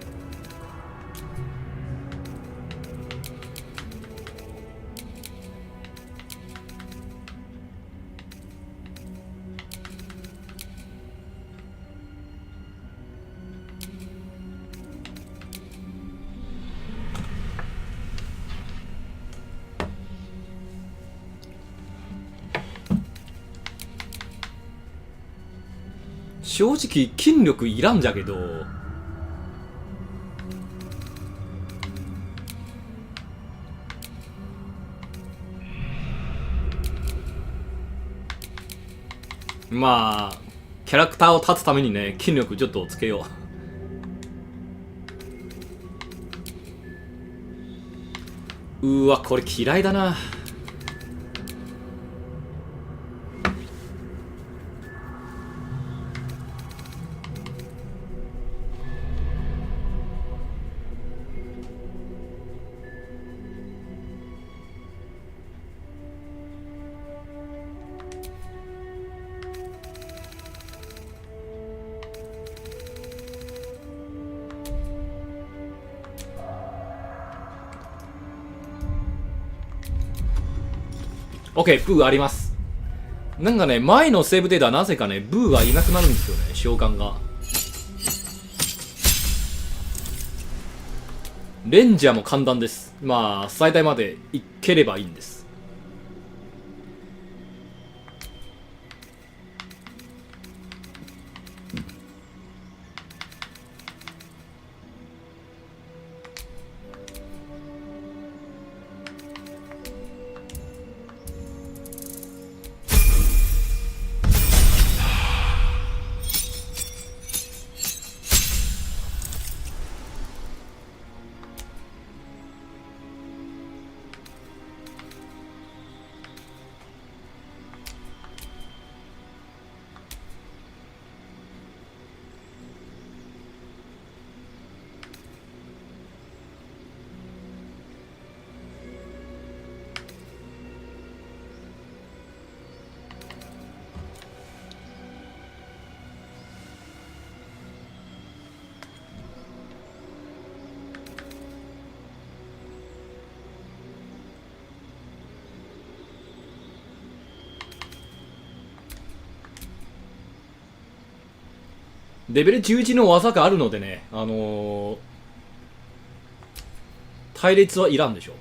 正直筋力いらんじゃけど、まあキャラクターを立つためにね、筋力ちょっとつけよう。うわ、これ嫌いだな。OK、ブーあります。なんかね、前のセーブデータはなぜかね、ブーがいなくなるんですよね、召喚が。レンジャーも簡単です。まあ、最大まで行ければいいんです。レベル11の技があるのでね、隊列はいらんでしょ。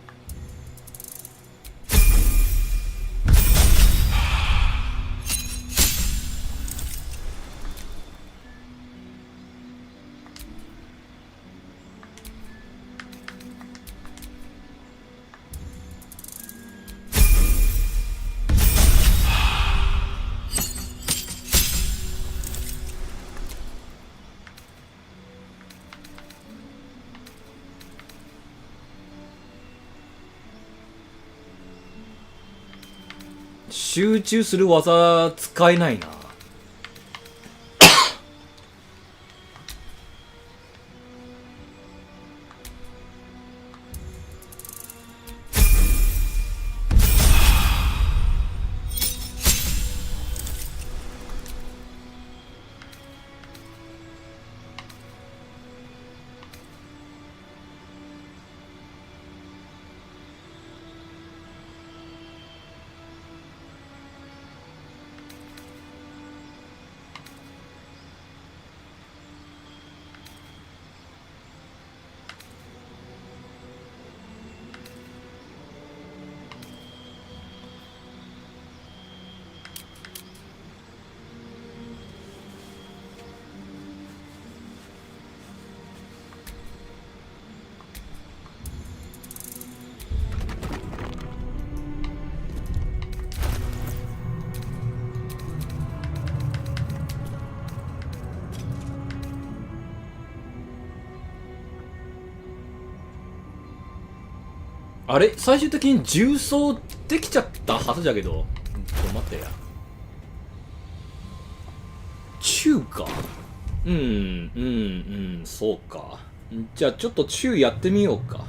集中する技使えないな。あれ最終的に重装できちゃったはずだけど、ちょっと待ってや。中か。そうか。じゃあちょっと中やってみようか。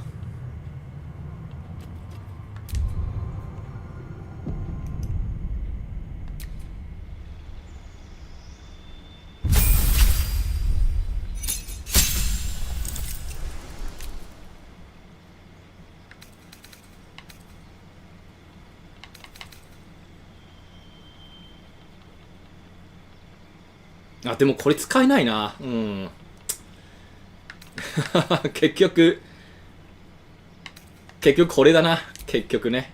あ、でもこれ使えないな。結局これだな。結局ね。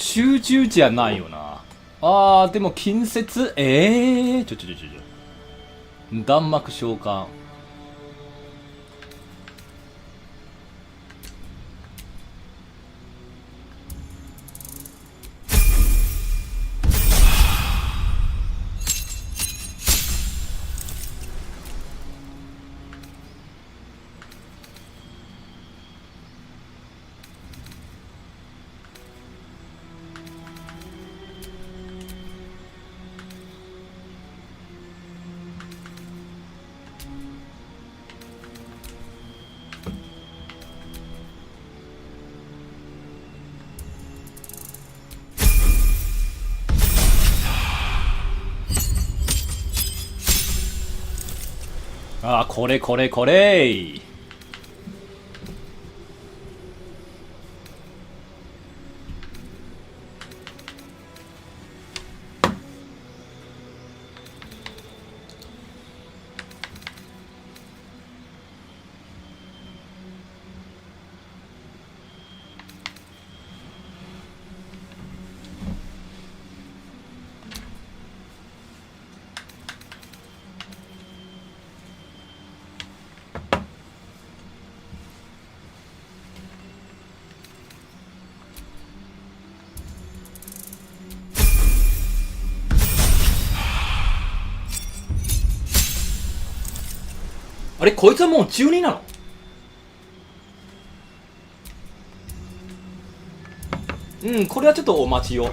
集中じゃないよな。でも近接弾幕召喚。これこれこれ。あれ、こいつはもう中2なの？これはちょっとお待ちを。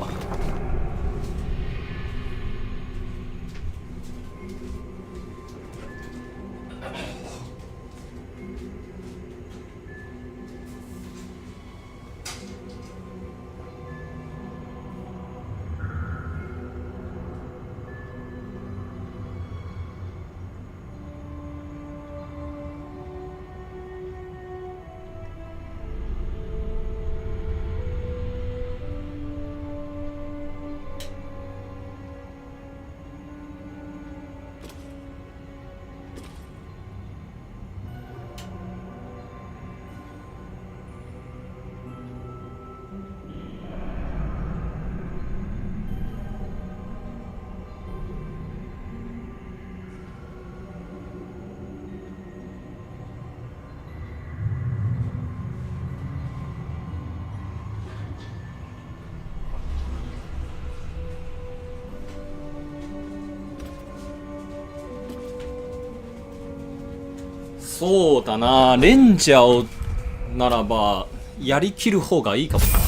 そうだな、レンジャーをならばやりきる方がいいかもな。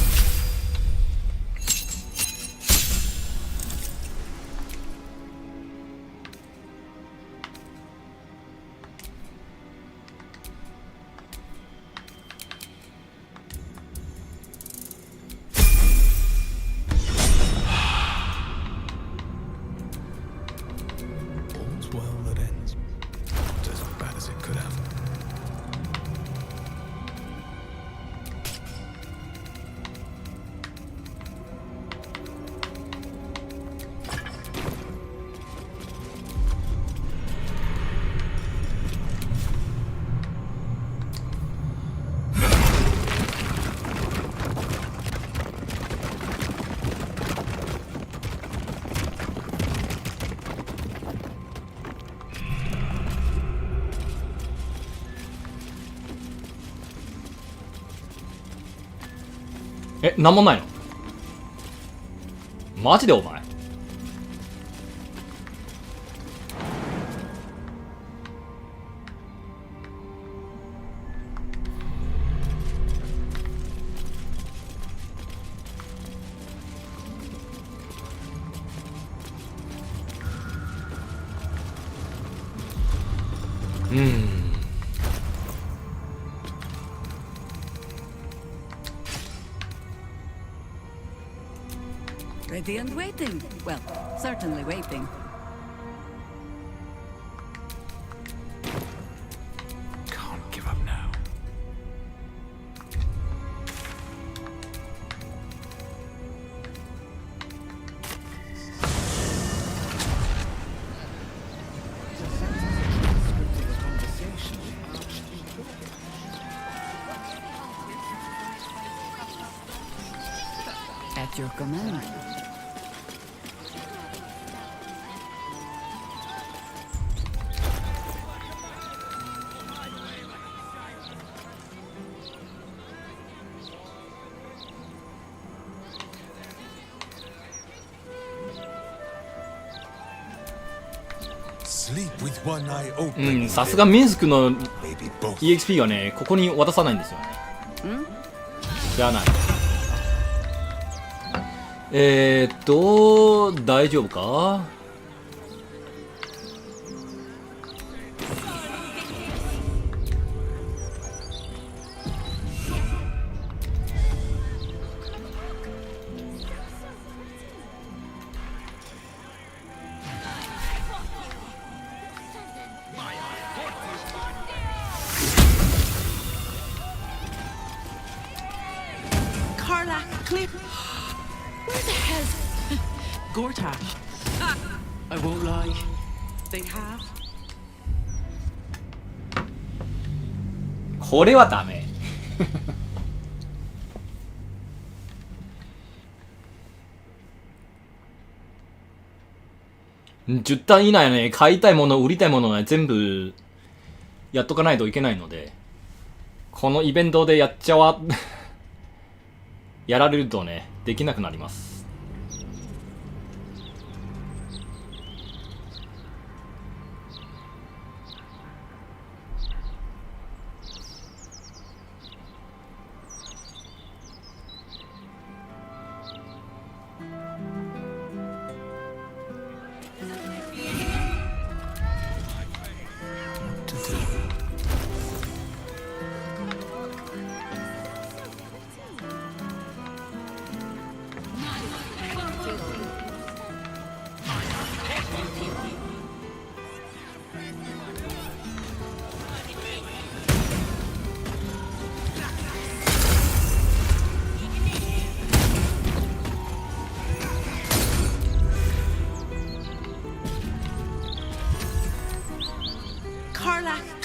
なんもないの？マジでお前？Ready and waiting. Well, certainly waiting. Can't give up now. At your command. Sleep with one eye う open. ん、さすがミンスクの EXP はね、ここに渡さないんですよね。じゃあない。大丈夫か？Where the hell? Gortash. I won't lie. They have. これはダメ。10単以内ね、買いたいもの、売りたいものは全部やっとかないといけないので、このイベントでやっちゃわ、やられるとね、できなくなります。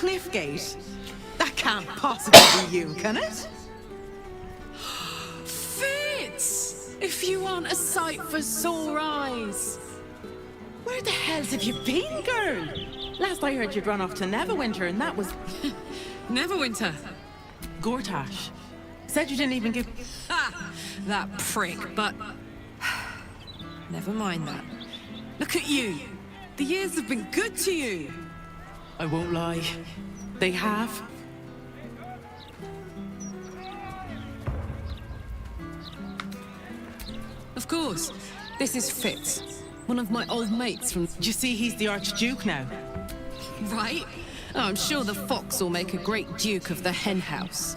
Cliffgate? That can't possibly be you, can it? Fitz! If you want a sight for sore eyes. Where the hell have you been, girl? Last I heard you'd run off to Neverwinter, and that was... Neverwinter? Gortash. Said you didn't even give... Ha! That prick, but... Never mind that. Look at you. The years have been good to you. I won't lie. They have. Of course. This is Fitz. One of my old mates from... Do you see he's the Archduke now? Right. Oh, I'm sure the fox will make a great duke of the hen house.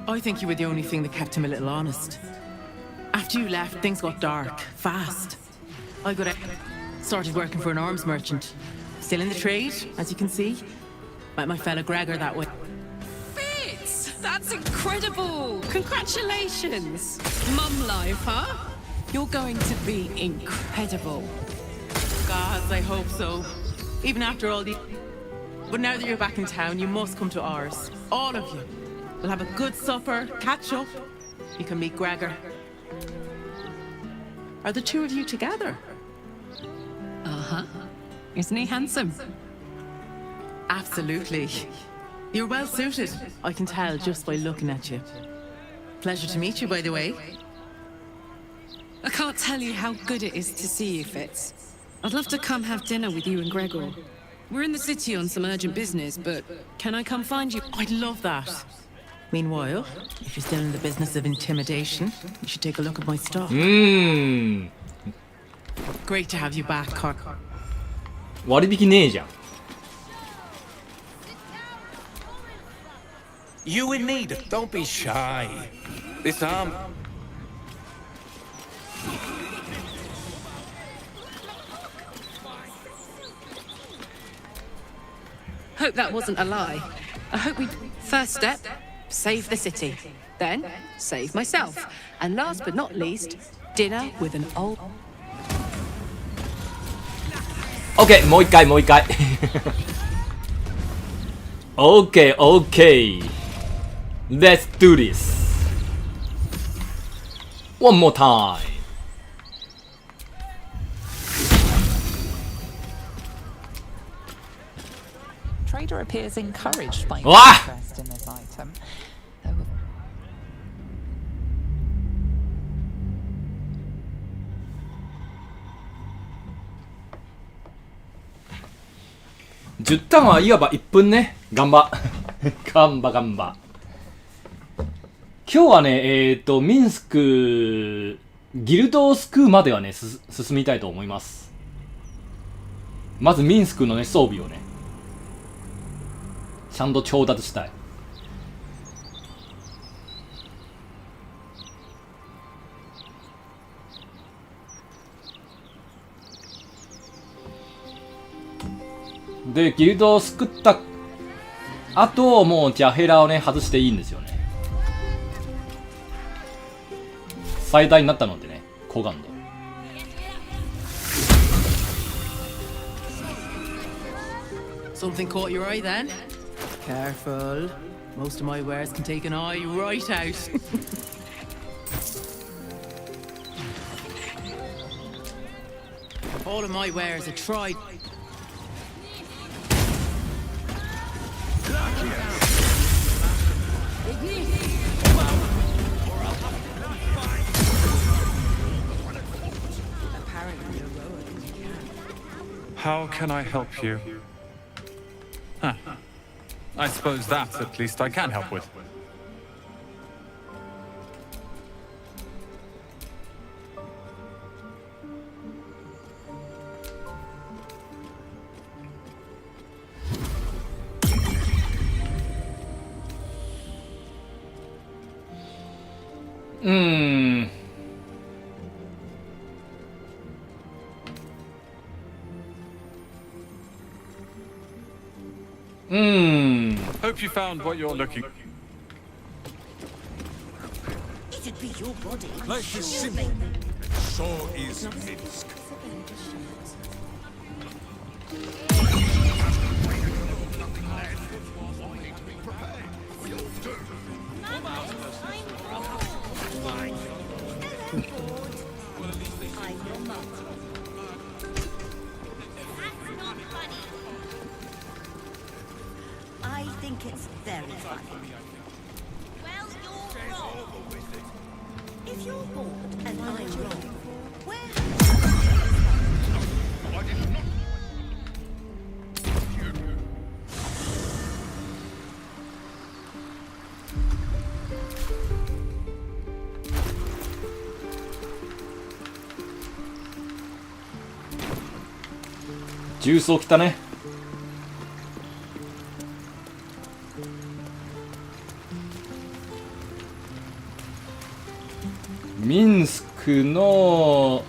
I think you were the only thing that kept him a little honest. After you left, things got dark. Fast. I got out. Started working for an arms merchant. Still in the trade, as you can see. Met my fella Gregor that way. Fitz! That's incredible! Congratulations! Mum life, huh? You're going to be incredible. God, I hope so. Even after all the... But now that you're back in town, you must come to ours. All of you. We'll have a good supper, catch up. You can meet Gregor. Are the two of you together? Uh-huh. Isn't he handsome? Absolutely. You're well suited. I can tell just by looking at you. Pleasure to meet you, by the way. I can't tell you how good it is to see you, Fitz. I'd love to come have dinner with you and Gregor. We're in the city on some urgent business, but can I come find you? I'd love that. Meanwhile, if you're still in the business of intimidation, you should take a look at my stuff. Great to have you back, Carl. 割引ねえじゃん。 You in need? Don't be shy. This arm... Hope that wasn't a lie. I hope we... First step, save the city. Then, save myself. And last but not least, dinner with an old... OK、もう一回、もう一回。OK、OK。Let's do this. One more time. Trader appears encouraged by Wah! interest in this item. 10ターンはいわば1分ね。ガンバ。ガンバ。今日はね、ミンスク、ギルドを救うまではね、進みたいと思います。まずミンスクのね、装備をね、ちゃんと調達したい。で、ギルドを救った後、もうジャヘラをね、外していいんですよね。最大になったのでね、高感度。Something caught your eye then? Careful. Most of my wares can take an eye right out. All of my wares are tried. How can I help you? Huh. I suppose that, at least, I can help with. Hope you found what you're looking. It'd be your body. Life is simple. So is Minsk. I think it's very funny. Well, you're wrong. If you're bored and I'm wrong, where重装来たね。ミンスクの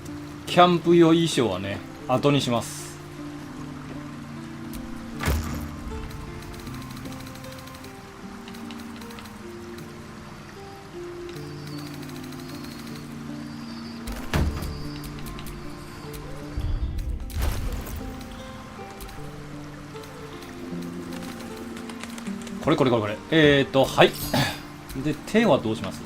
キャンプ用衣装はね、後にします。これ。はい。で、手はどうします？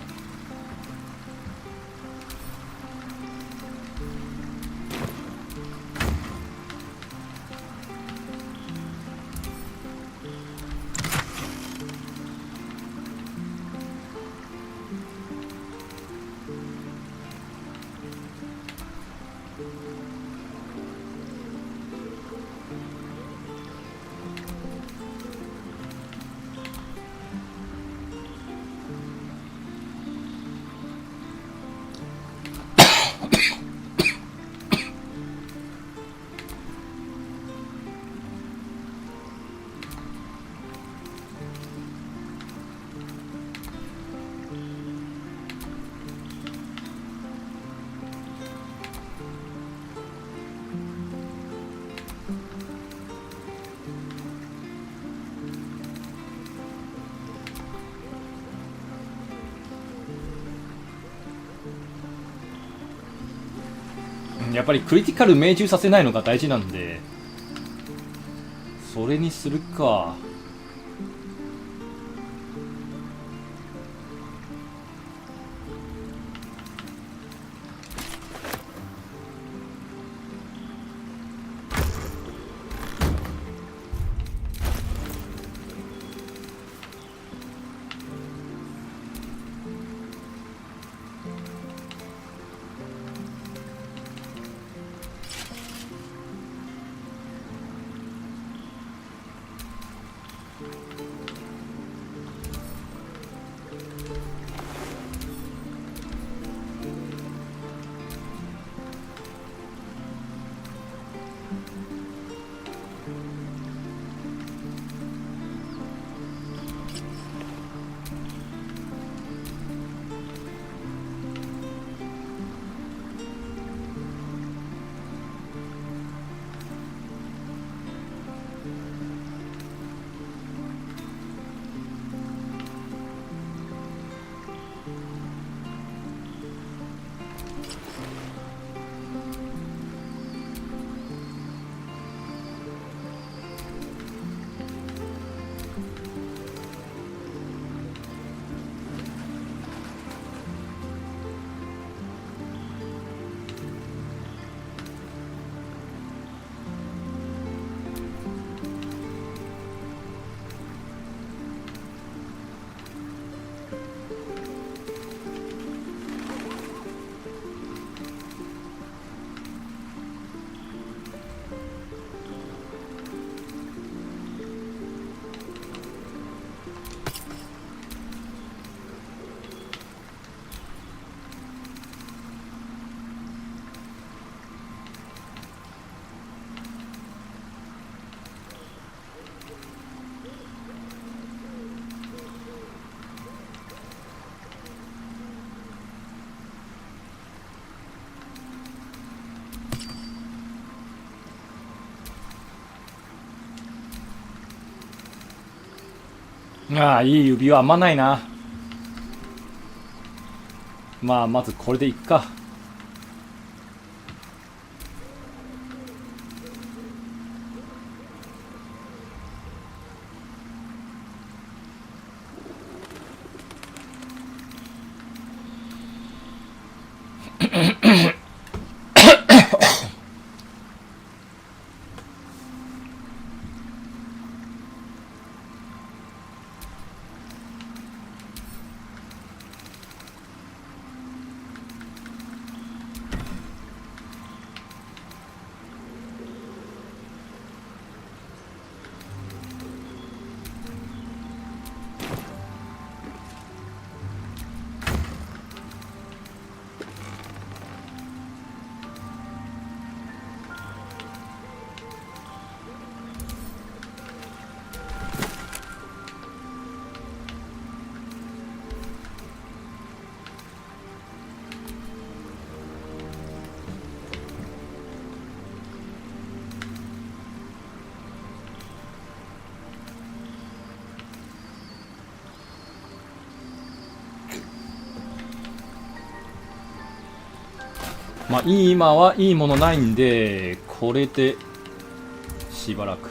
やっぱりクリティカル命中させないのが大事なんで、それにするか。ああ、いい指輪あんまないな。まあまずこれでいっか。まあ今はいいものないんで、これでしばらく。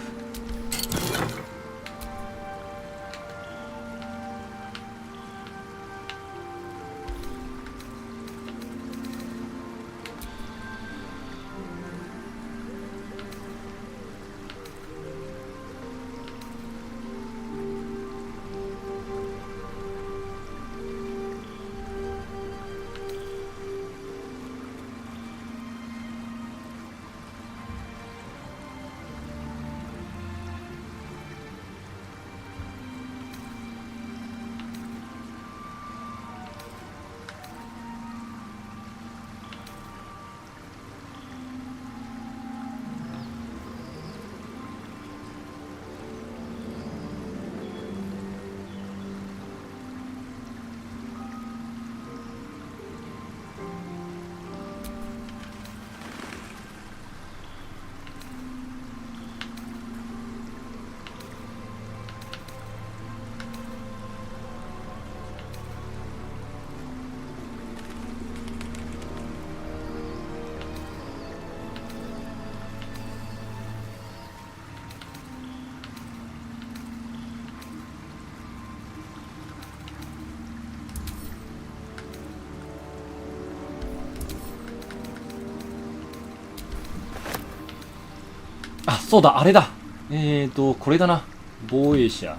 あ、そうだ、あれだ。これだな。防衛者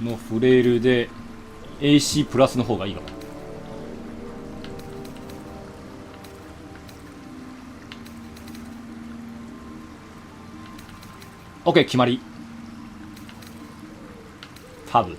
のフレイルで AC プラスの方がいいかも。OK、決まり。タブ。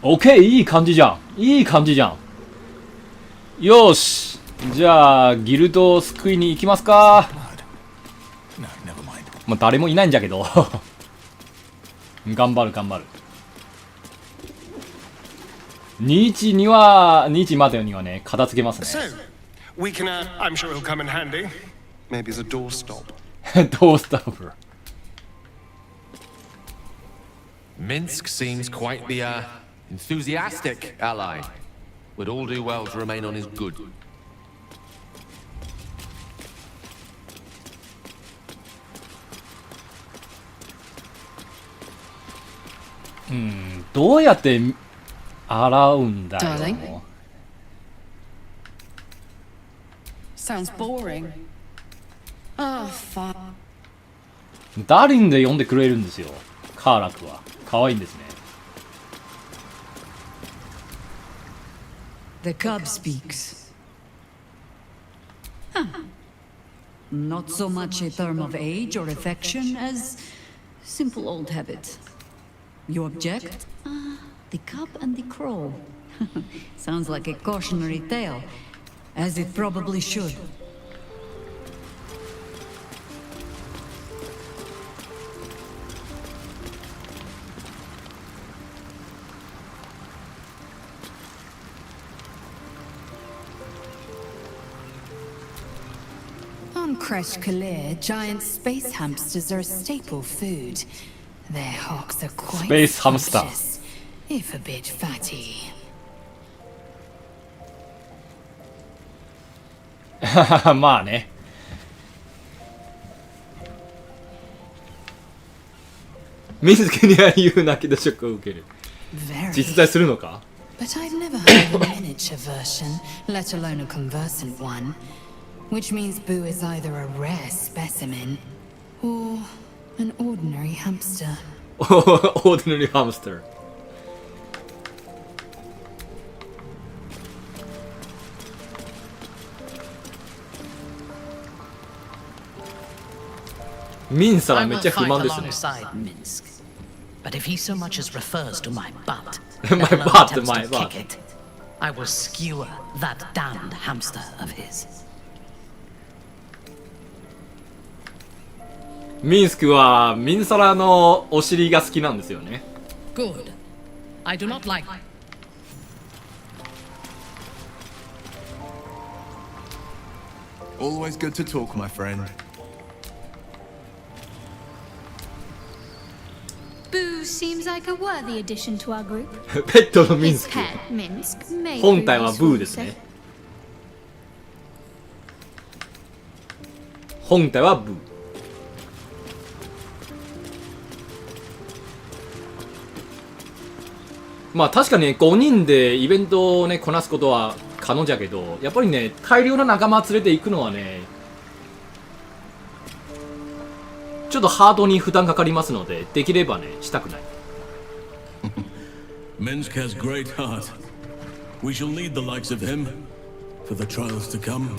オッケー、いい感じじゃん。いい感じじゃん。よし。じゃあ、ギルドを救いに行きますか。まあ、誰もいないんじゃけど。頑張る、頑張る。2までにはね、片付けますね。So, we can, I'm sure he'll come in handy. Maybe as a doorstop. Doorstopper. Minsk seems quite the, enthusiastic ally. Would all do well to remain on his good. どうやって洗うんだよ。Darling? Sounds boring. Oh, fuck. ダーリンで呼んでくれるんですよ。カーラクは。可愛いんですね。The cub speaks. Huh. Not so much a term of age or affection as simple old habit. You object? The cub and the crow. Sounds like a cautionary tale, as it probably should. On Kresh Kalir, giant space hamsters are a staple food. Their hocks are quite Space hamster. scrumptious, if a bit fatty. まあね。水木には言うだけでショックを受ける。実在するのか？ But I've never heard of a miniature version, let alone a conversant one. Which means Boo is either a rare specimen or an ordinary hamster. Ordinary hamster. ミンサラめっちゃ不満ですね。 But if he so much as refers to my butt, My let alone butt, attempts my to butt. kick it, I will skewer that damned hamster of his. ミンスクはミンサラのお尻が好きなんですよね。 Good. I do not like. Always good to talk, my friend. Boo seems like a worthy addition to our group. ペットのミン His スク。 pet, Minsk, may 本体は prove ブー useful ですね also.。本体はブー。まあ確かにね、5人でイベントをね、こなすことは可能じゃけど、やっぱりね、大量の仲間連れて行くのはね、ちょっとハードに負担かかりますので、できればね、したくない。Minsk has great heart. We shall need the likes of him for the trials to come.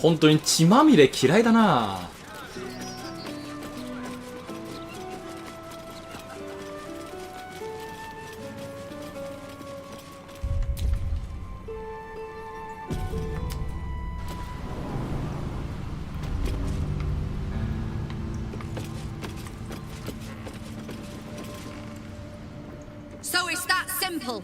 本当に血まみれ嫌いだな。So it's that simple.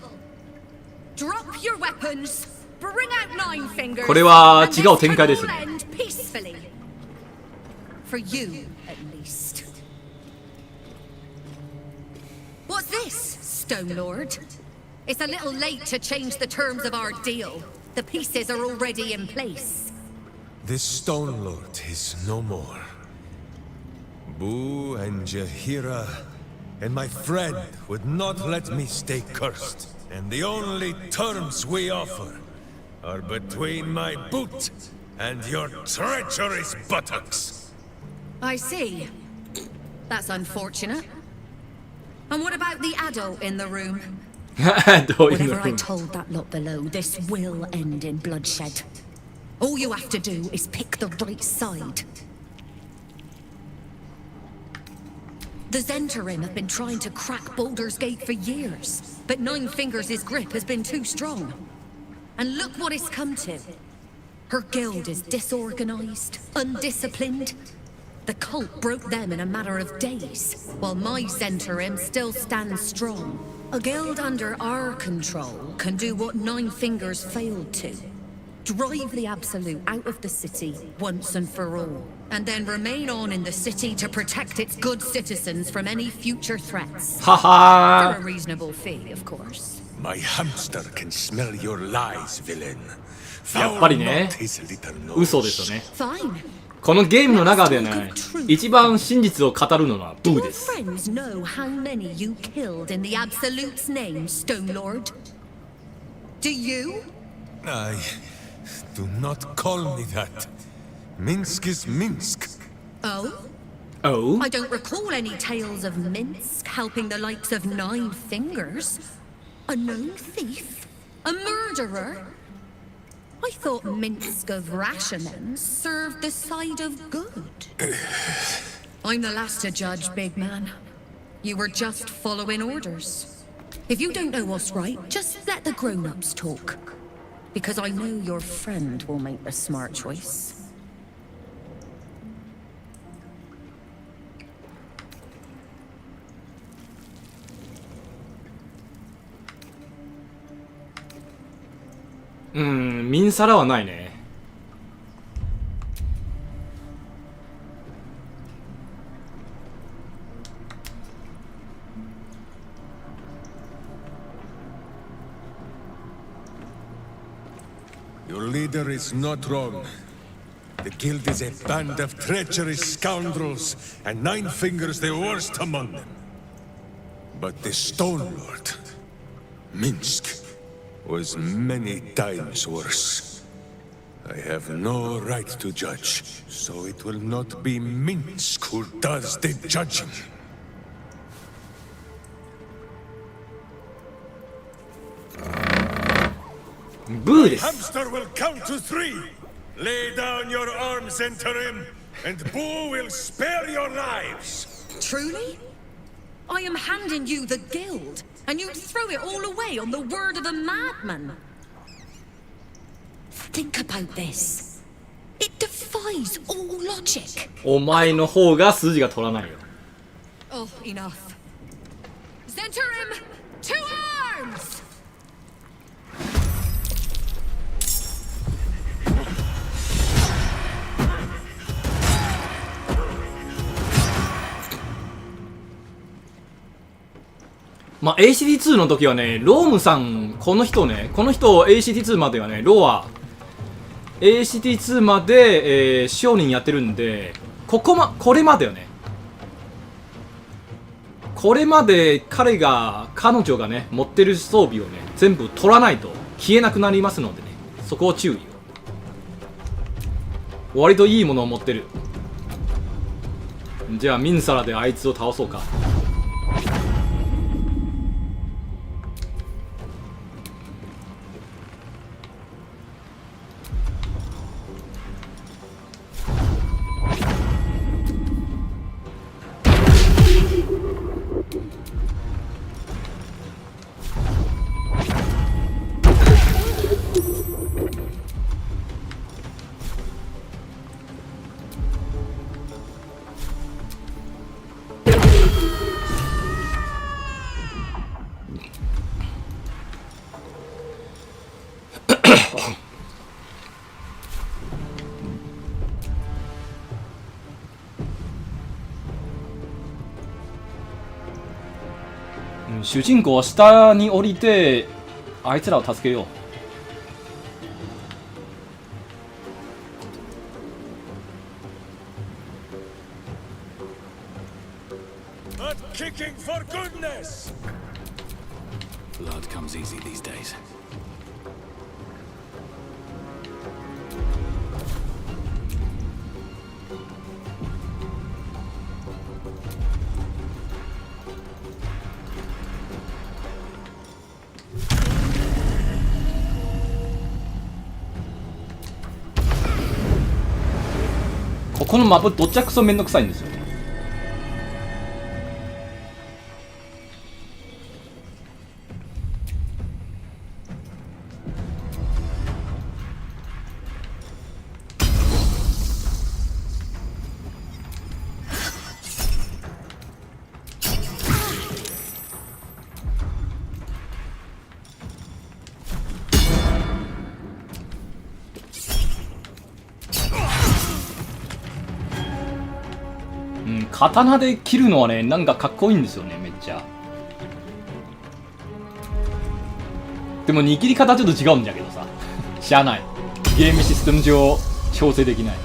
Drop your weapons, bring out Nine Fingers, これは and 違 this う展開です can ね。 all end peacefully. For you, at least. What's this, Stone Lord? It's a little late to change the terms of our deal. The pieces are already in place. This Stone Lord is no more. Boo and Jahira and my friend would not let me stay cursed. And the only terms we offer are between my boot and your treacherous buttocks. I see. That's unfortunate. And what about the adult in the room? Whatever I told that lot below, this will end in bloodshed. All you have to do is pick the right side. The Zentarim have been trying to crack Baldur's Gate for years, but Nine Fingers' grip has been too strong. And look what it's come to. Her guild is disorganized, undisciplined. The cult broke them in a matter of days, while my Zentarim still stands strong. A guild under our control can do what Nine Fingers failed to. Drive the Absolute out of the city once and for all, and then remain on in the city to protect its good citizens from any future threats. Haha. For a reasonable fee, of course. My hamster can smell your lies, villain. やっぱりね、嘘ですよね。このゲームの中でね、一番真実を語るのはブーです。I do not call me that. Minsk is Minsk. Oh? Oh? I don't recall any tales of Minsk helping the likes of Nine Fingers. A known thief? A murderer? I thought Minsk of Rationem served the side of good. I'm the last to judge, big man. You were just following orders. If you don't know what's right, just let the grown-ups talk. Because I know your friend will make a smart choice.ミンサラはないね。Your leader is not wrong. The guild is a band of treacherous scoundrels, and Nine Fingers the worst among them. But the Stone Lord, Minsk, was many times worse. I have no right to judge, so it will not be Minsk who does the judging. Hamster will count to 3. Lay down your arms, Interim, and Boo will spare your lives. Truly? I am handing you the guild, and you'd throw it all away on the word of a madman. Think about this. It defies all logic. お前の方が筋が取らないよ。Oh, enough. Zentarim, to arms! まあ、ACT2 の時はね、ロームさん、この人 ACT2 まではね、ロは ACT2 まで、商人やってるんで、これまでよね。これまで彼女がね、持ってる装備をね、全部取らないと消えなくなりますのでね、そこを注意よ。割といいものを持ってる。じゃあミンサラであいつを倒そうか。主人公は下に降りてあいつらを助けよう。 Not kicking for goodness! Blood comes easy these days. .このマップどっちゃくそめんどくさいんですよね。刀で切るのはね、なんかかっこいいんですよね、めっちゃ。でも握り方ちょっと違うんだけどさ。しゃあない。ゲームシステム上調整できない。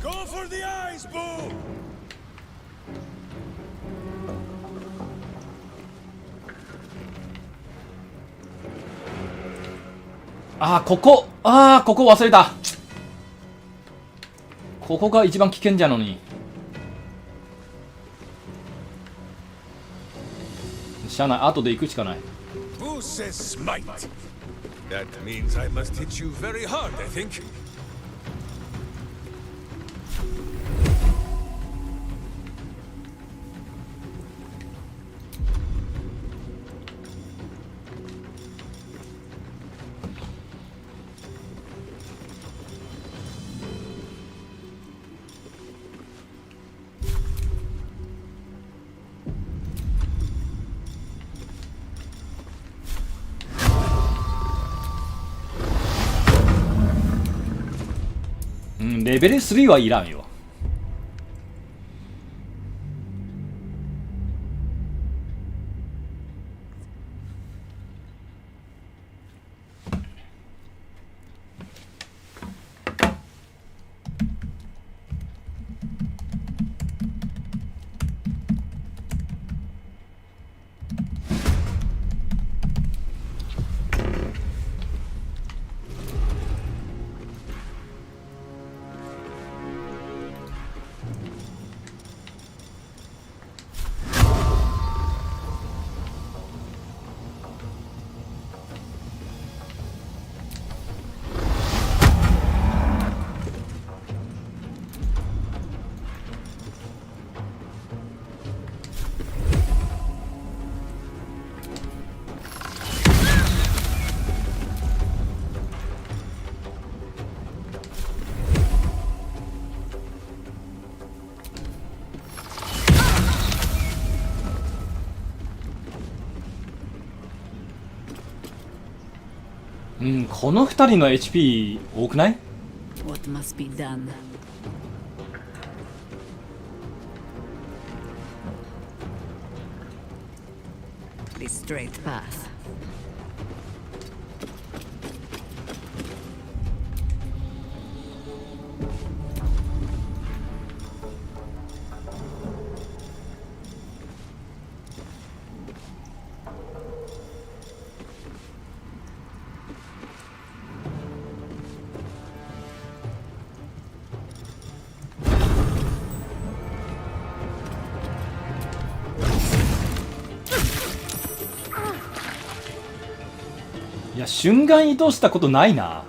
Go for the eyes, Boo! ここ忘れた。ここが一番危険じゃのに。しゃあない、後で行くしかない。 Who says smite? That means I must hit you very hard, I think. レベル3はいらんよ。この2人の HP 多くない？ What must be done? The straight path.いや、瞬間移動したことないな。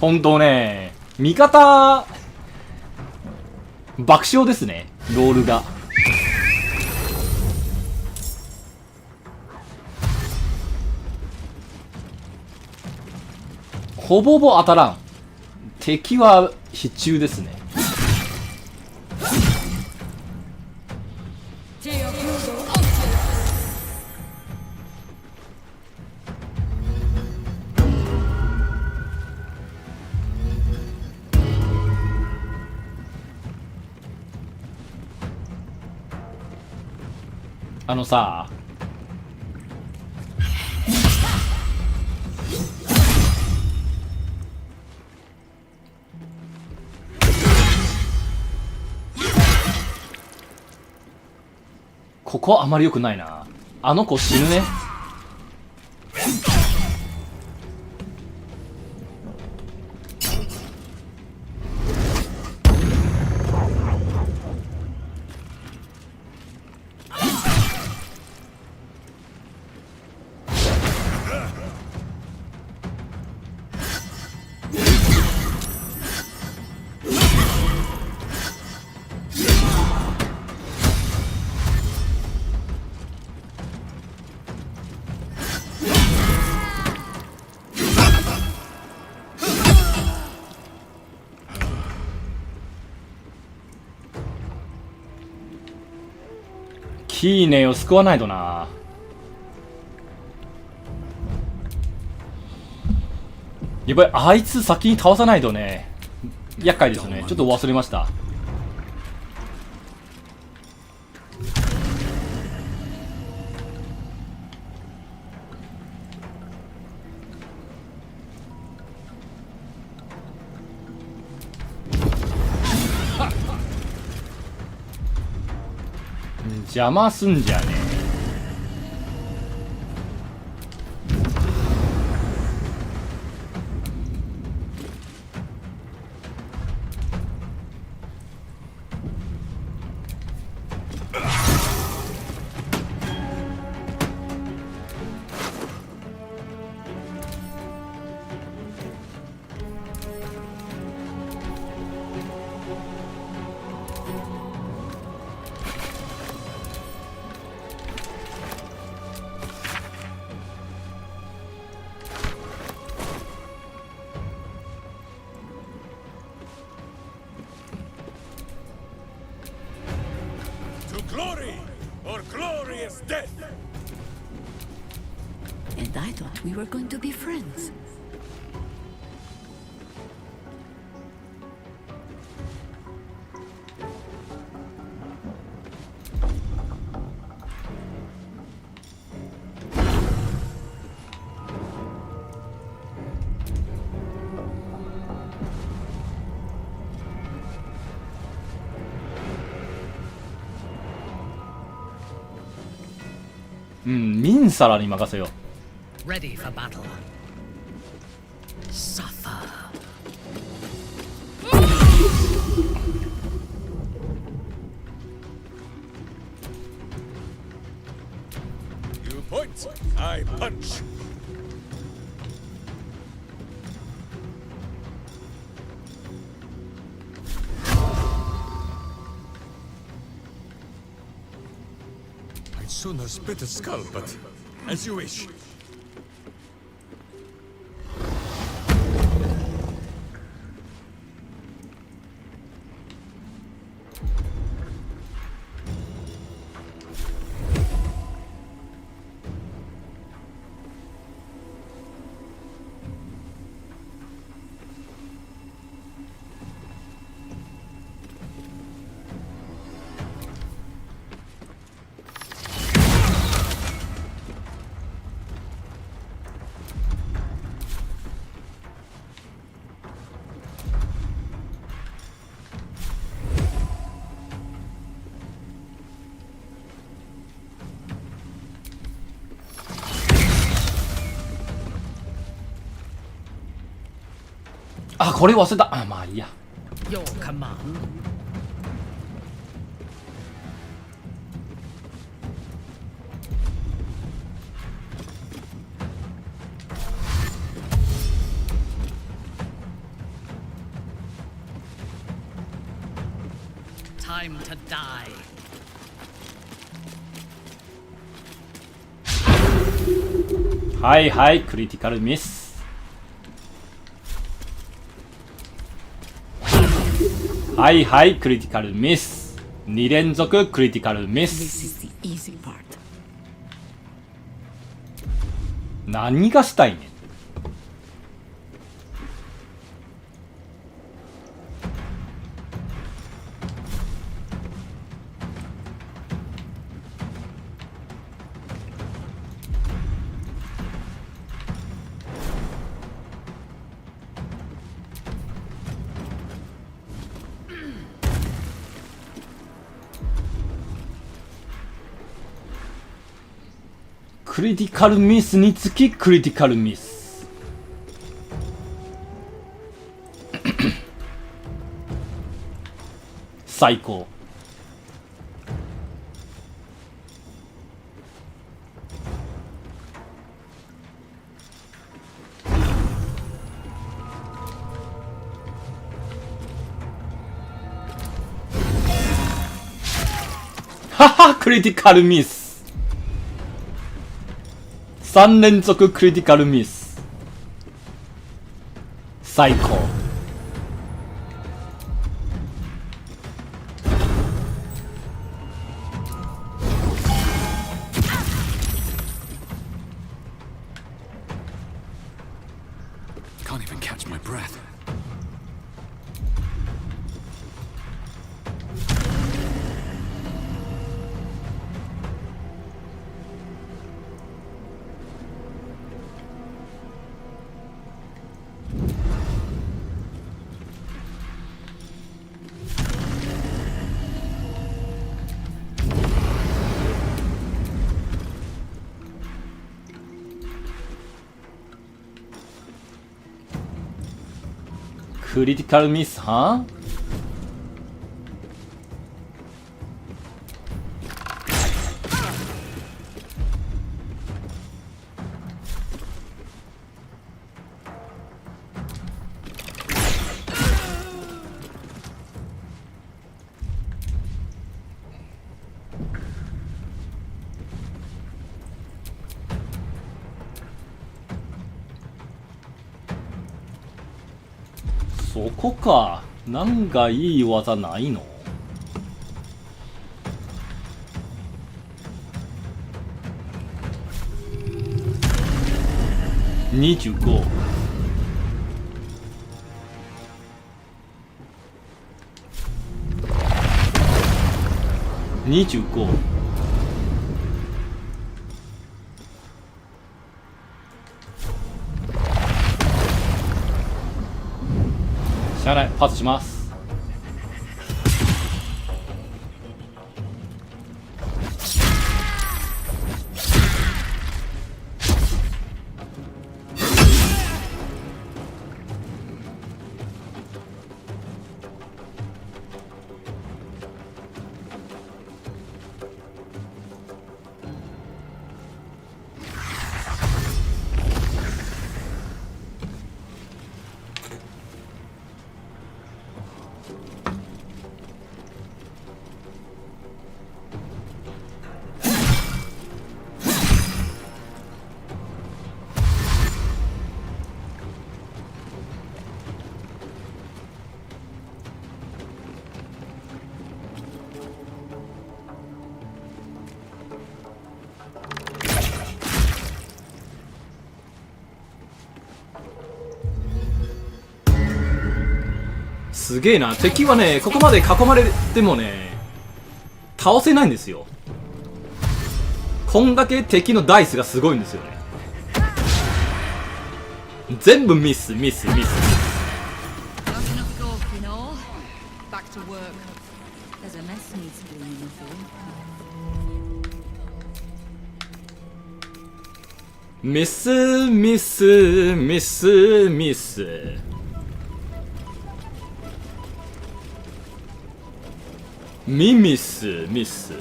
本当ね、味方爆笑ですね、ロールが。ほぼほぼ当たらん。敵は必中ですね。あのさ、こはあまり良くないな。あの子死ぬね。キーネを救わないとな。やっぱりあいつ先に倒さないとね、厄介ですね。ちょっと忘れました。邪魔すんじゃねえ。Glory or glorious death! And I thought we were going to be friends.ミンサラに任せよう。 Ready for battle. Suffer. You point, I punch. I'd sooner split a skull, but as you wish.あ、これ忘れた。あ、まあいいや。 Your command. Time to die. はいはい、クリティカルミス。はいはい、クリティカルミス。2連続クリティカルミス。何がしたいねん。クリティカルミスにつきクリティカルミス。最高。はは、クリティカルミス。3連続クリティカルミス。最高。Can't even catch my breath.クリティカルミス、はそこか。なんかいい技ないの？25。25。しゃあない、パスします。すげえな。敵はね、ここまで囲まれてもね、倒せないんですよ。こんだけ敵のダイスがすごいんですよね。全部ミスミスミス。ミスミスミスミス。ミスミス。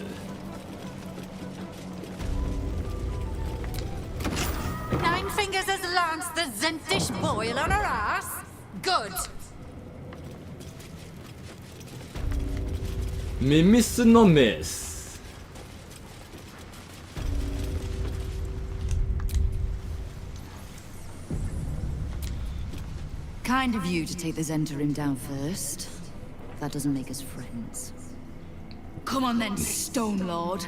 Nine fingers has lanced the Zentish boil on her ass? Good. ミミスのメス。Kind of you to take the Zentarim down first. That doesn't make us friends. Come on then, Stone Lord.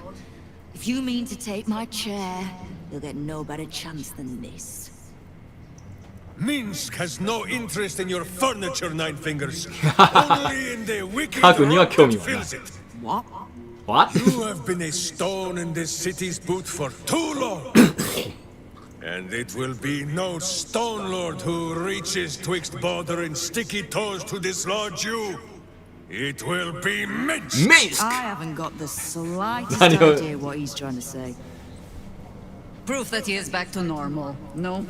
If you mean to take my chair, you'll get no better chance than this. Minsk has no interest in your furniture, Nine Fingers. Only in the wicked rot that fills it. What? What? You have been a stone in this city's boot for too long. And it will be no Stone Lord who reaches twixt Baldur and sticky toes to dislodge you. It will be Minsk! I haven't got the slightest idea what he's trying to say. Proof that he is back to normal, no?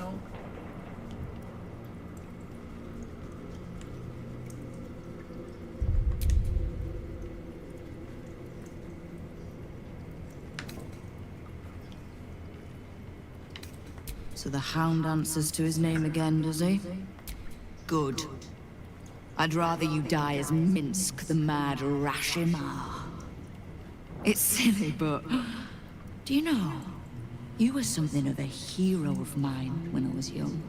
So the Hound answers to his name again, does he? Good. I'd rather you die as Minsk the Mad Rashimar. It's silly, but... Do you know? You were something of a hero of mine when I was young.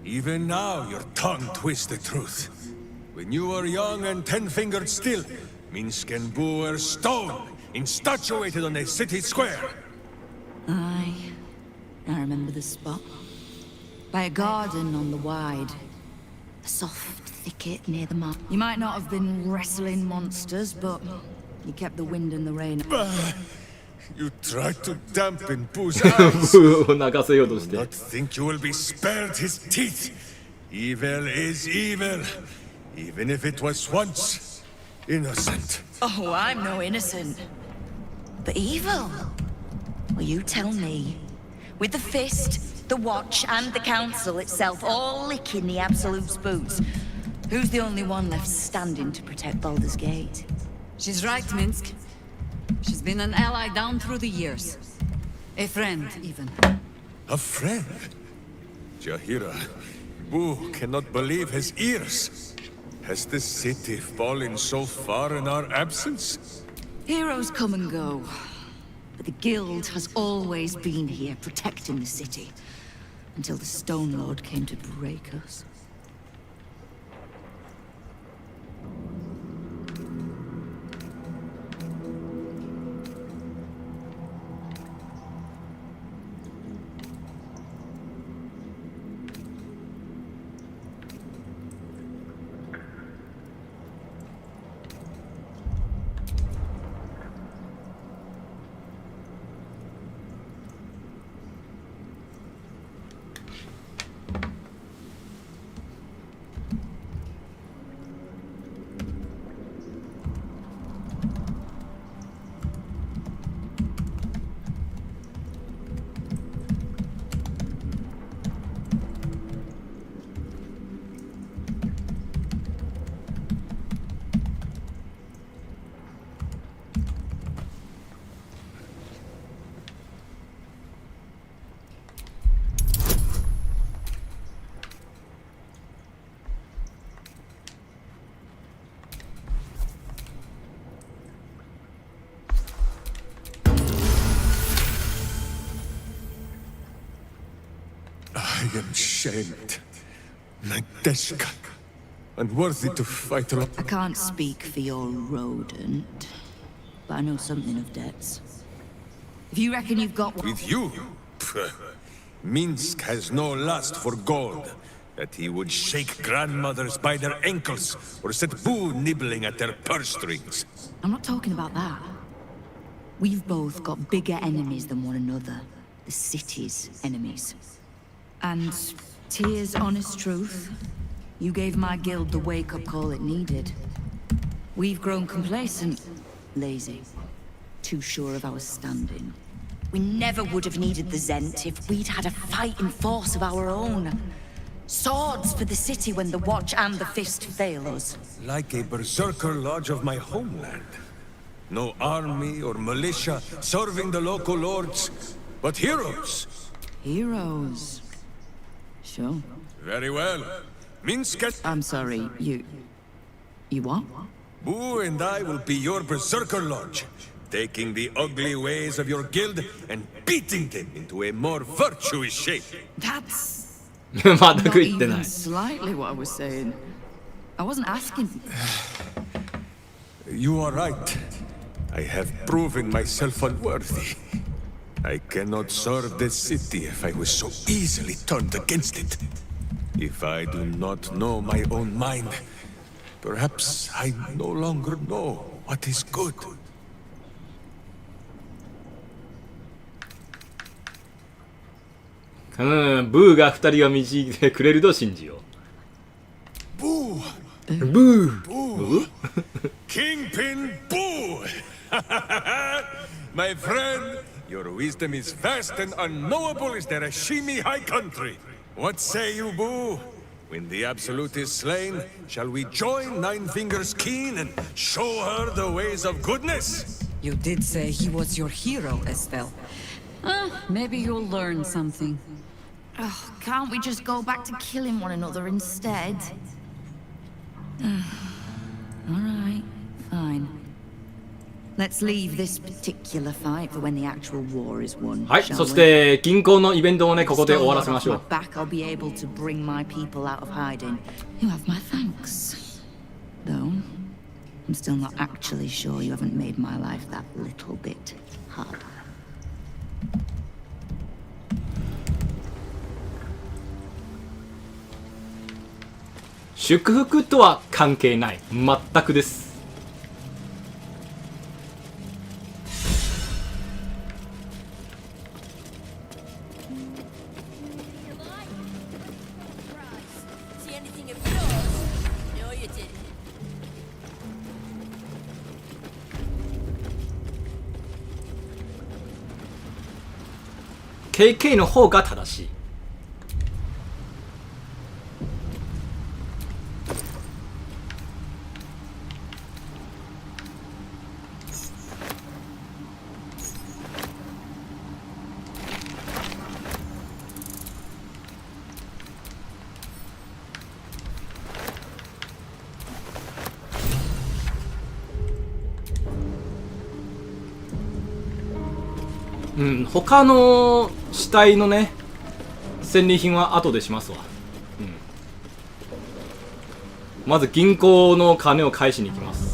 Even now, your tongue twists the truth. When you were young and 10-fingered still, Minsk and Boo were stone, instatuated on a city square. Aye. I remember the spot. By a garden on the Wide. A soft thicket near the mark. You might not have been wrestling monsters, but you kept the wind and the rain. You tried to dampen Boo's eyes. Do not think you will be spared his teeth. Evil is evil, even if it was once innocent. Oh, I'm no innocent. But evil? Well, you tell me. With the Fist, the Watch, and the Council itself all licking the Absolute's boots, who's the only one left standing to protect Baldur's Gate? She's right, Minsk. She's been an ally down through the years. A friend, even. A friend? Jahira, Boo cannot believe his ears. Has the city fallen so far in our absence? Heroes come and go. But the Guild has always been here, protecting the city. Until the Stone Lord came to break us. I am shamed. Nadeshka. Unworthy to fight alone. I can't speak for your rodent, but I know something of debts. If you reckon you've got one... With you? Pff, Minsk has no lust for gold. That he would shake grandmothers by their ankles, or set Boo nibbling at their purse strings. I'm not talking about that. We've both got bigger enemies than one another. The city's enemies. And, Tyr's honest truth, you gave my guild the wake-up call it needed. We've grown complacent, lazy, too sure of our standing. We never would have needed the Zent if we'd had a fighting force of our own. Swords for the city when the Watch and the Fist fail us. Like a berserker lodge of my homeland. No army or militia serving the local lords, but heroes. Heroes? Sure. Very well. Minsk... I'm sorry, you what? Boo and I will be your berserker lodge, taking the ugly ways of your guild and beating them into a more virtuous shape. That's... Not even slightly what I was saying. I wasn't asking... You are right. I have proven myself unworthy. I cannot serve this city if I was so easily turned against it. If I do not know my own mind, perhaps I no longer know what is good. Boo が二人を導いてくれると信じよう。Boo! Boo! Boo! Kingpin Boo! My friend, Your wisdom is vast and unknowable as the Rashimi High Country. What say you, Boo? When the Absolute is slain, shall we join Nine Fingers Keen and show her the ways of goodness? You did say he was your hero, Estelle. Maybe you'll learn something. Oh, can't we just go back to killing one another instead? Alright, fine. Let's leave this particular fight for when the actual war is won. はい、そして銀行のイベントをね、ここで終わらせましょう。Back, I'll be able to bring my people out of hiding. You have my thanks. Though, I'm still not actually sure you haven't made my life that little bit harder. 祝福とは関係ない。全くです。KK の方が正しい。うん、他の死体のね戦利品は後でしますわ、うん、まず銀行の金を返しに行きます。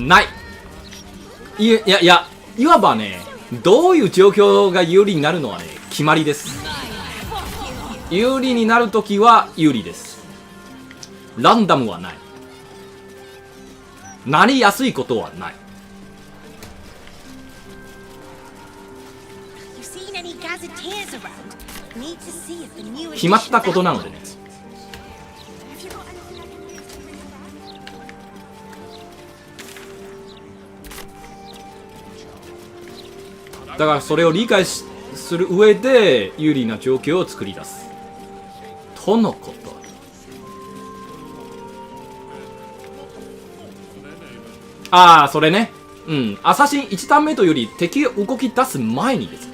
ない。いや、いわばね、どういう状況が有利になるのはね、決まりです。有利になるときは有利です。ランダムはない。なりやすいことはない。決まったことなのでね。だからそれを理解する上で有利な状況を作り出すとのこと。ああ、それね。うん。アサシン1ターン目というより敵が動き出す前にですね。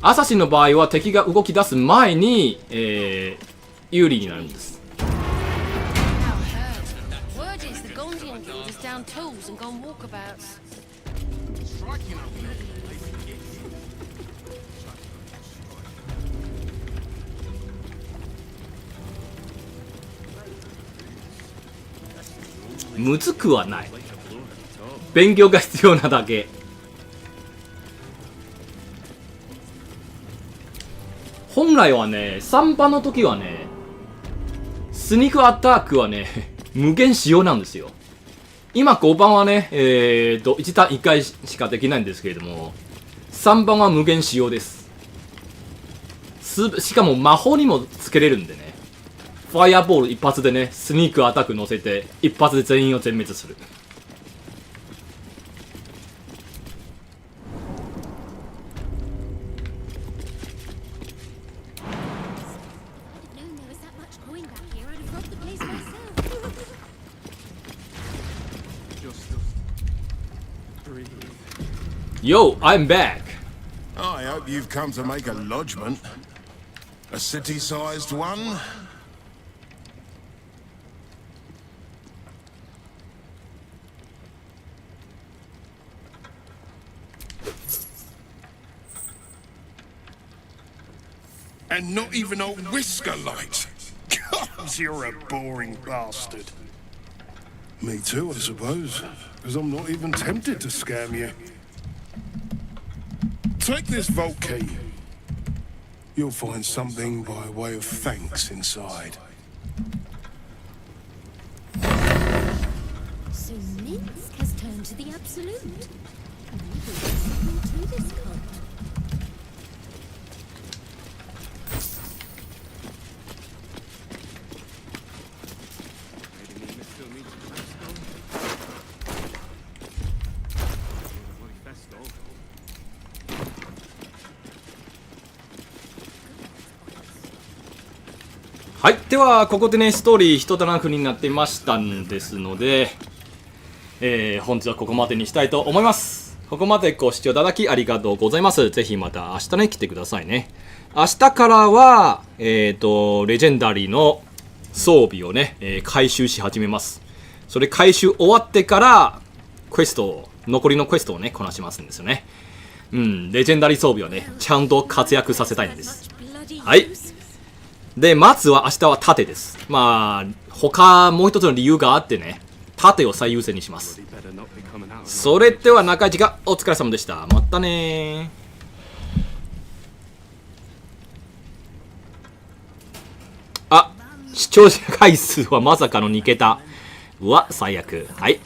アサシンの場合は敵が動き出す前に、有利になるんです。むずくはない。勉強が必要なだけ。本来はね、3番の時はね、スニークアタックはね、無限使用なんですよ。今5番はね、1ターン1回しかできないんですけれども、3番は無限使用です。しかも魔法にもつけれるんでね、ファイアボール一発でね、スニークアタック乗せて、一発で全員を全滅する。Yo, I'm back. I hope you've come to make a lodgment. A city-sized one? And not even a whisker light. God, you're a boring bastard. Me too, I suppose. Because I'm not even tempted to scam you. Take this vault key. You'll find something by way of thanks inside. So Minsk has turned to the absolute. Maybe there's something to this cult. はい、ではここでねストーリー一段落になってましたんですので、本日はここまでにしたいと思います。ここまでご視聴いただきありがとうございます。ぜひまた明日ね来てくださいね。明日からはレジェンダリーの装備をね、回収し始めます。それ回収終わってからクエストを残りのクエストをねこなしますんですよね。レジェンダリー装備をねちゃんと活躍させたいんです。はい。で、まずは明日は盾です。まあ、他もう一つの理由があってね、盾を最優先にします。それでは中市がお疲れ様でした。またねー。あ、視聴者回数はまさかの2桁。うわ、最悪。はい。